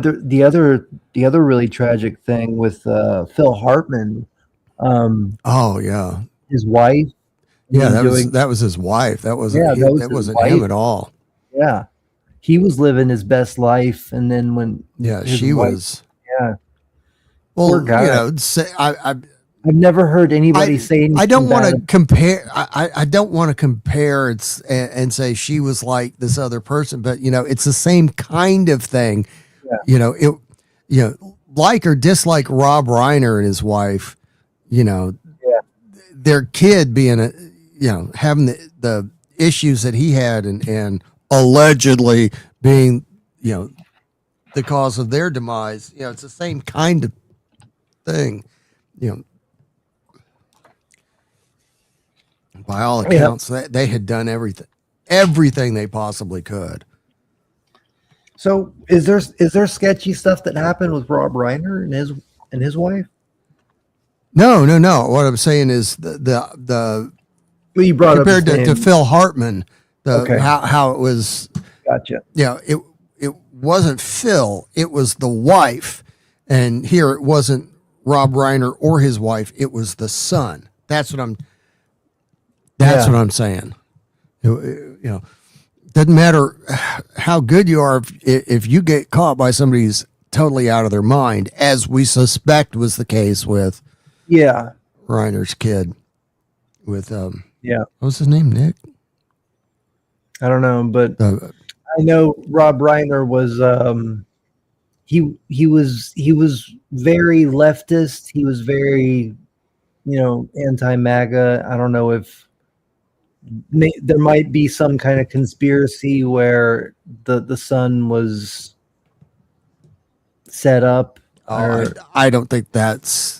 other really tragic thing with Phil Hartman. Oh yeah, his wife. Yeah, that was his wife. That wasn't that wasn't him at all. Yeah. He was living his best life, and then when she was. Yeah. Well, poor guy. You know, I've never heard anybody say anything. I don't want to compare. I don't want to compare and say she was like this other person, but you know, it's the same kind of thing. Yeah. You know, like or dislike Rob Reiner and his wife. You know, their kid being having the issues that he had and allegedly being, the cause of their demise. You know, it's the same kind of thing. You know, by all accounts, they had done everything they possibly could. So, is there sketchy stuff that happened with Rob Reiner and his wife? No. What I'm saying is the you brought compared up to Phil Hartman. How it was. Gotcha. Yeah, it wasn't Phil, it was the wife, and here it wasn't Rob Reiner or his wife, it was the son. That's what I'm saying. You know, doesn't matter how good you are if you get caught by somebody who's totally out of their mind, as we suspect was the case with Reiner's kid. With what was his name? Nick? I don't know, but I know Rob Reiner was he was very leftist. He was very, anti-MAGA. I don't know if there might be some kind of conspiracy where the son was set up. I don't think that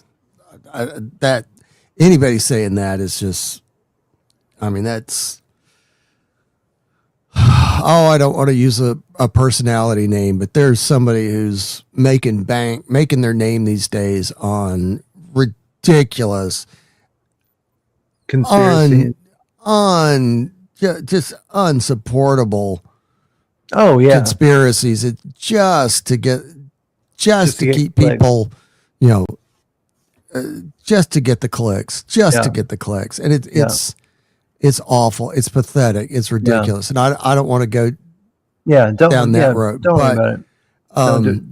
anybody saying that is just. I mean, that's. I don't want to use a personality name, but there's somebody who's making their name these days on ridiculous conspiracy, just unsupportable. Conspiracies. It's just to keep people, just to get the clicks, to get the clicks, and it's awful. It's pathetic. It's ridiculous, and I don't want to go down that road. Don't worry about it.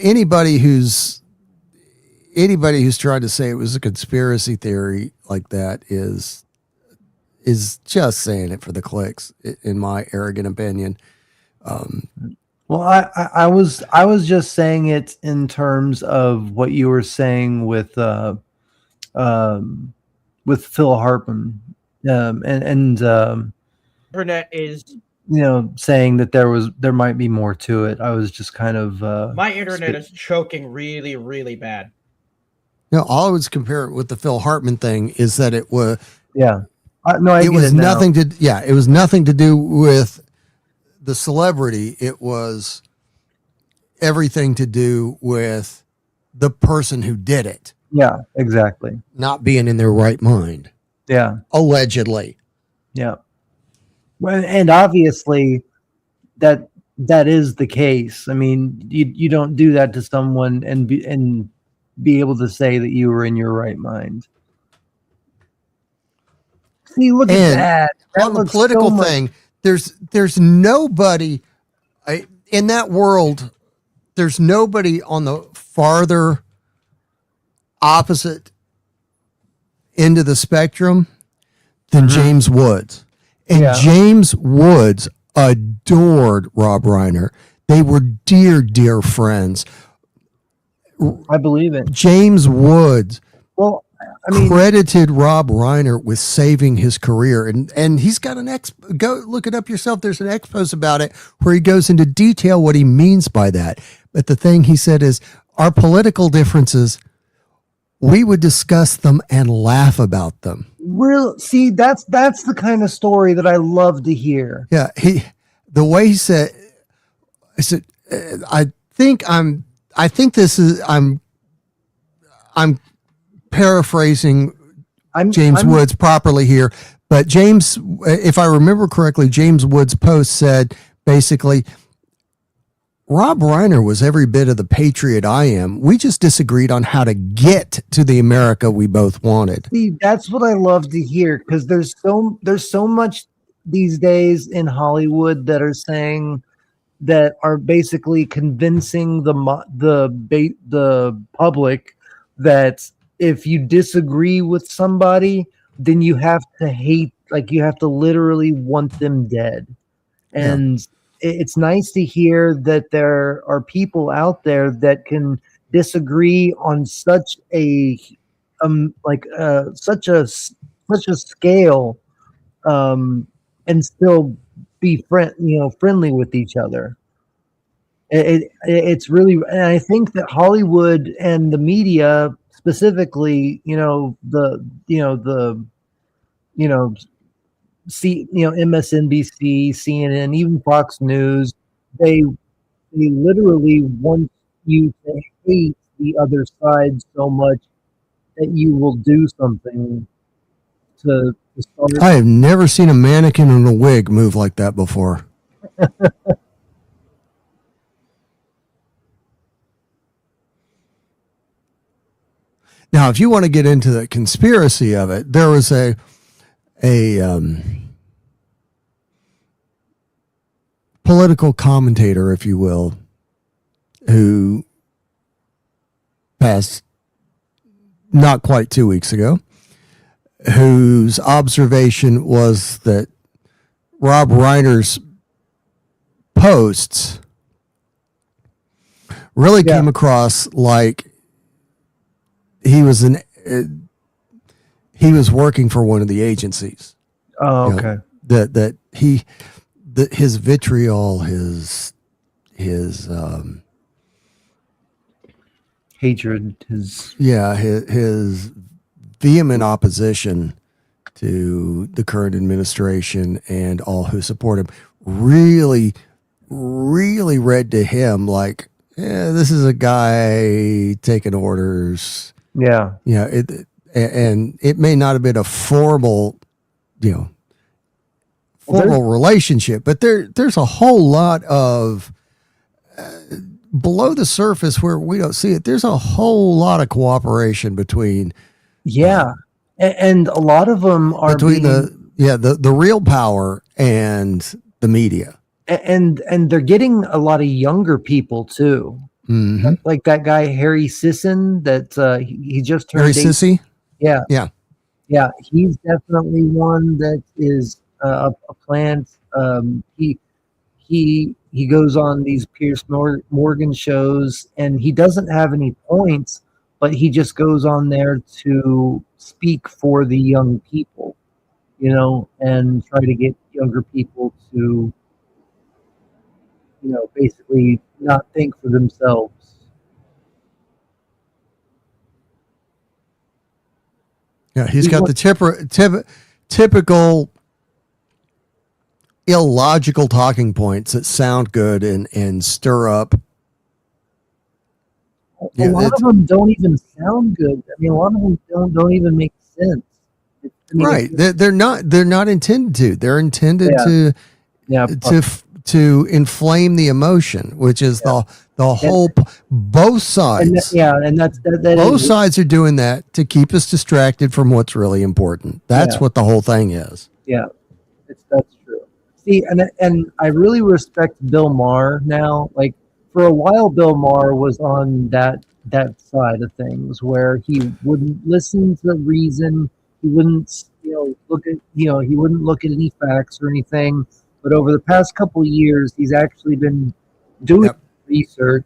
Anybody who's trying to say it was a conspiracy theory like that is just saying it for the clicks, in my arrogant opinion. Well, I was just saying it in terms of what you were saying with Phil Hartman. Internet is saying that there might be more to it. I was just kind of my internet is choking really, really bad. All I was comparing with the Phil Hartman thing is that it was it was nothing to do with the celebrity. It was everything to do with the person who did it. Yeah, exactly. not being in their right mind. Yeah. Allegedly. Yeah. Well, and obviously that is the case. I mean, you don't do that to someone and be able to say that you were in your right mind. See, look at that. On the political thing, there's nobody in that world. There's nobody on the farther opposite end of the spectrum than James Woods. And James Woods adored Rob Reiner. They were dear, dear friends. I believe it. James Woods credited Rob Reiner with saving his career. And he's got go look it up yourself. There's an expose about it where he goes into detail what he means by that. But the thing he said is, our political differences, we would discuss them and laugh about them. See, that's the kind of story that I love to hear. Yeah, the way he said, I think this is, I'm paraphrasing James Woods properly here, but James, if I remember correctly, James Woods' post said basically, Rob Reiner was every bit of the patriot I am. We just disagreed on how to get to the America we both wanted. See, that's what I love to hear, because there's so much these days in Hollywood that are saying that are basically convincing the public that if you disagree with somebody, then you have to hate, like you have to literally want them dead. And it's nice to hear that there are people out there that can disagree on such a such a scale, and still be friendly with each other. It's really, and I think that Hollywood and the media specifically, MSNBC, CNN, even Fox News, they literally want you to hate the other side so much that you will do something to start. I have never seen a mannequin in a wig move like that before. Now, if you want to get into the conspiracy of it, there was a political commentator, if you will, who passed not quite 2 weeks ago, whose observation was that Rob Reiner's posts really came across like he was working for one of the agencies. Oh, okay. His vitriol, his hatred, his vehement opposition to the current administration and all who support him really, really read to him like, this is a guy taking orders. Yeah. And it may not have been a formal relationship, but there's a whole lot of below the surface where we don't see it. There's a whole lot of cooperation between. And a lot of them are between the real power and the media. And they're getting a lot of younger people too. Mm-hmm. Like that guy Harry Sisson that he just turned Harry Sissy. Yeah. He's definitely one that is a plant. He goes on these Piers Morgan shows, and he doesn't have any points, but he just goes on there to speak for the young people, and try to get younger people to, basically not think for themselves. Yeah, he's got the typical illogical talking points that sound good and stir up a lot of them don't even sound good. I mean, a lot of them don't even make sense. Right. They're not intended to. They're intended to inflame the emotion, which is the whole both sides. And that's both sides are doing that to keep us distracted from what's really important. That's what the whole thing is. Yeah, that's true. See, and I really respect Bill Maher now. Like for a while, Bill Maher was on that side of things where he wouldn't listen to reason. He wouldn't, look at, he wouldn't look at any facts or anything. But over the past couple of years, he's actually been doing research,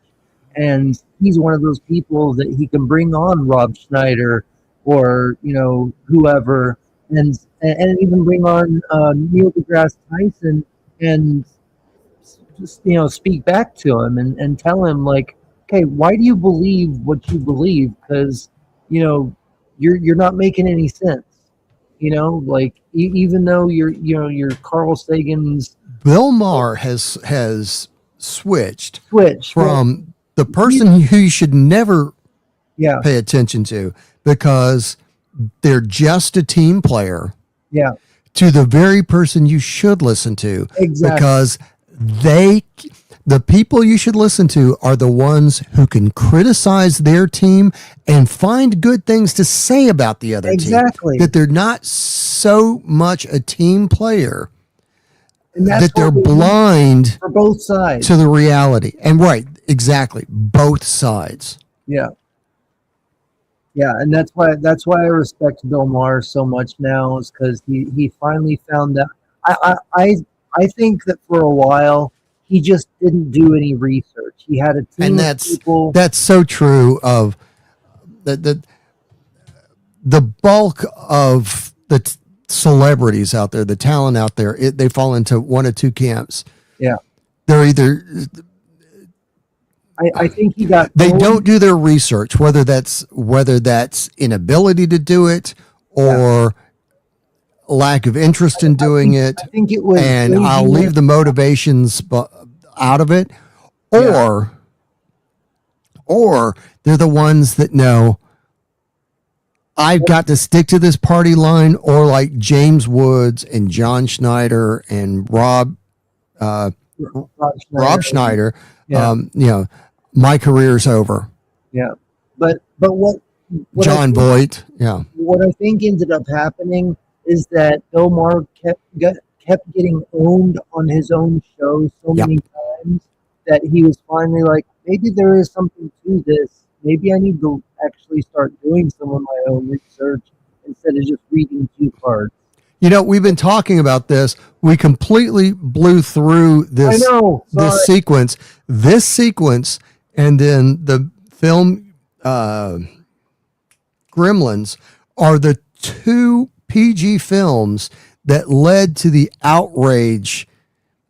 and he's one of those people that he can bring on Rob Schneider or whoever, and even bring on Neil deGrasse Tyson and just speak back to him and tell him like, okay, why do you believe what you believe? Because you're not making any sense. Like even though you're Carl Sagan's. Bill Maher has switched from the person who you should never pay attention to because they're just a team player. Yeah. To the very person you should listen to. Exactly. Because the people you should listen to are the ones who can criticize their team and find good things to say about the other team. Exactly. That they're not so much a team player and that's that they're blind for both sides to the reality. And exactly, both sides. Yeah. Yeah, and that's why I respect Bill Maher so much now, is because he finally found that. I think that for a while he just didn't do any research. He had a team of people. That's so true of the bulk of the celebrities out there, the talent out there. They fall into one of two camps. Yeah, they're either. I think he got. They don't do their research, whether that's inability to do it or lack of interest in doing it. I think it was, and I'll leave the motivations out of it, or they're the ones that know I've got to stick to this party line, or like James Woods and John Schneider and Rob Schneider. Yeah. My career's over. Yeah, but what John Voight. Yeah. What I think ended up happening is that Bill Maher kept getting owned on his own show so many times that he was finally like, maybe there is something to this. Maybe I need to actually start doing some of my own research instead of just reading cue cards. We've been talking about this. We completely blew through this sequence. This sequence, and then the film Gremlins are the two PG films that led to the outrage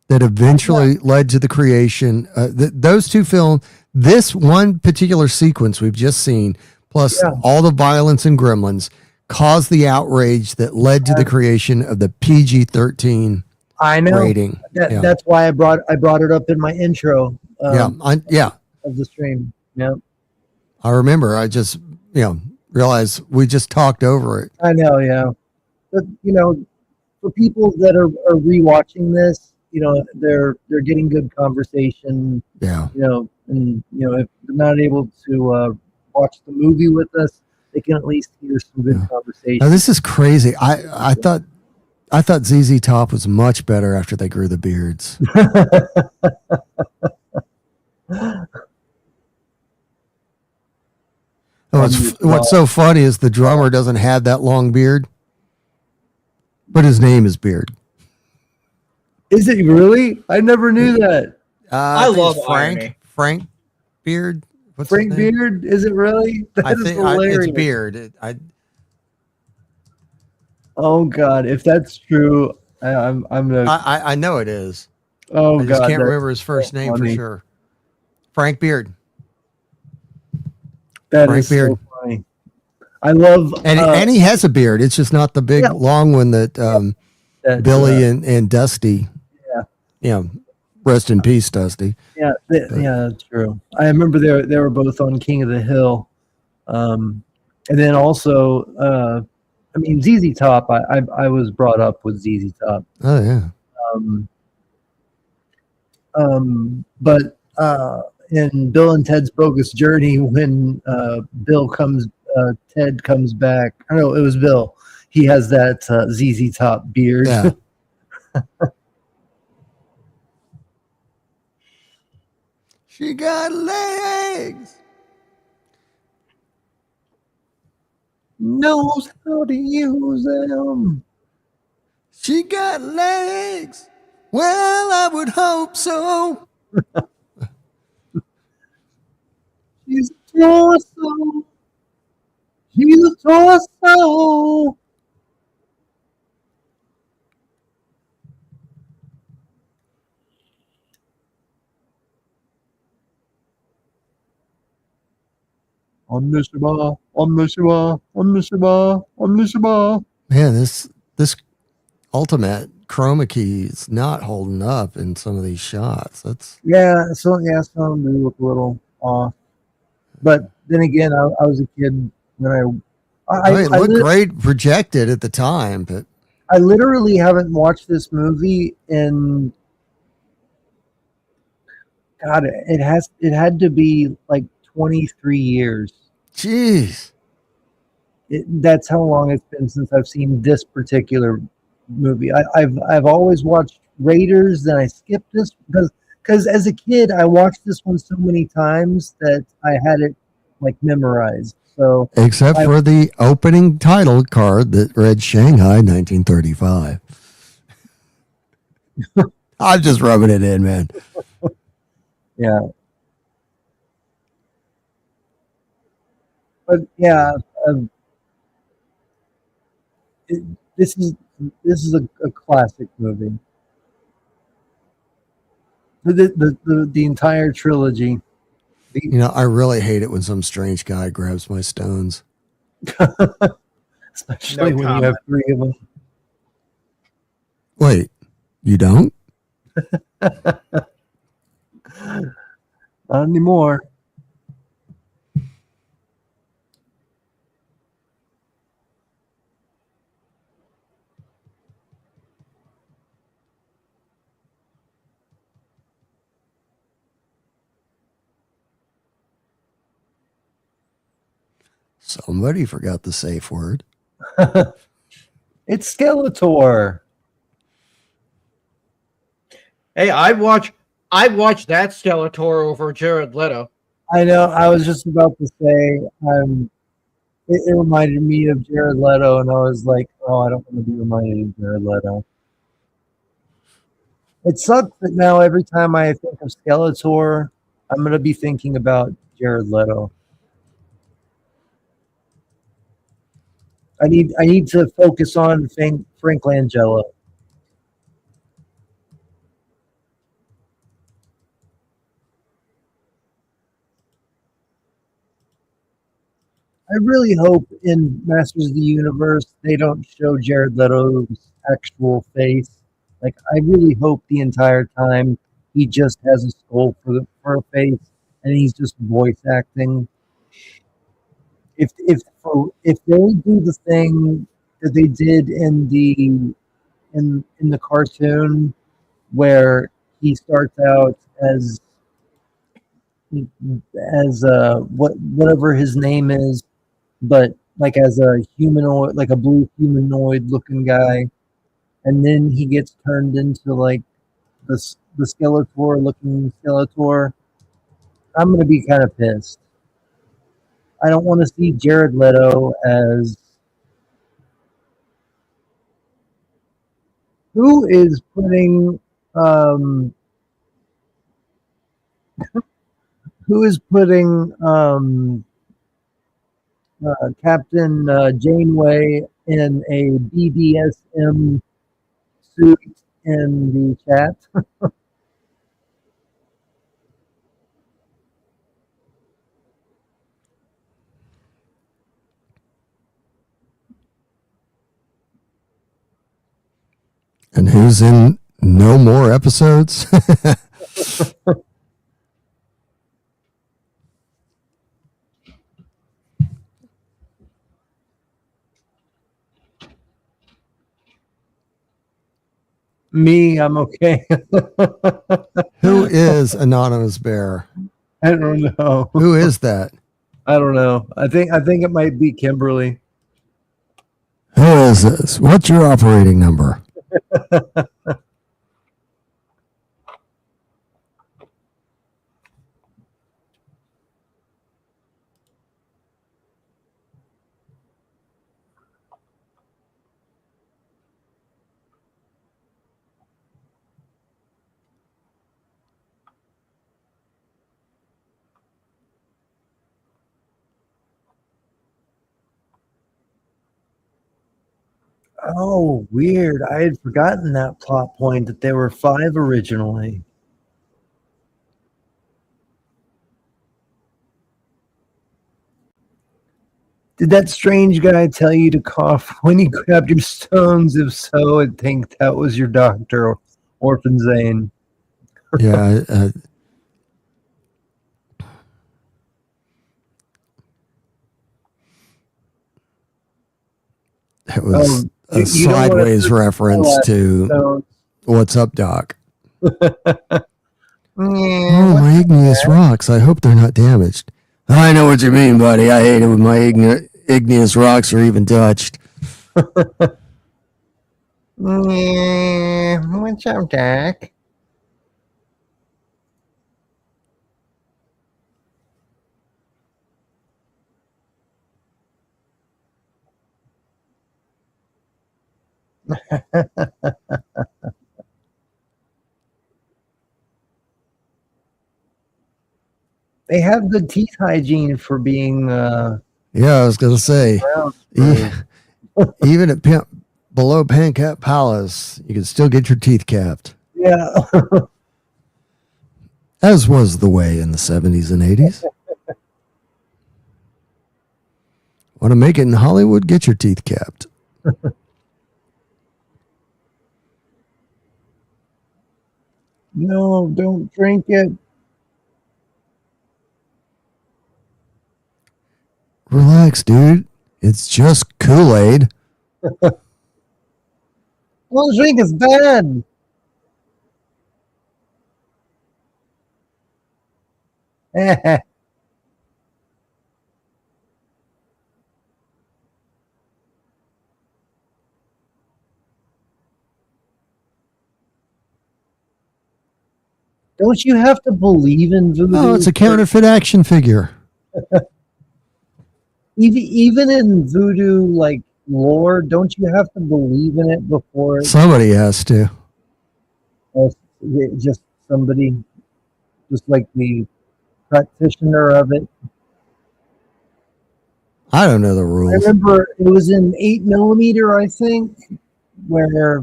that eventually led to the creation. Those two films, this one particular sequence we've just seen, plus all the violence in Gremlins, caused the outrage that led to the creation of the PG-13 rating. That's why I brought it up in my intro. Of the stream. Yeah, I remember. I just realized we just talked over it. I know. Yeah, but for people that are rewatching this, they're getting good conversation. Yeah. And if they're not able to watch the movie with us, they can at least hear some good conversation. Now, this is crazy. I thought ZZ Top was much better after they grew the beards. What's so funny is the drummer doesn't have that long beard, but his name is Beard. Is it really? I never knew that. I love Frank Beard. What's Frank Beard? Is it really? I think it's Beard. Oh God! If that's true, I'm gonna. I know it is. Oh God! I just can't remember his first name for sure. Frank Beard. That is so funny. I love, and he has a beard. It's just not the big long one that Billy and Dusty, Rest in peace, Dusty. Yeah, yeah, that's true. I remember they were both on King of the Hill, and then also, I mean, ZZ Top. I was brought up with ZZ Top. Oh yeah. But in Bill and Ted's Bogus Journey, when Ted comes back. I know it was Bill. He has that ZZ Top beard. Yeah. She got legs. Knows how to use them. She got legs. Well, I would hope so. She's a torso. She's a torso. Omnishiba. Man, this ultimate chroma key is not holding up in some of these shots. That's some do look a little off. But then again, I was a kid when it looked great projected at the time, but I literally haven't watched this movie in God. It had to be like 23 years. Jeez. That's how long it's been since I've seen this particular movie. I've always watched Raiders, then I skipped this because as a kid I watched this one so many times that I had it like memorized. So except for the opening title card that read Shanghai 1935. I'm just rubbing it in, man. Yeah. But yeah, this is a classic movie. The entire trilogy. I really hate it when some strange guy grabs my stones. Especially when you have 3 of them. Wait, you don't? Not anymore. Somebody forgot the safe word. It's Skeletor. Hey, I watched that Skeletor over Jared Leto. I know. I was just about to say, it reminded me of Jared Leto, and I was like, oh, I don't want to be reminded of Jared Leto. It sucks that now every time I think of Skeletor, I'm going to be thinking about Jared Leto. I need to focus on Frank Langella. I really hope in Masters of the Universe they don't show Jared Leto's actual face. Like, I really hope the entire time he just has a skull for a face and he's just voice acting. If they do the thing that they did in the cartoon where he starts out as whatever his name is, but like as a humanoid, like a blue humanoid looking guy, and then he gets turned into like the Skeletor looking Skeletor, I'm gonna be kind of pissed. I don't want to see Jared Leto as who is putting Captain Janeway in a BDSM suit in the chat. And who's in no more episodes? Me, I'm okay. Who is Anonymous Bear? I don't know. Who is that? I don't know. I think it might be Kimberly. Who is this? What's your operating number? Oh, weird. I had forgotten that plot point that there were 5 originally. Did that strange guy tell you to cough when he grabbed your stones? If so, I think that was your doctor, Orphan Zane. Yeah. It was a sideways reference to What's Up, Doc? Oh, my igneous rocks. I hope they're not damaged. I know what you mean, buddy. I hate it when my igneous rocks are even touched. What's up, Doc? They have good teeth hygiene for being yeah, I was gonna say even at below Pancap Palace, you can still get your teeth capped. Yeah. As was the way in the 70s and 80s. Want to make it in Hollywood? Get your teeth capped. No, don't drink it. Relax, dude. It's just Kool-Aid. Don't drink, it's bad. Don't you have to believe in voodoo? Oh, it's a counterfeit action figure. Even in voodoo, like, lore, don't you have to believe in it before? Somebody has to. Just somebody, just like the practitioner of it. I don't know the rules. I remember it was in 8mm, I think, where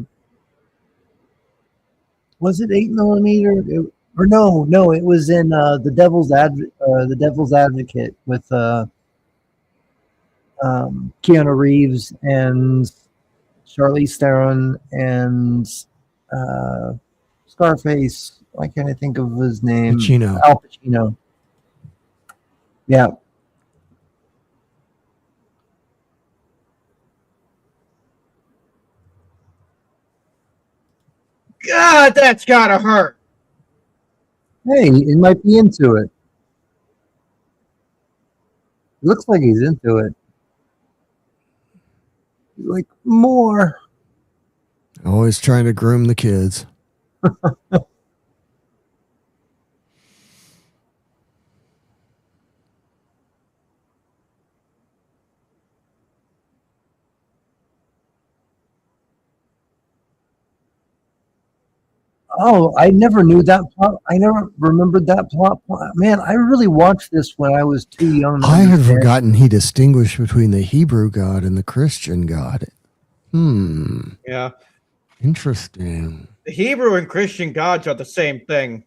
was it 8mm? Or no, it was in the Devil's Advocate with Keanu Reeves and Charlize Theron and Scarface. Why can't I think of his name? Al Pacino. Yeah. God, that's gotta hurt. Hey, he might be into it. It looks like he's into it. Like, more. Always trying to groom the kids. Oh, I never knew that plot. I never remembered that plot. Man, I really watched this when I was too young. I had forgotten he distinguished between the Hebrew God and the Christian God. Yeah. Interesting. The Hebrew and Christian gods are the same thing.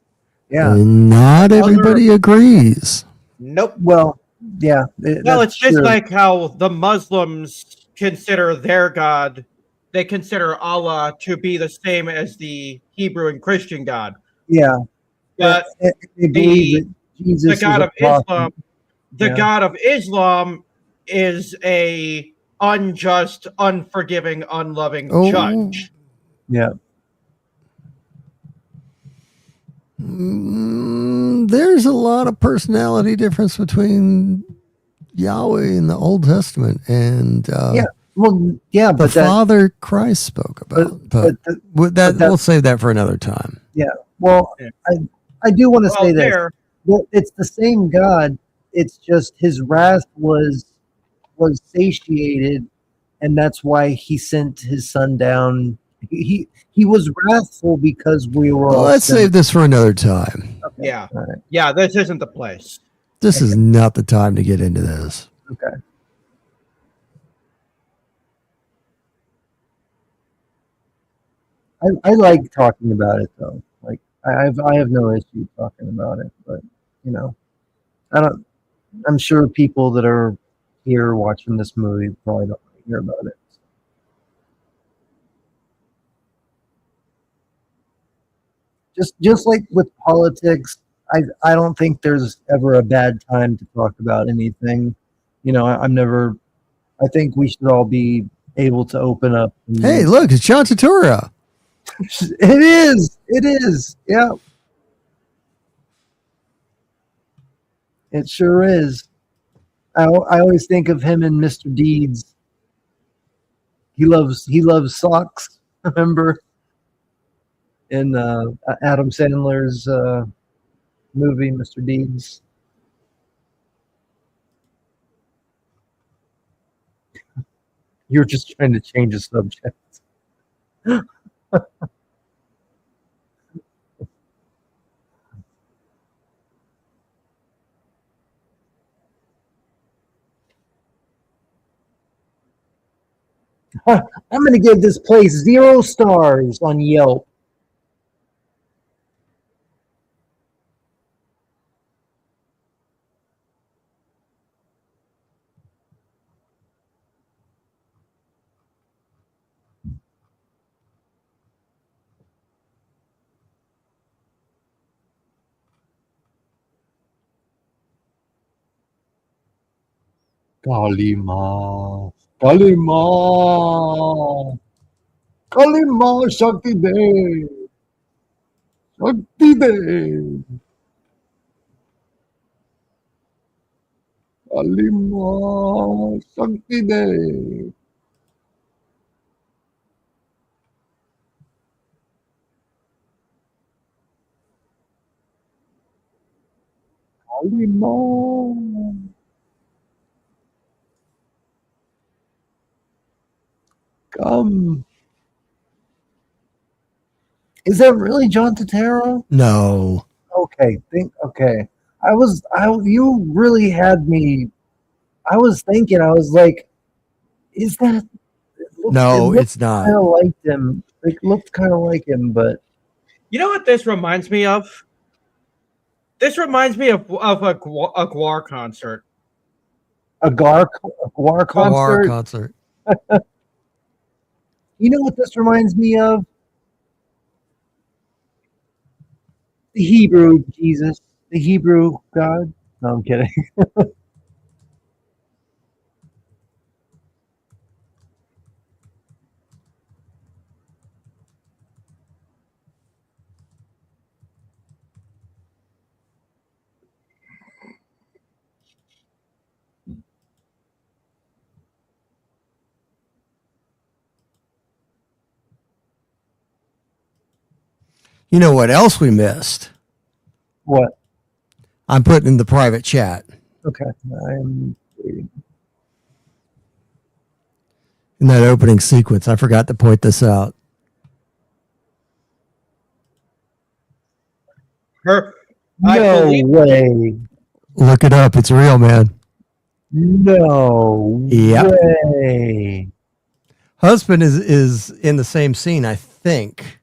Yeah. And not everybody agrees. Nope. Well, yeah. Well, it's just like how the Muslims consider their God. They consider Allah to be the same as the Hebrew and Christian God. Yeah. But they believe that Jesus the God was of a prophet. Islam, the God of Islam is a unjust, unforgiving, unloving judge. Yeah. There's a lot of personality difference between Yahweh in the Old Testament and the Father Christ spoke about. But we'll save that for another time. Yeah. Well, I do want to say this. Well, it's the same God. It's just his wrath was satiated, and that's why he sent his son down. He was wrathful because we were. Well, let's save this for another time. Okay. Yeah. Right. Yeah, this isn't the place. This is not the time to get into this. Okay. I like talking about it though. Like I have no issue talking about it, but I'm sure people that are here watching this movie probably don't want to hear about it. Just like with politics, I don't think there's ever a bad time to talk about anything. I think we should all be able to open up. Hey, look, it's John Turturro. It is. Yeah. It sure is. I always think of him in Mr. Deeds. He loves socks. Remember in Adam Sandler's movie, Mr. Deeds. You're just trying to change the subject. I'm going to give this place 0 stars on Yelp. Kalima Shakti De Kalima Shakti De. Kalima. Is that really John Turturro? No. Okay. You really had me. I was thinking. I was like, is that? It's not. Kind of liked him. It looked kind of like him, but you know what this reminds me of? This reminds me of a Gwar concert. A Gwar concert. You know what this reminds me of? The Hebrew Jesus, the Hebrew God. No, I'm kidding. You know what else we missed? What? I'm putting in the private chat. Okay. I'm waiting. In that opening sequence, I forgot to point this out. No way. Look it up. It's real, man. No way. Husband is in the same scene, I think.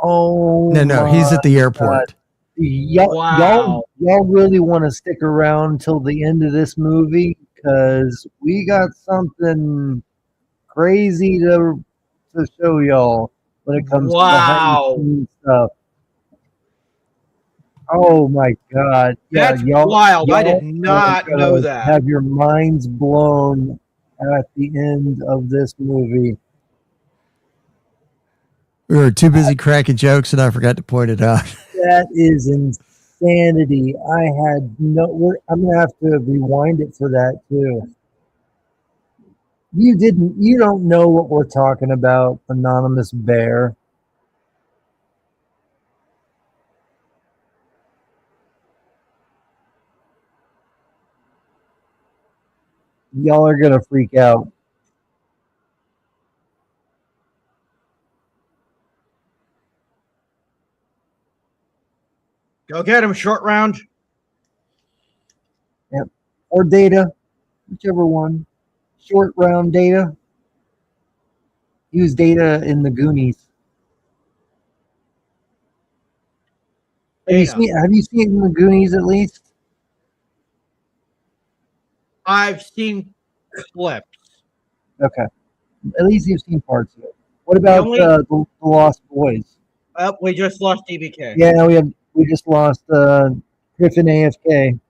Oh no, he's at the airport. Y'all really want to stick around till the end of this movie because we got something crazy to show y'all. when it comes to Wow. behind the scenes stuff. Oh my God! Yeah, That's wild. I did are not know gonna that. have your minds blown at the end of this movie. We were too busy cracking jokes, and I forgot to point it out. That is insanity. I had no. I'm gonna have to rewind it for that too. You don't know what we're talking about, Anonymous Bear. Y'all are gonna freak out. Go get him, short round. Yep. Or Data, whichever one. Short round Data. Use Data in the Goonies. Have you seen it in the Goonies at least? I've seen clips. Okay. At least you've seen parts of it. What about the Lost Boys? We just lost DBK. Yeah, we just lost Griffin AFK.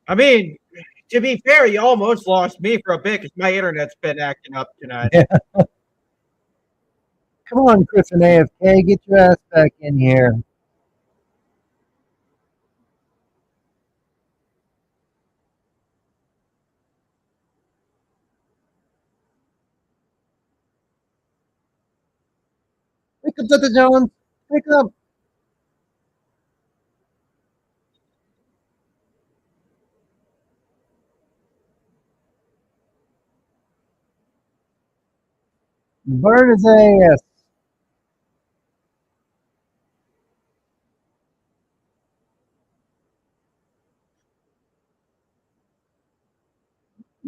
I mean, to be fair, you almost lost me for a bit because my internet's been acting up tonight. Yeah. Come on, Griffin AFK, get your ass back in here. Pick up Dr. Jones. Pick up. Burn his ass.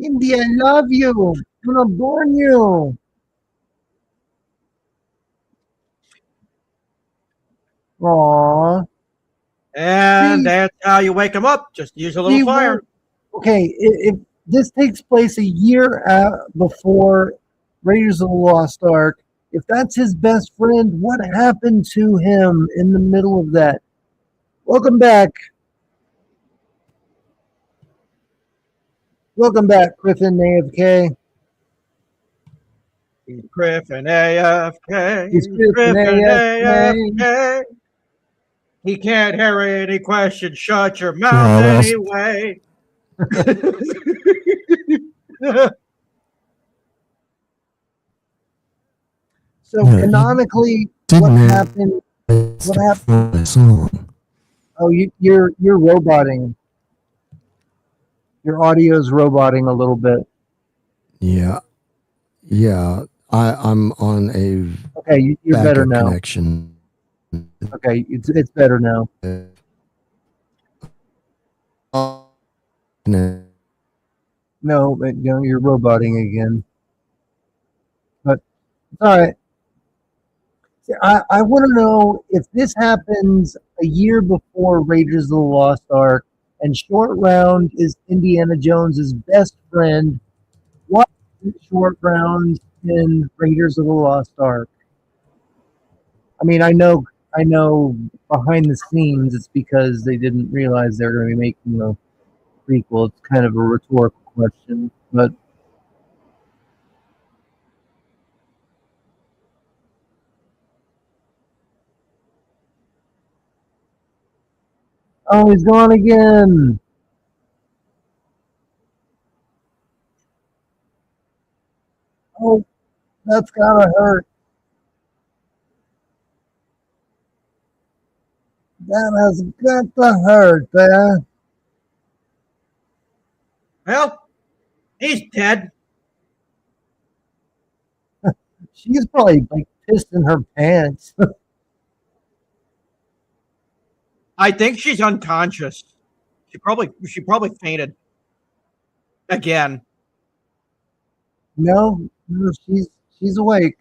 Indy, I love you. I'm gonna burn you. Aww. And that's how you wake them up. Just use a little fire. Okay, if this takes place a year before Raiders of the Lost Ark, if that's his best friend, what happened to him in the middle of that? Welcome back. Welcome back, Griffin AFK. Griffin AFK. He's Griffin AFK. He can't hear any questions. Shut your mouth anyway. So canonically, what happened? What happened? Oh, you're roboting. Your audio's roboting a little bit. Yeah. I'm on a okay. You're better now. Connection. Okay, it's better now. No, but you're roboting again. But all right. I want to know if this happens a year before Raiders of the Lost Ark, and Short Round is Indiana Jones's best friend. What is Short Round in Raiders of the Lost Ark? I mean, I know behind the scenes it's because they didn't realize they were going to be making a prequel. It's kind of a rhetorical question, but oh, he's gone again. Oh, that's gotta hurt. That has got to hurt, man. Well, he's dead. She's probably like pissed in her pants. I think she's unconscious. She probably fainted again. No, she's awake.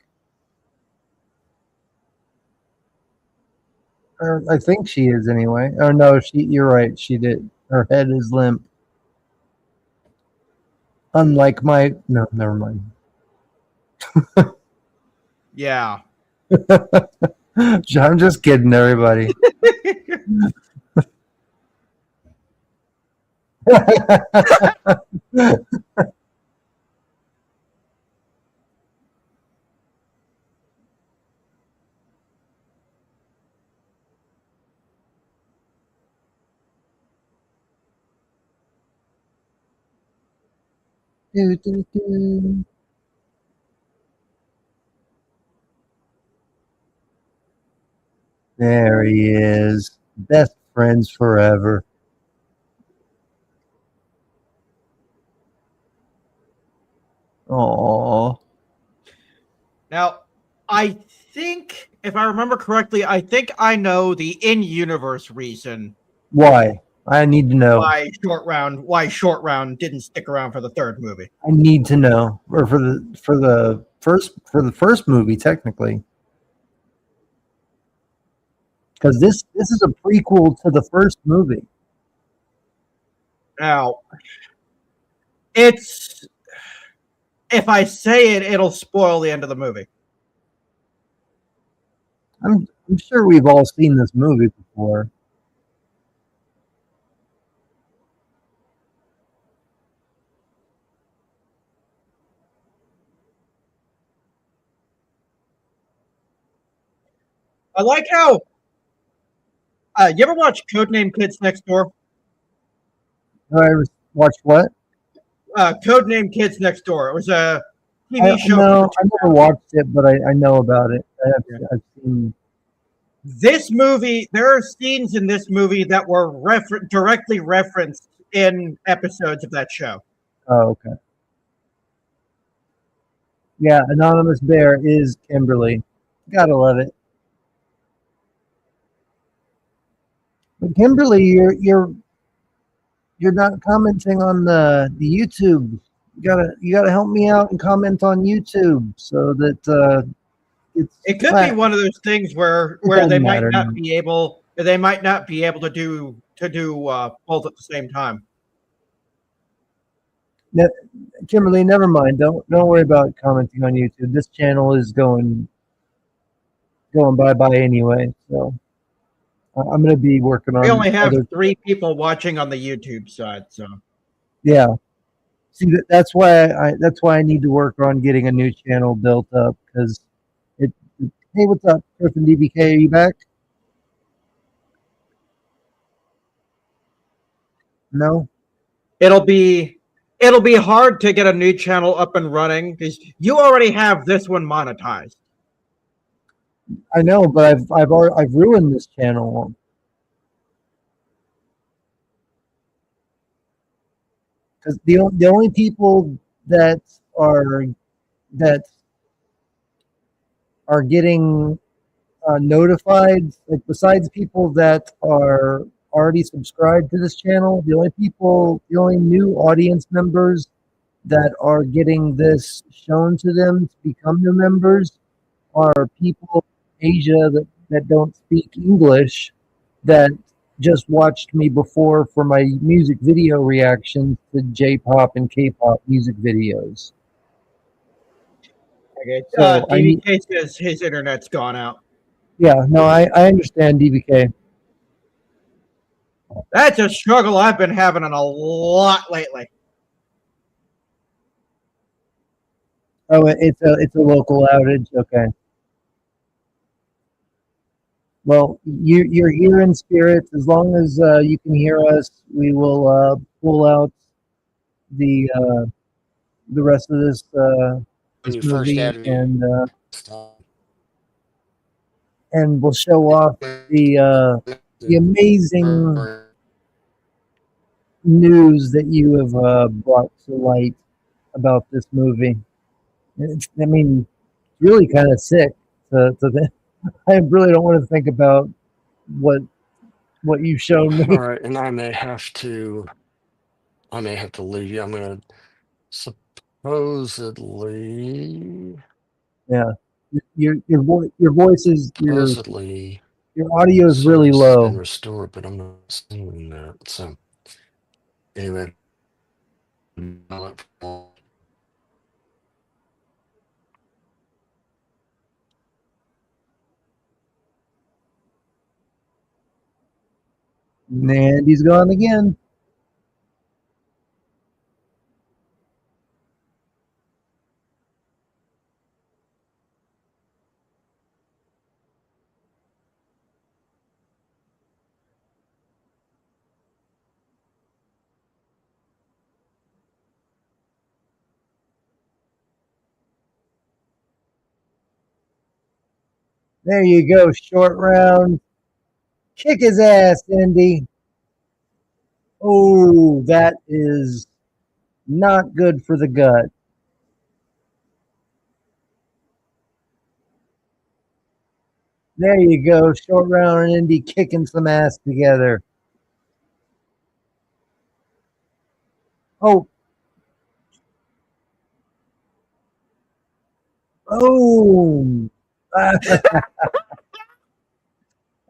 Or I think she is anyway. Oh no, you're right. She did. Her head is limp. Unlike no, never mind. Yeah. I'm just kidding, everybody. Do, do, do. There he is. Best friends forever. Oh. Now, I think, if I remember correctly, I think I know the in-universe reason Why? I need to know. why Short Round didn't stick around for the third movie. I need to know. Or for the first movie, technically. Because this is a prequel to the first movie. Now, it's, if I say it, it'll spoil the end of the movie. I'm sure we've all seen this movie before. I like how. You ever watch Codename Kids Next Door? I watched what? Codename Kids Next Door. It was a TV show. No, I never watched it, but I know about it. I've seen. This movie, there are scenes in this movie that were directly referenced in episodes of that show. Oh, okay. Yeah, Anonymous Bear is Kimberly. Gotta love it. But Kimberly, you're not commenting on the YouTube. You gotta help me out and comment on YouTube so that it could be one of those things where they might not be able to do both at the same time. Kimberly, never mind. Don't worry about commenting on YouTube. This channel is going bye anyway. So I'm going to be working on. We only have 3 people watching on the YouTube side, so yeah. See, that's why I need to work on getting a new channel built up because it. Hey, what's up, Griffin DBK? Are you back? No. It'll be hard to get a new channel up and running because you already have this one monetized. I know, but I've ruined this channel. Because the only people that are getting notified, like besides people that are already subscribed to this channel, the only new audience members that are getting this shown to them to become new members are people in Asia that don't speak English that just watched me before for my music video reactions to J-pop and K-pop music videos. Okay. So DBK says his internet's gone out. Yeah, no, I understand, DBK. That's a struggle I've been having a lot lately. Oh, it's a local outage. Okay. Well, you're here in spirit. As long as you can hear us, we will pull out the rest of this movie and we'll show off the amazing news that you have brought to light about this movie. I mean, really kind of sick. I really don't want to think about what you've shown me. All right, and I may have to leave you. I'm going to supposedly. Yeah, your voice is supposedly your audio is really low. Been restored, but I'm not seeing that. So anyway. And he's gone again. There you go, short round. Kick his ass, Indy. Oh, that is not good for the gut. There you go, short round and Indy kicking some ass together. Oh. Boom.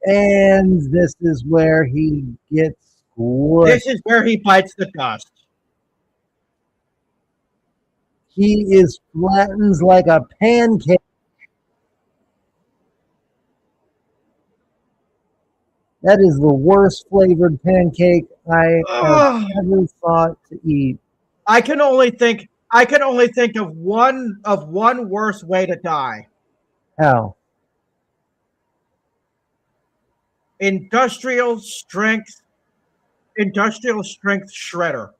And this is where he gets squished. This is where he bites the dust. He is flattens like a pancake. That is the worst flavored pancake I have ever thought to eat. I can only think of one worse way to die. How? Industrial strength shredder.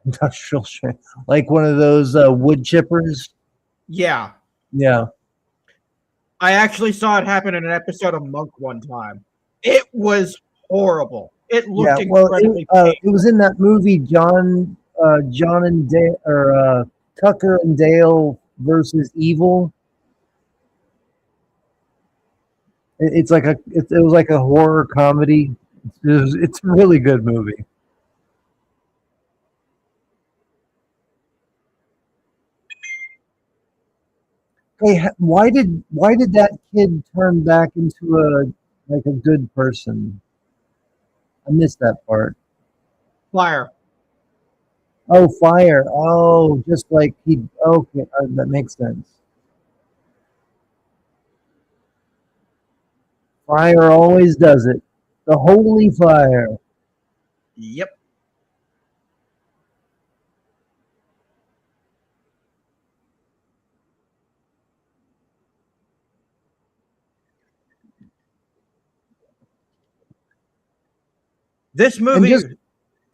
Industrial strength, like one of those wood chippers. Yeah. Yeah. I actually saw it happen in an episode of Monk one time. It was horrible. It looked incredibly it was in that movie John and Dale, or Tucker and Dale versus Evil. It was like a horror comedy. It's a really good movie. Hey, why did that kid turn back into a good person? I missed that part. Fire. Oh, fire. Oh, just like he. Okay, that makes sense. Fire always does it. The holy fire. Yep. This movie,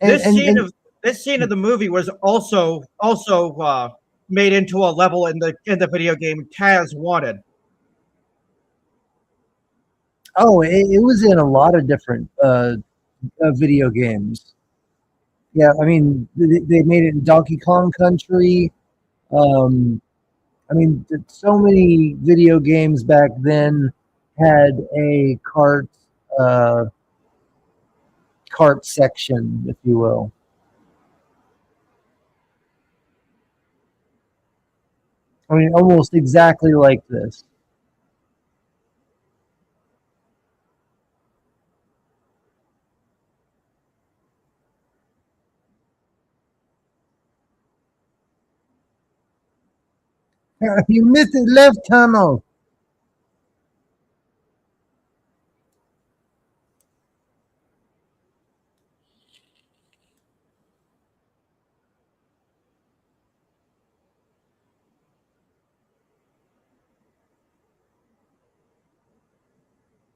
this scene of the movie was also made into a level in the video game Taz Wanted. Oh, it was in a lot of different video games. Yeah, I mean, they made it in Donkey Kong Country. I mean, so many video games back then had a cart section, if you will. I mean, almost exactly like this. You missed it, left tunnel.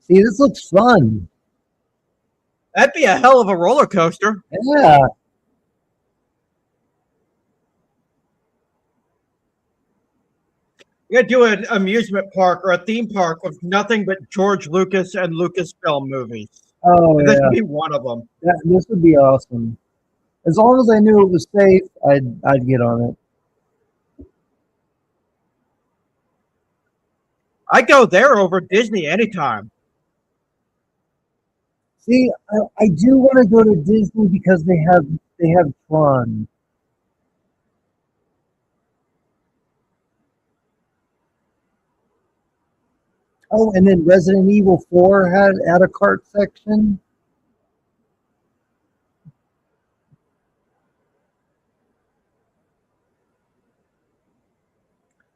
See, this looks fun. That'd be a hell of a roller coaster. Yeah. You gotta do an amusement park or a theme park with nothing but George Lucas and Lucasfilm movies. Oh, and this yeah. would be one of them. This would be awesome. As long as I knew it was safe, I'd get on it. I'd go there over Disney anytime. See, I do want to go to Disney because they have fun. Oh, and then Resident Evil 4 had a cart section.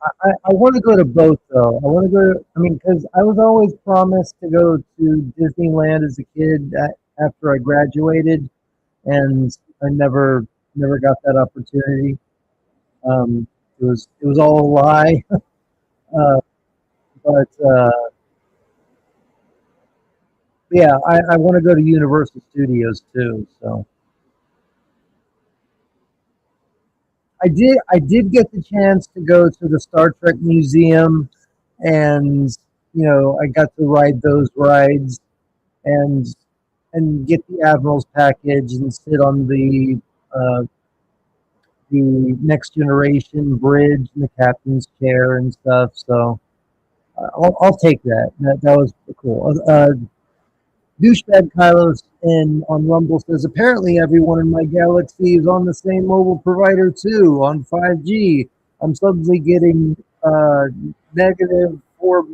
I want to go to both, though. I mean, because I was always promised to go to Disneyland as a kid. after I graduated, and I never got that opportunity. It was all a lie, but yeah, I want to go to Universal Studios too. So I did get the chance to go to the Star Trek Museum, and I got to ride those rides and get the Admiral's package and sit on the Next Generation bridge and the captain's chair and stuff. So I'll take that. That was cool. Douchebag Kylos on Rumble says apparently everyone in my galaxy is on the same mobile provider too on 5G. I'm suddenly getting negative 4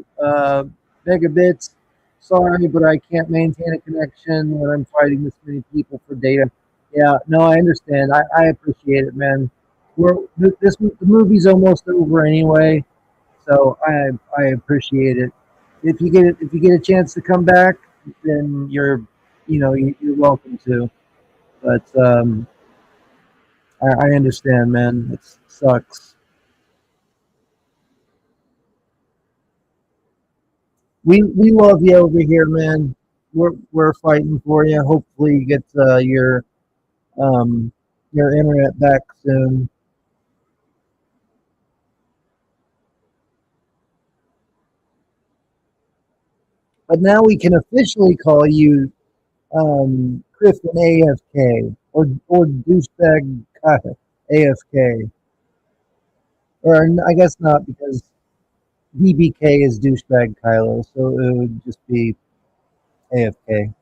megabits. Sorry, but I can't maintain a connection when I'm fighting this many people for data. Yeah, no, I understand. I appreciate it, man. The movie's almost over anyway, so I appreciate it. If you get a chance to come back, then you're welcome to. But I understand, man. It sucks. We love you over here, man. We're fighting for you. Hopefully, you get your internet back soon. But now we can officially call you Kristen AFK or douchebag AFK. Or I guess not, because BBK is douchebag Kylo, so it would just be AFK.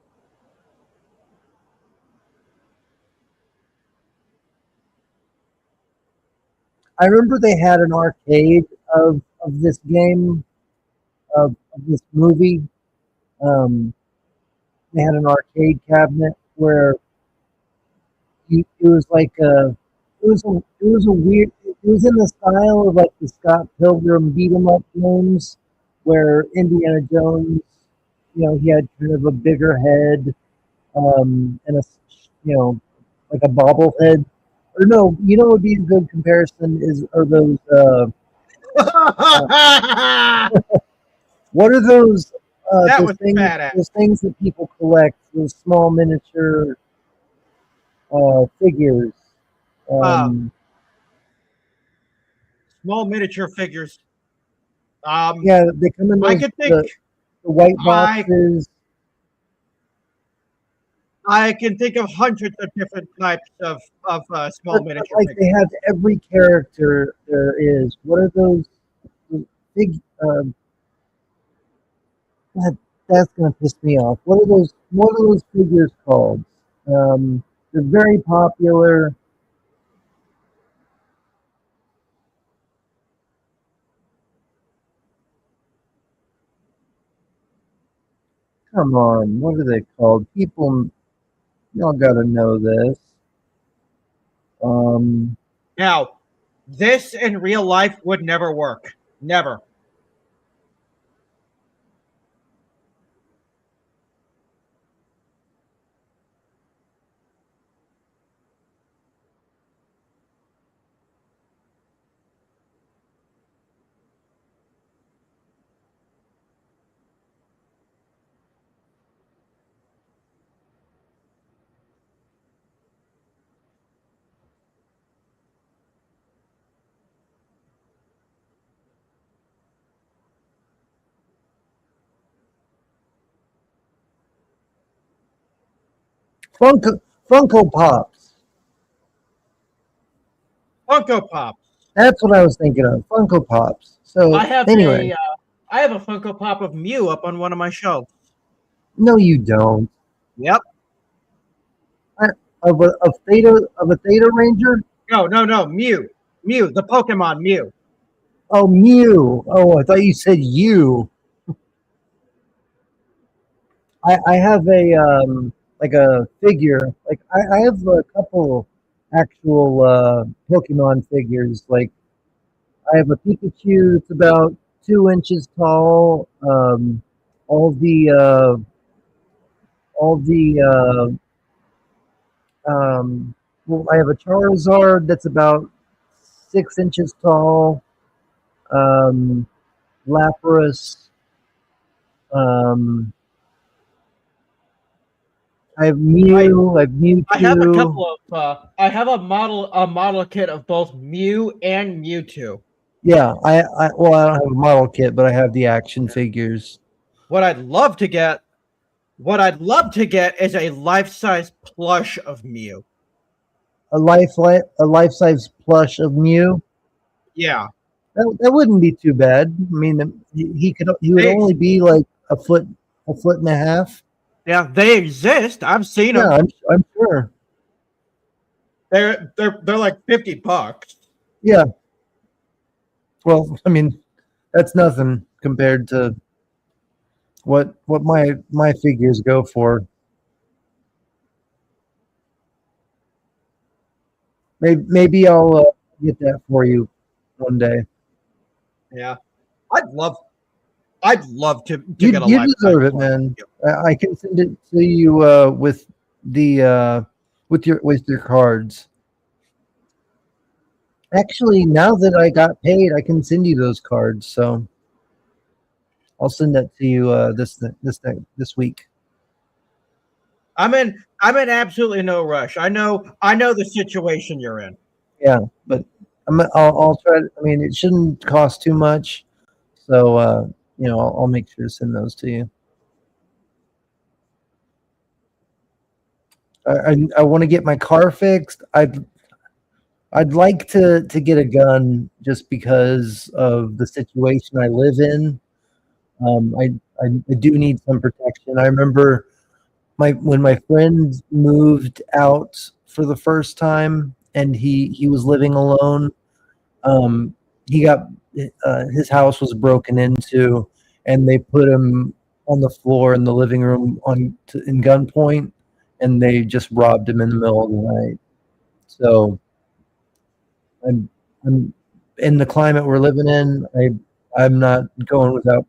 I remember they had an arcade of this game, of this movie. They had an arcade cabinet where it was like it was a weird. It was in the style of like the Scott Pilgrim beat 'em up games, where Indiana Jones, he had kind of a bigger head, and like a bobblehead. Or no, what would be a good comparison are those. What are those? That those was things, badass. those things that people collect, those small miniature figures. Small miniature figures. Yeah, they come in I those, could think. the white boxes. I can think of hundreds of different types of small miniature Like figures. they have every character there is. What are those big? That's gonna piss me off. What are those figures called? They're very popular. Come on, what are they called? People, y'all gotta know this. Now, this in real life would never work. Never. Funko Pops. Funko Pops. That's what I was thinking of. Funko Pops. So I have anyway, I have a Funko Pop of Mew up on one of my shelves. no, you don't. Yep. Of a Theta Ranger. No, Mew, the Pokemon Mew. Oh, Mew. Oh, I thought you said you. I have like a figure. Like I have a couple actual Pokemon figures. Like I have a Pikachu that's about 2 inches tall. All all the well, I have a Charizard that's about 6 inches tall. Lapras. I have Mew. I have Mewtwo. I have a couple of. I have a model kit of both Mew and Mewtwo. Yeah, well, I don't have a model kit, but I have the action figures. What I'd love to get is a life-size plush of Mew. A life-size plush of Mew. Yeah, that wouldn't be too bad. I mean, he would only be like a foot and a half. Yeah, they exist. I've seen them. Yeah, I'm sure. They're like $50. Yeah. Well, I mean, that's nothing compared to what my figures go for. Maybe I'll get that for you one day. Yeah, I'd love to You get a deserve it, man. I can send it to you with your cards. Actually, now that I got paid, I can send you those cards. So I'll send that to you this week. I'm in absolutely no rush. I know the situation you're in. Yeah, but I'll try. I mean, it shouldn't cost too much, so I'll make sure to send those to you. I want to get my car fixed. I'd like to get a gun just because of the situation I live in. I do need some protection. I remember when my friend moved out for the first time and he was living alone. He got his house was broken into, and they put him on the floor in the living room in gunpoint, and they just robbed him in the middle of the night. So I'm in the climate we're living in. I'm not going without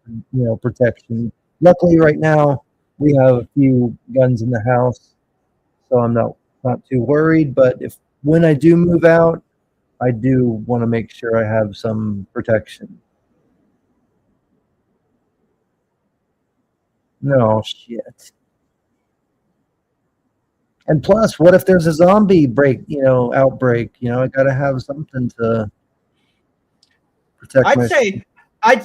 protection. Luckily, right now we have a few guns in the house, so I'm not too worried. But when I do move out, I do want to make sure I have some protection. No shit. And plus, what if there's a zombie outbreak? I got to have something to protect myself. I'd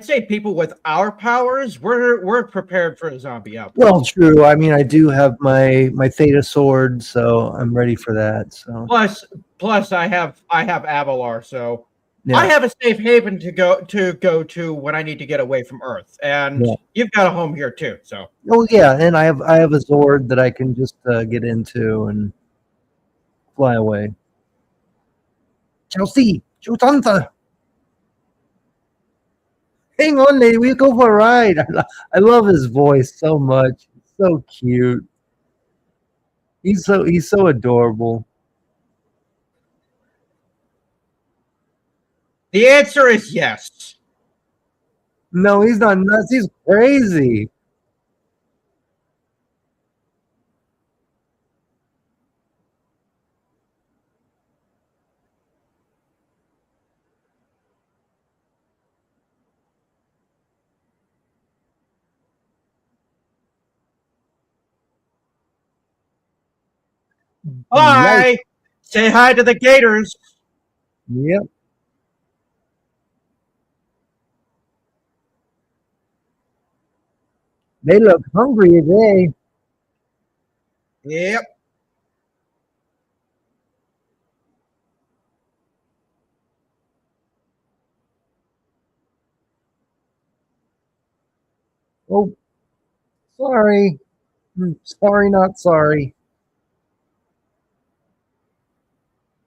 say people with our powers, we're prepared for a zombie outbreak. Well, true. I mean, I do have my Theta sword, so I'm ready for that. So plus I have Avalar, so yeah. I have a safe haven to go to when I need to get away from Earth, and you've got a home here too. So yeah, and I have a Zord that I can just get into and fly away. Chelsea, Chutanta. Hang on, lady. We'll go for a ride. I love his voice so much. It's so cute. He's so adorable. The answer is yes. No, he's not nuts. He's crazy. Bye. Yikes. Say hi to the gators. Yep. They look hungry today. Yep. Oh, sorry. Sorry, not sorry.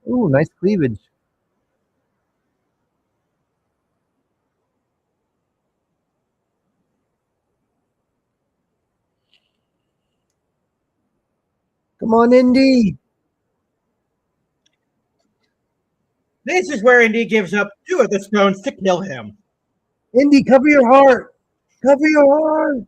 Ooh, nice cleavage. Come on, Indy. This is where Indy gives up 2 of the stones to kill him. Indy, cover your heart. Cover your heart.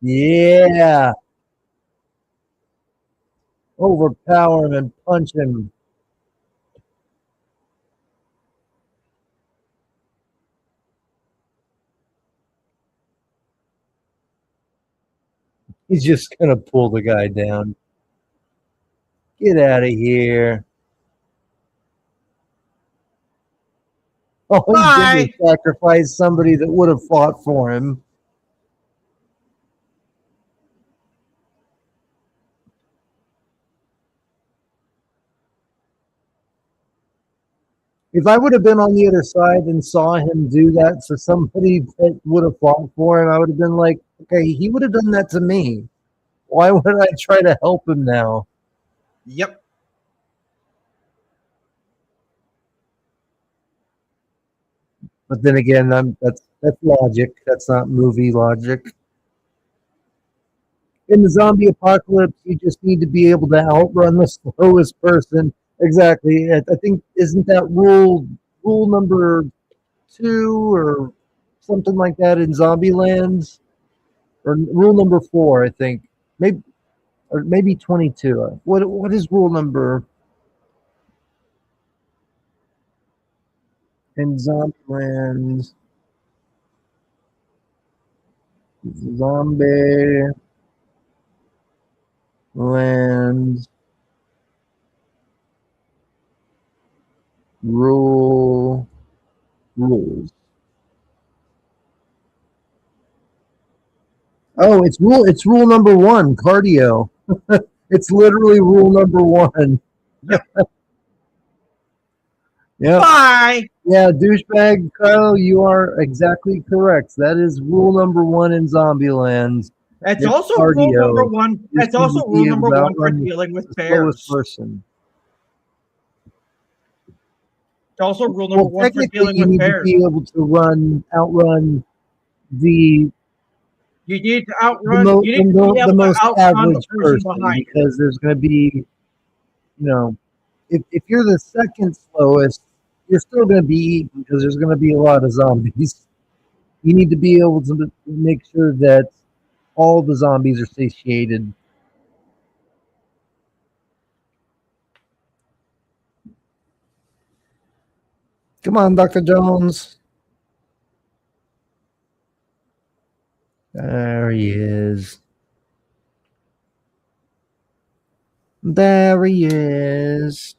Yeah. Overpower him and punch him. He's just gonna pull the guy down. Get out of here. All he did was Bye. sacrifice somebody that would have fought for him. If I would have been on the other side and saw him do that to somebody that would have fought for him, I would have been like, okay, he would have done that to me. Why would I try to help him now? Yep. But then again, that's logic. That's not movie logic. In the zombie apocalypse, you just need to be able to outrun the slowest person. Exactly. I think isn't that rule number 2 or something like that in Zombieland, or rule number 4? I think maybe 22. What is rule number in Zombieland? Zombie land rules. Oh, it's rule number 1, cardio. It's literally rule number 1. Yep. Yeah. Bye. Yeah, douchebag Kyle, you are exactly correct. That is rule number 1 in Zombieland. That's It's also cardio. rule number 1. That's You also need to rule be number able to 1 for outrun dealing with the slowest bears. person. It's also rule number 1 for technically, dealing you with need to bears. be able to outrun the You need to outrun. You need to be the able to most outrun the average person person, behind. because there's going to be, if you're the second slowest, you're still going to be eaten because there's going to be a lot of zombies. You need to be able to make sure that all the zombies are satiated. Come on, Dr. Jones. There he is. There he is.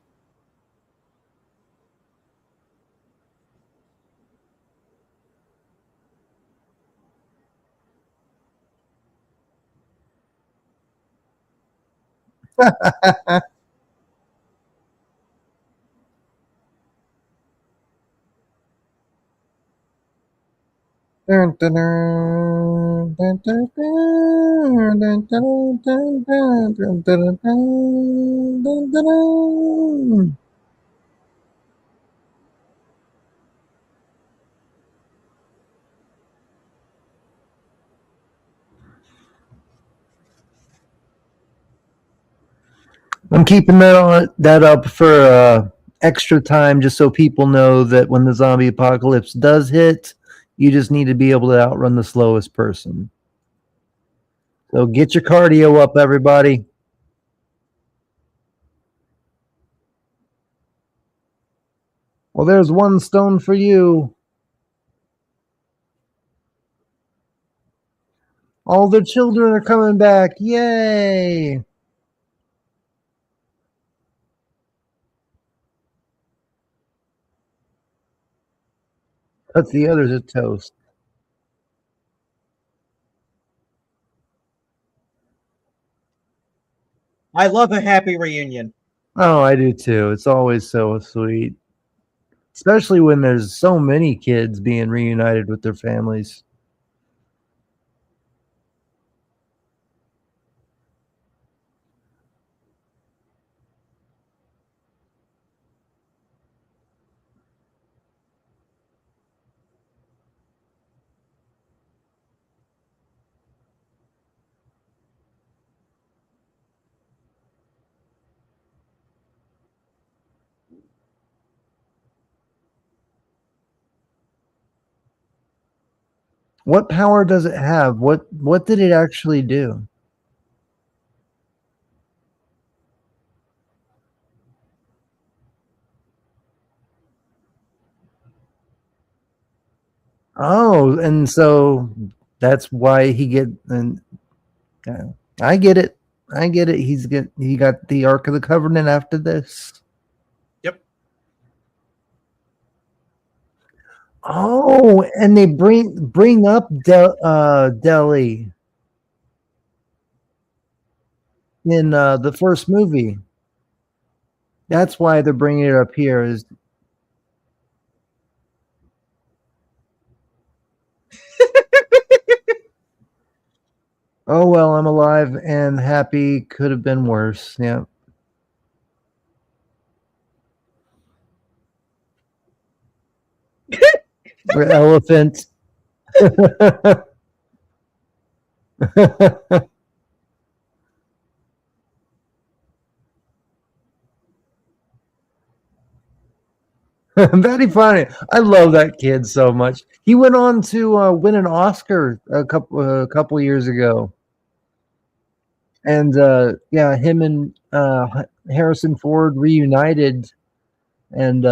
Dun, dun, dun, dun, dun, dun, dun, dun, dun, dun, dun, dun, dun, dun, dun. I'm keeping that up for extra time, just so people know that when the zombie apocalypse does hit, you just need to be able to outrun the slowest person. So get your cardio up, everybody. Well, there's one stone for you. All the children are coming back. Yay! Cut the others a toast. I love a happy reunion. Oh, I do too. It's always so sweet. Especially when there's so many kids being reunited with their families. What power does it have? What did it actually do? Oh, and so that's why he get and I get it. I get it. He got the Ark of the Covenant after this. Yep. Oh, and they bring up Delhi in the first movie. That's why they're bringing it up here. Is oh well, I'm alive and happy. Could have been worse. Yeah. Elephant. Very funny. I love that kid so much. He went on to win an Oscar a couple years ago, and yeah, him and Harrison Ford reunited, and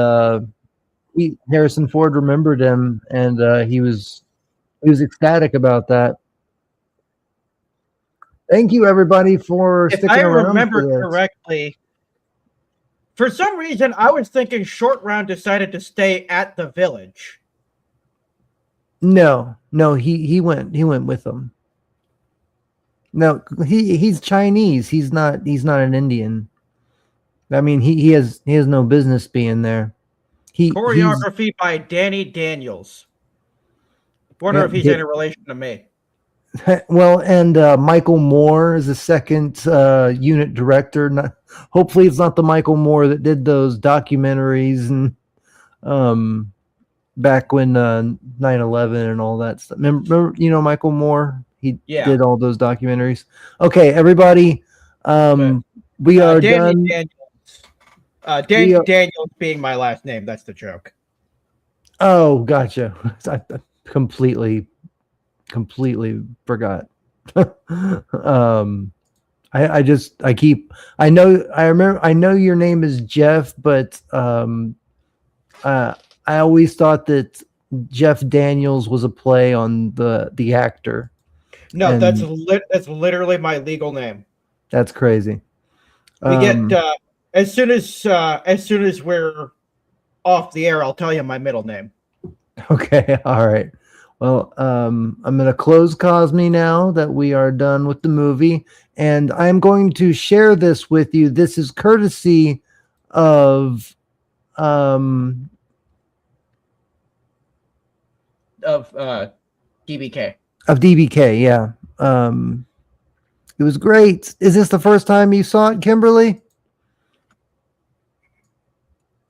Harrison Ford remembered him, and he was ecstatic about that. Thank you, everybody, for sticking around. If I remember correctly, for some reason, I was thinking Short Round decided to stay at the village. No, he went with them. No, he's Chinese. He's not an Indian. I mean, he has no business being there. Choreography by Danny Daniels. Wonder if he's any relation to me. Well, and Michael Moore is the second unit director. Hopefully, it's not the Michael Moore that did those documentaries and back when 9/11 and all that stuff. Remember, Michael Moore? He did all those documentaries. Okay, everybody, we are done. Daniels being my last name. That's the joke. Oh, gotcha. I completely forgot. I know your name is Jeff, but I always thought that Jeff Daniels was a play on the actor. No, that's literally my legal name. That's crazy. We get as soon as we're off the air, I'll tell you my middle name. Okay, all right. Well, I'm going to close Cosme now that we are done with the movie, and I'm going to share this with you. This is courtesy of DBK. Of DBK, yeah. It was great. Is this the first time you saw it, Kimberly?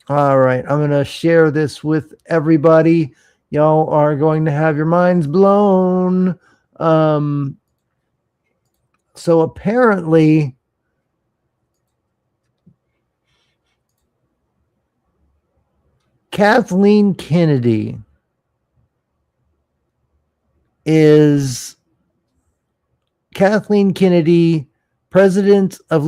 All right, I'm going to share this with everybody. Y'all are going to have your minds blown. So apparently, Kathleen Kennedy former president of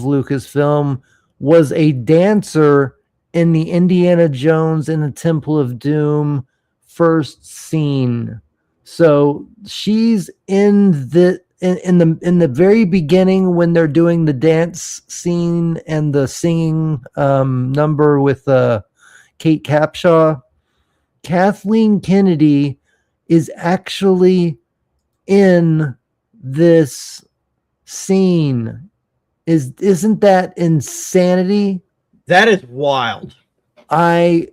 Lucasfilm, was a dancer in the Indiana Jones and the Temple of Doom first scene. So she's in the very beginning when they're doing the dance scene and the singing number with Kate Capshaw. Kathleen Kennedy is actually in this scene. Isn't that insanity? That is wild. I'm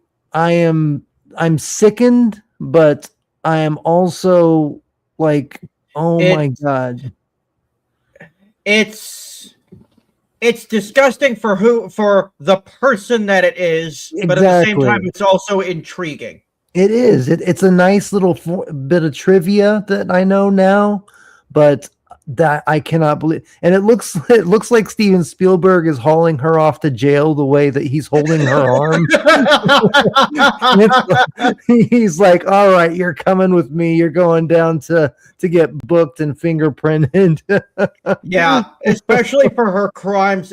sickened, but I am also like, my God. It's disgusting for the person that it is, Exactly. But at the same time, it's also intriguing. It is. It's a nice little bit of trivia that I know now, but that I cannot believe. And it looks like Steven Spielberg is hauling her off to jail the way that he's holding her arm. He's like, all right, you're coming with me. You're going down to get booked and fingerprinted. Yeah, especially for her crimes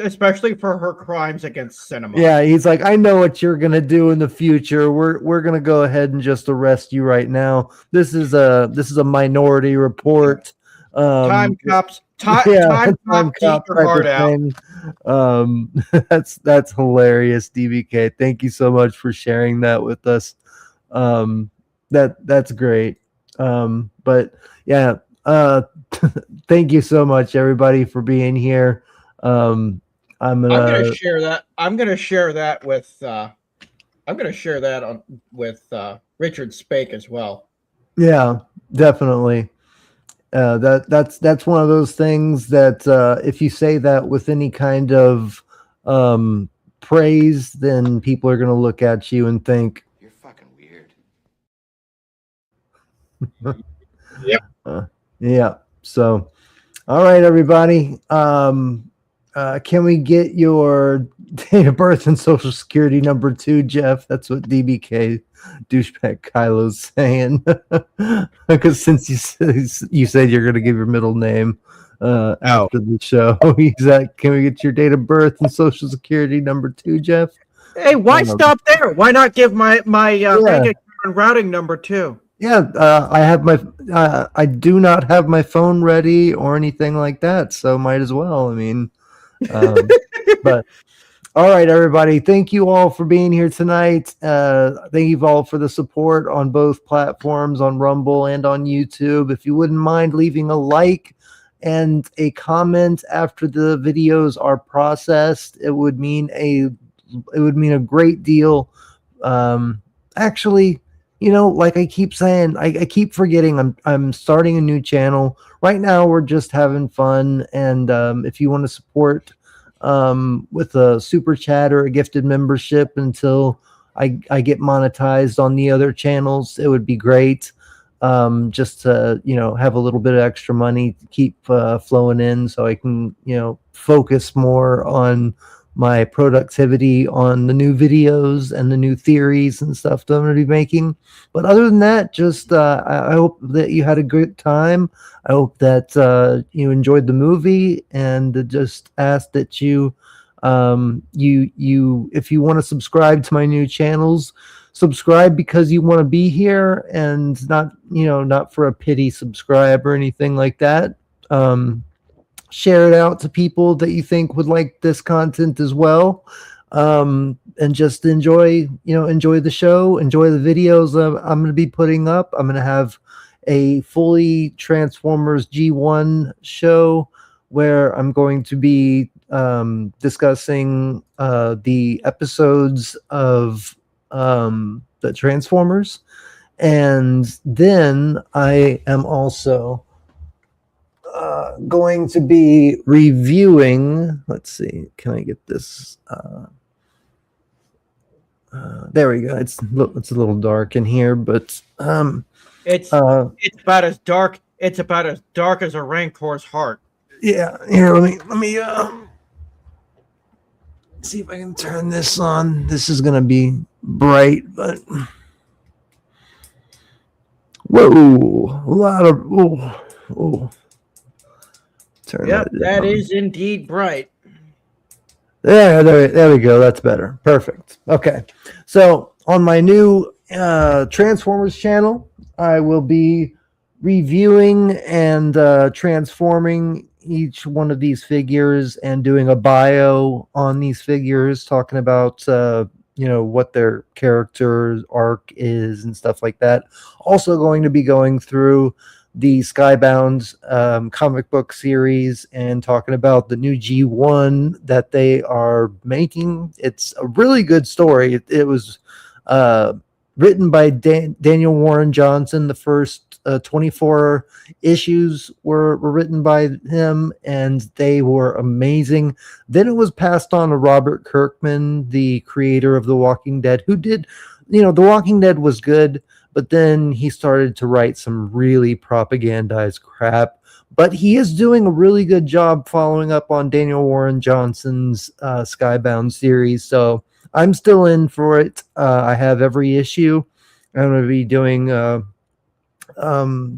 against cinema. Yeah, he's like, I know what you're gonna do in the future. We're gonna go ahead and just arrest you right now. This is a Minority Report. Time cops. Time cop, cop your heart out. That's hilarious, DBK. Thank you so much for sharing that with us. That's great. But yeah, thank you so much, everybody, for being here. I'm gonna share that. I'm gonna share that with Richard Spake as well. Yeah, definitely. That's one of those things that if you say that with any kind of praise, then people are going to look at you and think you're fucking weird. Yeah. Yeah. So, all right, everybody. Can we get your date of birth and social security number 2, Jeff? That's what DBK douchebag Kylo's saying. Because since you said you're going to give your middle name after the show, can we get your date of birth and social security number 2, Jeff? Hey, why stop there? Why not give my bank account routing number 2? Yeah, I have I do not have my phone ready or anything like that, so might as well. I mean, but all right, everybody. Thank you all for being here tonight. Thank you all for the support on both platforms, on Rumble and on YouTube. If you wouldn't mind leaving a like and a comment after the videos are processed, it would mean a great deal. Actually, like I keep saying, I keep forgetting I'm starting a new channel. Right now we're just having fun, and if you want to support with a super chat or a gifted membership until I get monetized on the other channels, it would be great. Just to have a little bit of extra money to keep flowing in, so I can focus more on my productivity on the new videos and the new theories and stuff that I'm going to be making. But other than that, just I hope that you had a good time. I hope that you enjoyed the movie, and just ask that you if you want to subscribe to my new channels, subscribe because you want to be here, and not for a pity subscribe or anything like that. Share it out to people that you think would like this content as well, and just enjoy the show, enjoy the videos I'm going to be putting up. I'm going to have a fully Transformers G1 show where I'm going to be discussing the episodes of the Transformers, and then I am also going to be reviewing. Let's see, can I get this? There we go. It's a little dark in here, but it's about as dark. It's about as dark as a Rancor's heart. Yeah. Here, let me see if I can turn this on. This is gonna be bright, but whoa, a lot of oh. That is indeed bright. There we go. That's better. Perfect. Okay. So on my new Transformers channel, I will be reviewing and transforming each one of these figures and doing a bio on these figures, talking about what their character arc is and stuff like that. Also going to be going through the Skybound comic book series and talking about the new G1 that they are making. It's a really good story. It was written by Daniel Warren Johnson. The first 24 issues were written by him, and they were amazing. Then it was passed on to Robert Kirkman, the creator of The Walking Dead, who did, The Walking Dead was good, but then he started to write some really propagandized crap. but he is doing a really good job following up on Daniel Warren Johnson's Skybound series. So I'm still in for it. I have every issue. I'm going to be doing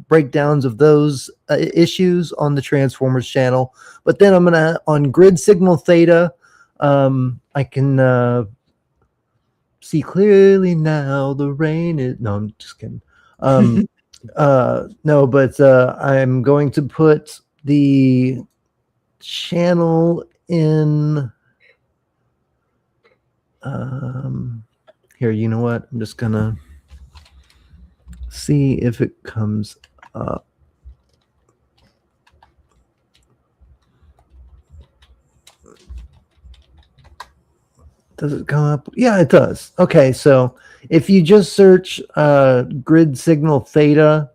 breakdowns of those issues on the Transformers channel. But then I'm going to, on Grid Signal Theta, I can see clearly now the rain is... No, I'm just kidding. No, but I'm going to put the channel in here. You know what? I'm just gonna see if it comes up. Does it come up? Yeah, it does. Okay, so if you just search Grid Signal Theta,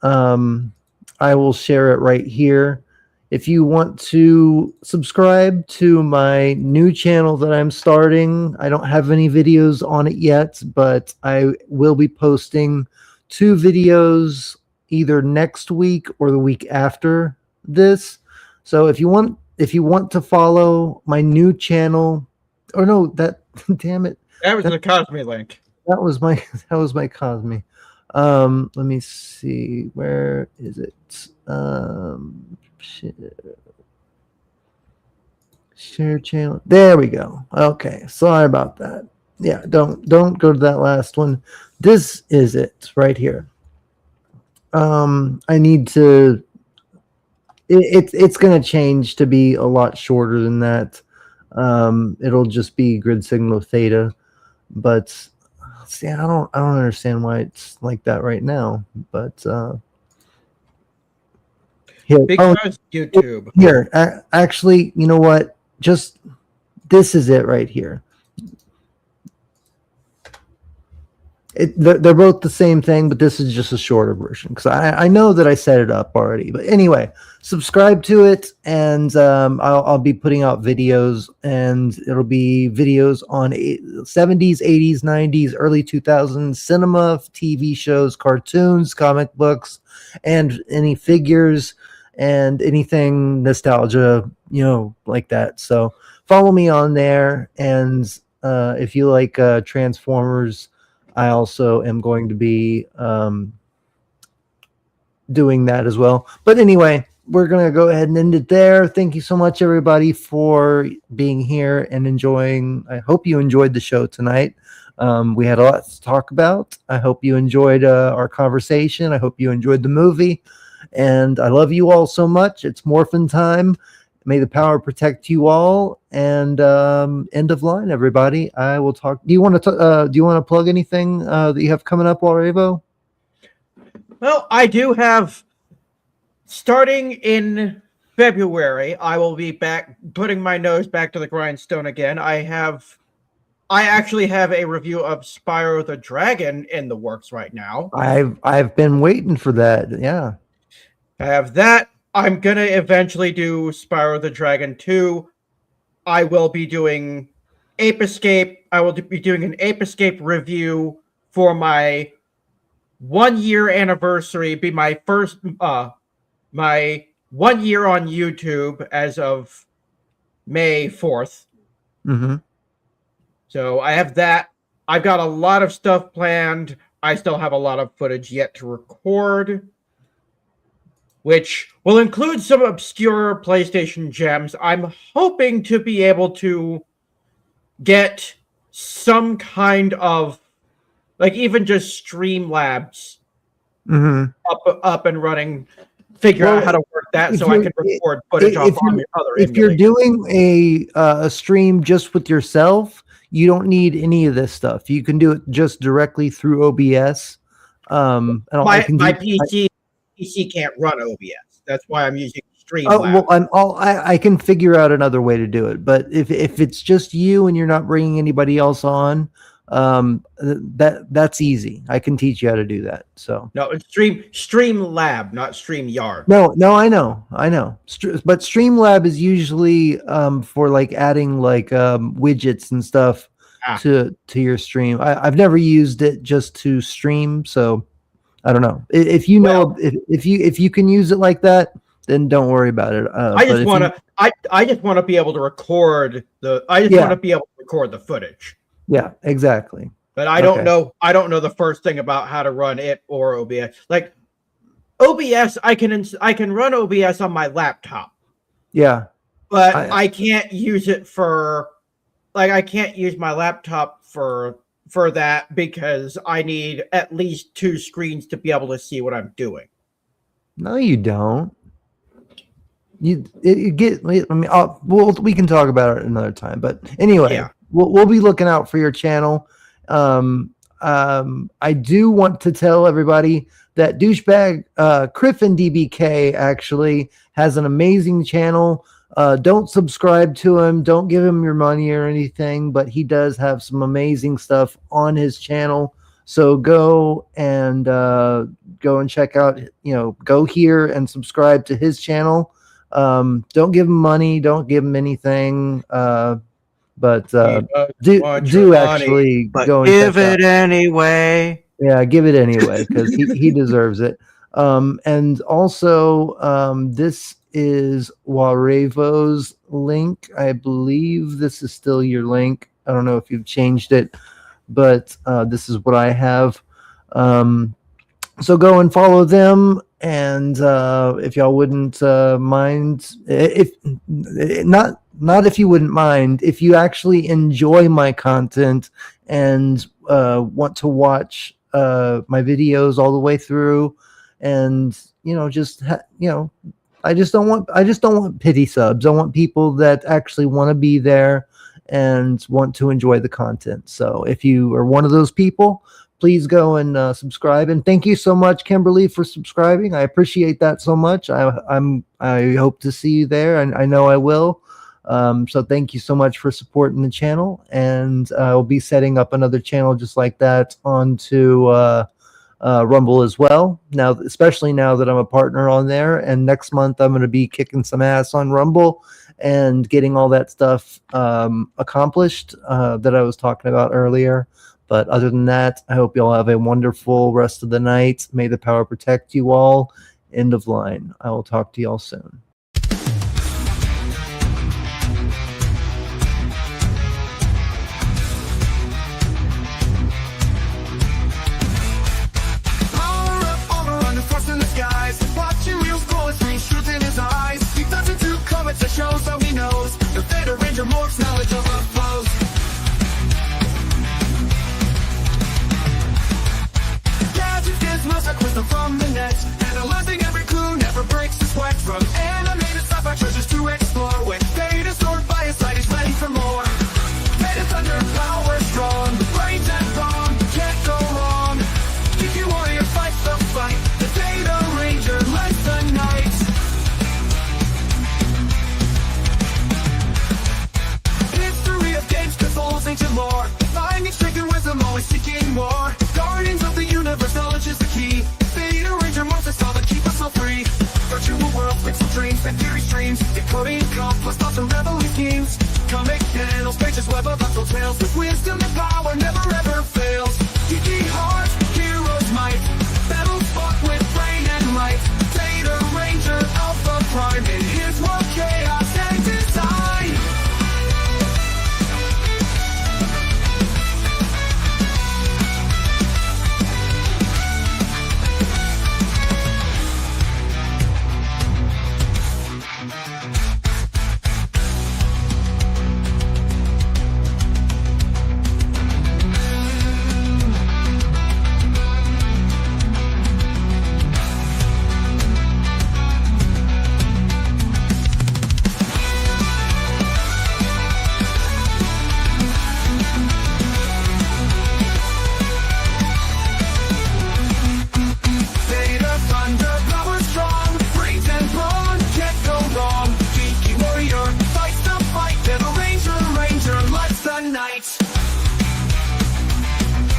I will share it right here. If you want to subscribe to my new channel that I'm starting, I don't have any videos on it yet, but I will be posting 2 videos either next week or the week after this. So if you want to follow my new channel, or no, that damn it. That was the Cosmic link. That was my Cosmic. Let me see. Where is it? Share channel. There we go. Okay. Sorry about that. Yeah, don't go to that last one. This is it right here. I need to it's gonna change to be a lot shorter than that. It'll just be Grid Signal Theta, but see, I don't understand why it's like that right now. But here, because YouTube. Here, actually, you know what? Just this is it right here. They're both the same thing, but this is just a shorter version because I know that I set it up already. But anyway, subscribe to it, and I'll be putting out videos, and it'll be videos on 70s, 80s, 90s, early 2000s cinema, TV shows, cartoons, comic books, and any figures and anything nostalgia, like that. So follow me on there, and if you like Transformers, I also am going to be doing that as well. But anyway, we're going to go ahead and end it there. Thank you so much, everybody, for being here and enjoying. I hope you enjoyed the show tonight. We had a lot to talk about. I hope you enjoyed our conversation. I hope you enjoyed the movie. And I love you all so much. It's morphin' time. May the power protect you all. And end of line, everybody. I will talk. Do you want to plug anything that you have coming up, Walrevo? Well, I do have. Starting in February, I will be back putting my nose back to the grindstone again. I actually have a review of Spyro the Dragon in the works right now. I've been waiting for that. Yeah, I have that. I'm gonna eventually do Spyro the Dragon 2. I will be doing Ape Escape. I will be doing an Ape Escape review for my 1-year anniversary. Be my first, my 1 year on YouTube as of May 4th. Mm-hmm. So I have that. I've got a lot of stuff planned. I still have a lot of footage yet to record, which will include some obscure PlayStation gems. I'm hoping to be able to get some kind of, like, even just Streamlabs up and running, figure out how to work that so I can record footage off on your other If you're doing a stream just with yourself, you don't need any of this stuff. You can do it just directly through OBS. My PC can't run OBS. That's why I'm using Streamlabs. Well, I can figure out another way to do it. But if it's just you and you're not bringing anybody else on, that's easy. I can teach you how to do that. So no, it's Streamlab, not StreamYard. No, I know. But Streamlab is usually for like adding like widgets and stuff to your stream. I've never used it just to stream, so I don't know. If you know if you can use it like that, then don't worry about it. I just want to. I just want to be able to record the. I just want to be able to record the footage. Yeah, exactly. But I don't know. I don't know the first thing about how to run it or OBS. Like OBS, I can run OBS on my laptop. Yeah, but I can't use it for. Like I can't use my laptop for that because I need at least 2 screens to be able to see what I'm doing. No, you don't. We can talk about it another time. But anyway, we'll be looking out for your channel. I do want to tell everybody that douchebag Criffin DBK actually has an amazing channel. Don't subscribe to him. Don't give him your money or anything, but he does have some amazing stuff on his channel. So go and check out, go here and subscribe to his channel. Don't give him money. Don't give him anything. But do actually go and give it anyway. Yeah, give it anyway because he deserves it. And also, this is Warevo's link. I believe this is still your link. I don't know if you've changed it, but this is what I have. So go and follow them. And if y'all wouldn't mind, if you wouldn't mind, if you actually enjoy my content and want to watch my videos all the way through, and I just don't want pity subs. I want people that actually want to be there and want to enjoy the content. So if you are one of those people, please go and subscribe. And thank you so much, Kimberly, for subscribing. I appreciate that so much. I hope to see you there, and I know I will. So thank you so much for supporting the channel. And I'll be setting up another channel just like that onto Rumble as well. Now, especially now that I'm a partner on there. And next month, I'm going to be kicking some ass on Rumble and getting all that stuff accomplished that I was talking about earlier. But other than that, I hope you all have a wonderful rest of the night. May the power protect you all. End of line. I will talk to you all soon. That shows how he knows the Theta Ranger morphs knowledge of our flows. Gadgets gizmos are crystal from the net, analyzing every clue, never breaks the sweat. From animated sci-fi treasures to explore, with Theta stored by his side, he's ready for more. Theta thunder, power strong, brains and wrong, can't go wrong. If you warrior fights the fight, the Theta Ranger lights the night. Ancient lore, finding strength and wisdom, always seeking more. Guardians of the universe, knowledge is the key. Theta Ranger morphs us all to keep us all free. Virtual worlds, pixel dreams, and theory streams, decoding complex thoughts and reveling schemes. Comic panels, pages, web of untold tales, with wisdom and power never ever fails. Geeky heart, heroes might, battles fought with brain and light. Theta Ranger, Alpha Prime, in his world chaos and design.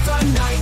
The night.